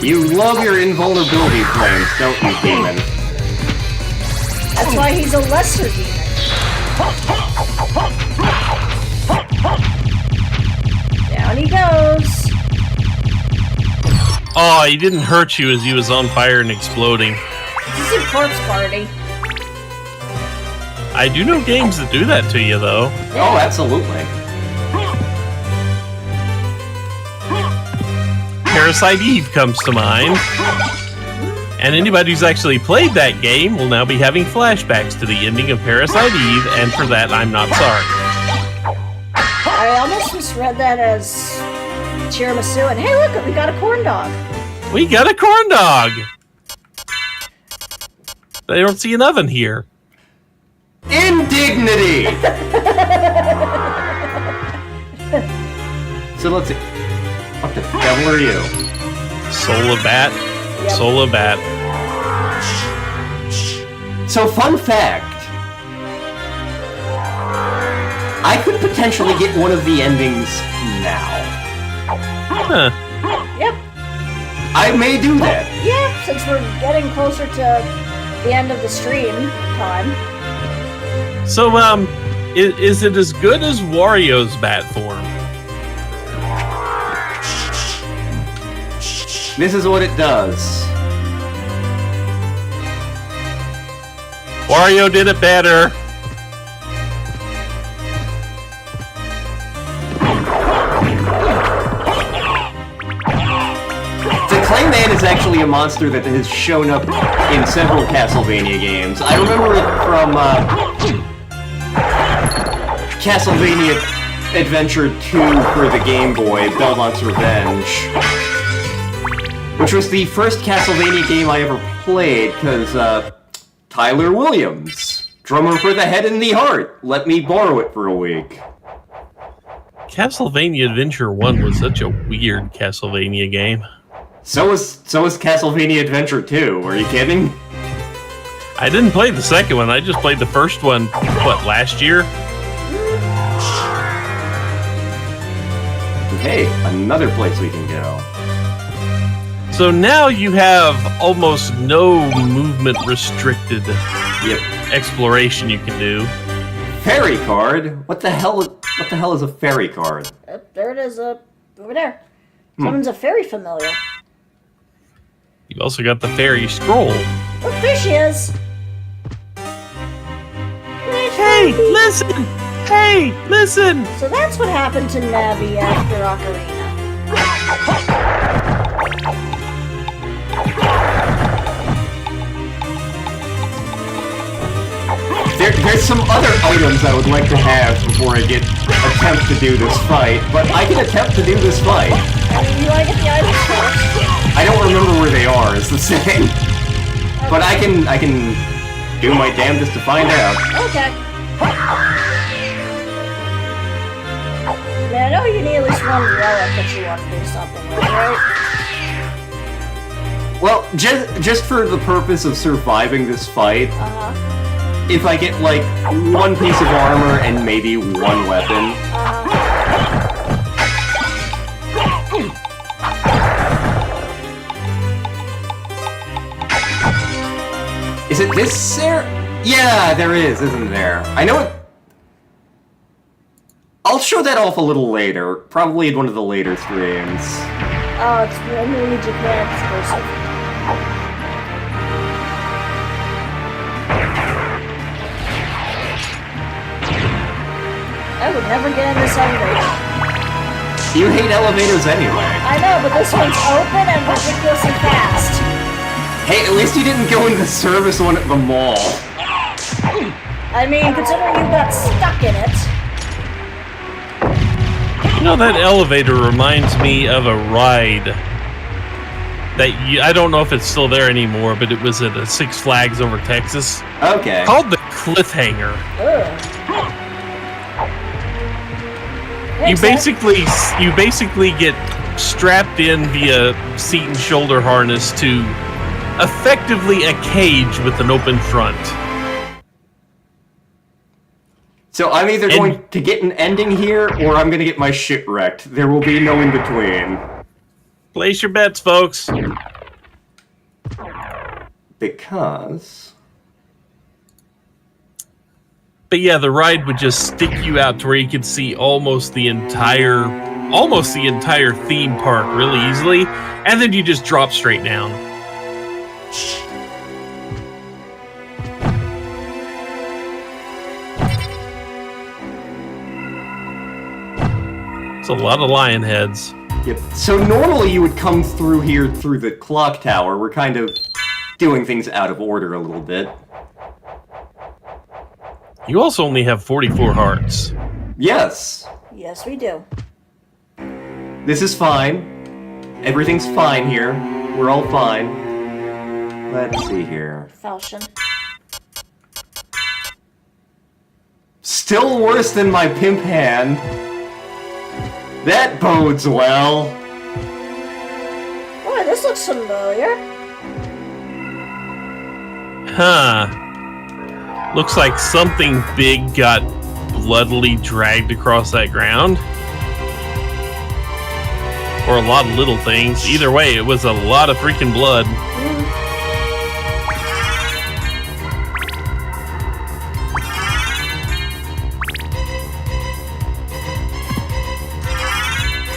You love your invulnerability flames, don't you, demon? That's why he's a lesser demon. Down he goes. Oh, he didn't hurt you as he was on fire and exploding. This is a corpse party. I do know games that do that to you, though. Oh, absolutely. Parasite Eve comes to mind. And anybody who's actually played that game will now be having flashbacks to the ending of Parasite Eve, and for that, I'm not sorry. I almost misread that as tiramisu, and hey, look, we got a corn dog. We got a corn dog! I don't see an oven here. Indignity! So let's see. What the devil are you? Soul of Bat. Yep. Soul of Bat. So, fun fact. I could potentially get one of the endings now. Huh. Yep. I may do that. Yeah, since we're getting closer to the end of the stream time. So, is it as good as Wario's bat form? This is what it does. Wario did it better. The Clayman is actually a monster that has shown up in several Castlevania games. I remember it from Castlevania Adventure 2 for the Game Boy, Belmont's Revenge. Which was the first Castlevania game I ever played, because, Tyler Williams, drummer for the Head and the Heart, let me borrow it for a week. Castlevania Adventure 1 was such a weird Castlevania game. So was Castlevania Adventure 2, are you kidding? I didn't play the second one, I just played the first one, what, last year? Hey, another place we can go. So now you have almost no movement restricted exploration you can do. Fairy card? What the hell is a fairy card? There it is, over there. Someone's a fairy familiar. You've also got the fairy scroll. Look, there she is. Hey, listen! Hey, listen! So that's what happened to Navi after Ocarina. There's some other items I would like to have before I attempt to do this fight, but I can attempt to do this fight. You want to get the items first? I don't remember where they are, is the thing. But I can do my damnedest to find out. Okay. Yeah, I know you need at least one relic that you want to do something with, right? Well, just for the purpose of surviving this fight, if I get, like, one piece of armor and maybe one weapon... Is it this there? Yeah, there is, isn't there? I know it... I'll show that off a little later, probably in one of the later streams. Oh, it's a new Japan exclusive. I would never get in this elevator. You hate elevators anyway. I know, but this one's open and ridiculously fast. Hey, at least you didn't go in the service one at the mall. I mean, considering you got stuck in it. You know, that elevator reminds me of a ride that I don't know if it's still there anymore, but it was at a Six Flags over Texas. Okay. Called the Cliffhanger. You basically get strapped in via seat and shoulder harness to effectively a cage with an open front. So I'm either going to get an ending here, or I'm going to get my shit wrecked. There will be no in-between. Place your bets, folks. Because... But yeah, the ride would just stick you out to where you could see almost the entire theme park really easily, and then you just drop straight down. It's a lot of lion heads. Yep. So normally you would come through here through the clock tower. We're kind of doing things out of order a little bit. You also only have 44 hearts. Yes. Yes, we do. This is fine. Everything's fine here. We're all fine. Let's see here. Falchion. Still worse than my pimp hand. That bodes well. Boy, this looks familiar. Huh. Looks like something big got bloodily dragged across that ground. Or a lot of little things. Either way, it was a lot of freaking blood.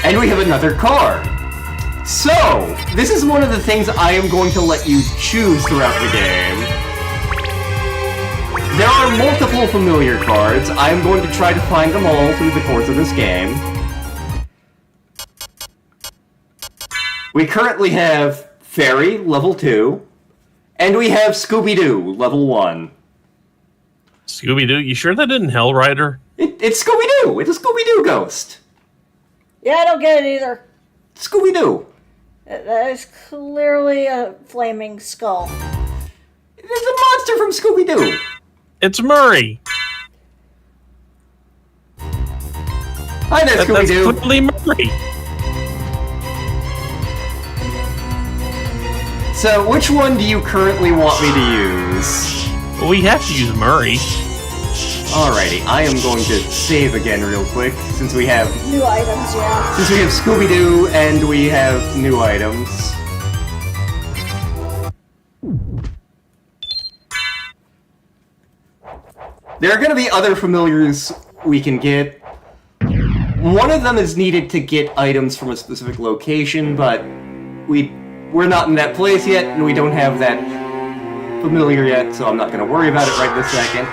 And we have another car. So, this is one of the things I am going to let you choose throughout the game. There are multiple familiar cards. I am going to try to find them all through the course of this game. We currently have Fairy, level 2, and we have Scooby-Doo, level 1. Scooby-Doo? You sure that isn't Hell Rider? It's Scooby-Doo! It's a Scooby-Doo ghost! Yeah, I don't get it either. Scooby-Doo! That is clearly a flaming skull. It's a monster from Scooby-Doo! It's Murray! Hi there, Scooby-Doo! That's clearly Murray! So, which one do you currently want me to use? Well, we have to use Murray. Alrighty, I am going to save again real quick, since we have... New items, yeah. Since we have Scooby-Doo and we have new items. There are going to be other familiars we can get. One of them is needed to get items from a specific location, but we're not in that place yet, and we don't have that familiar yet, so I'm not going to worry about it right this second.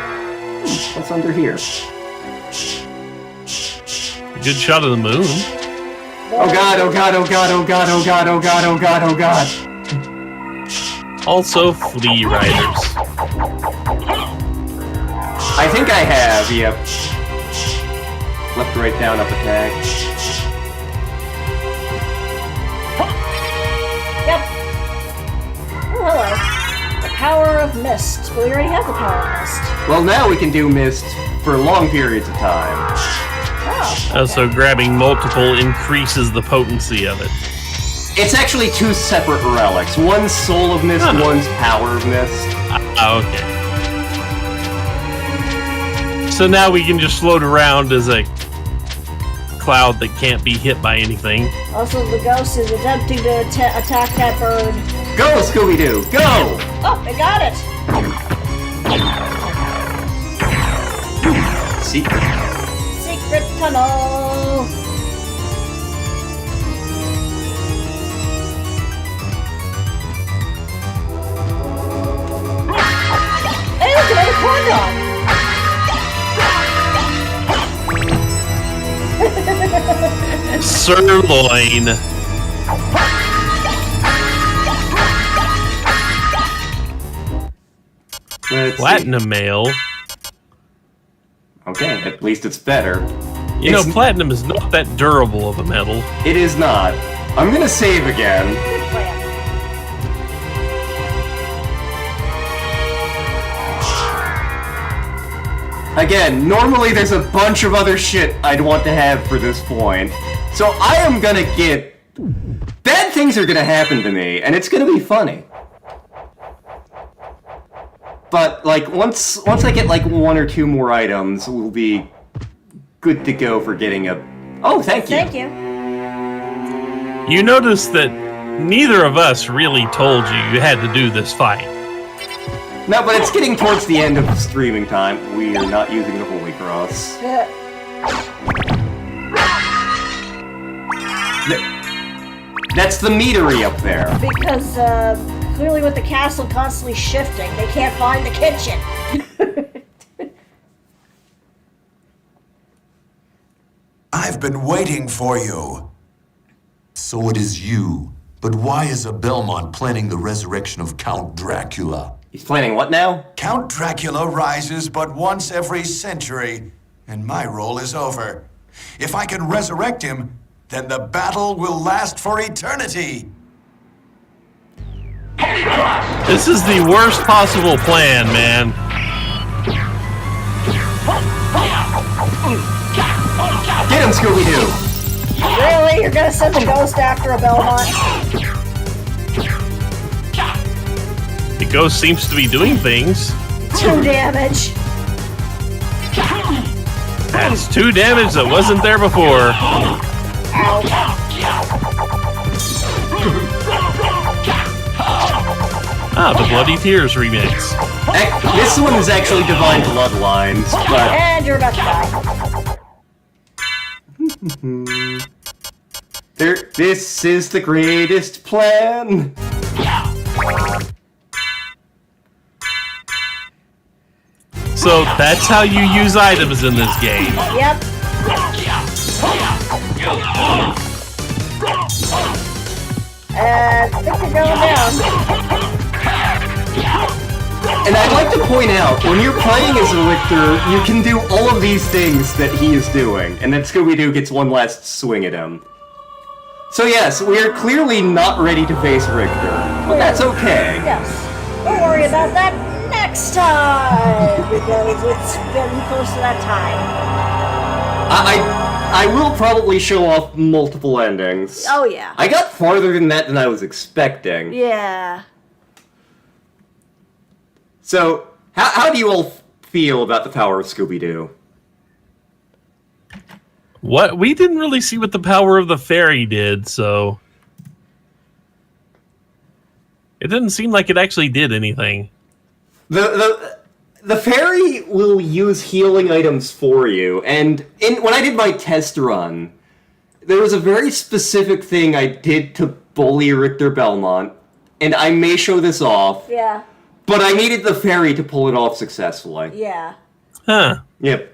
What's under here? Good shot of the moon. Oh god, oh god, oh god, oh god, oh god, oh god, oh god, oh god. Also, Flea Riders. I think I have, yep. Left, right, down, up, attack. Yep. Oh, hello. The power of mist. Well, we already have the power of mist. Well, now we can do mist for long periods of time. Oh. So grabbing multiple increases the potency of it. It's actually two separate relics. One's Soul of Mist, one's Power of Mist. Okay. So now we can just float around as a cloud that can't be hit by anything. Also, the ghost is attempting to attack that bird. Go, Scooby-Doo, go! Oh, I got it! Secret tunnel! Hey, look, another Quandon! Sirloin. Platinum mail. Okay, at least it's better. You know, platinum is not that durable of a metal. It is not. I'm gonna save again. Good plan. Again, normally there's a bunch of other shit I'd want to have for this point. So I am gonna get... Bad things are gonna happen to me, and it's gonna be funny. But, like, once I get, like, one or two more items, we'll be good to go for getting a... Oh, thank you. Thank you. You notice that neither of us really told you had to do this fight. No, but it's getting towards the end of streaming time. We are not using the Holy Cross. That's the meadery up there. Because, clearly with the castle constantly shifting, they can't find the kitchen. I've been waiting for you. So it is you. But why is a Belmont planning the resurrection of Count Dracula? He's planning what now? Count Dracula rises but once every century, and my role is over. If I can resurrect him, then the battle will last for eternity. This is the worst possible plan, man. Get him, Scooby-Doo! Really? You're gonna send the ghost after a Belmont? The ghost seems to be doing things. 2 damage. That's 2 damage that wasn't there before. Ah, the Bloody Tears remix. This one is actually Divine Bloodlines, but... And you're about to die. This is the greatest plan. So that's how you use items in this game. Yep. I think we're going down. And I'd like to point out, when you're playing as a Richter, you can do all of these things that he is doing, and then Scooby-Doo gets one last swing at him. So yes, we are clearly not ready to face Richter, but that's okay. Yes. Don't worry about that next time, because it's getting close to that time. I will probably show off multiple endings. Oh, yeah. I got farther than that than I was expecting. Yeah. So, how do you all feel about the power of Scooby-Doo? What? We didn't really see what the power of the fairy did, so... It didn't seem like it actually did anything. The fairy will use healing items for you, and when I did my test run, there was a very specific thing I did to bully Richter Belmont, and I may show this off. Yeah. But I needed the fairy to pull it off successfully. Yeah. Huh. Yep.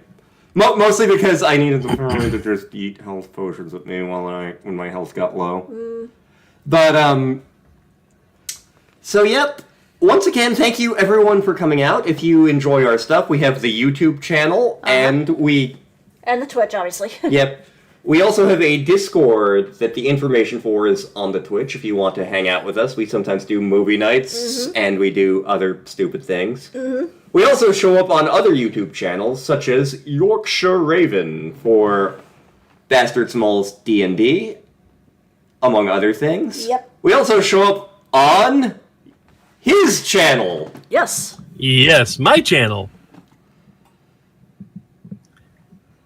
Mostly because I needed the fairy to just eat health potions with me when my health got low. But, so yep. Once again, thank you everyone for coming out. If you enjoy our stuff, we have the YouTube channel, and we... And the Twitch, obviously. Yep. We also have a Discord that the information for is on the Twitch if you want to hang out with us. We sometimes do movie nights, and we do other stupid things. We also show up on other YouTube channels, such as Yorkshire Raven for Bastard Small's D&D, among other things. Yep. We also show up on his channel. Yes. Yes, my channel.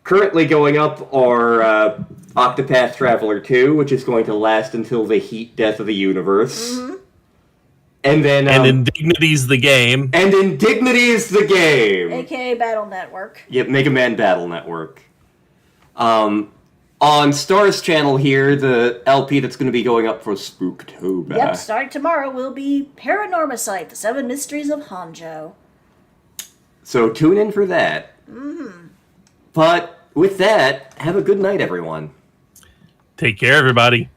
Currently going up are Octopath Traveler 2, which is going to last until the heat death of the universe. And then... and Indignity's the game. And Indignity is the game! AKA Battle Network. Yep, Mega Man Battle Network. On Star's channel here, the LP that's going to be going up for Spooktober. Yep, starting tomorrow will be Paranormicite, The 7 Mysteries of Hanjo. So tune in for that. But with that, have a good night, everyone. Take care, everybody.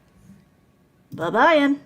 Bye-bye.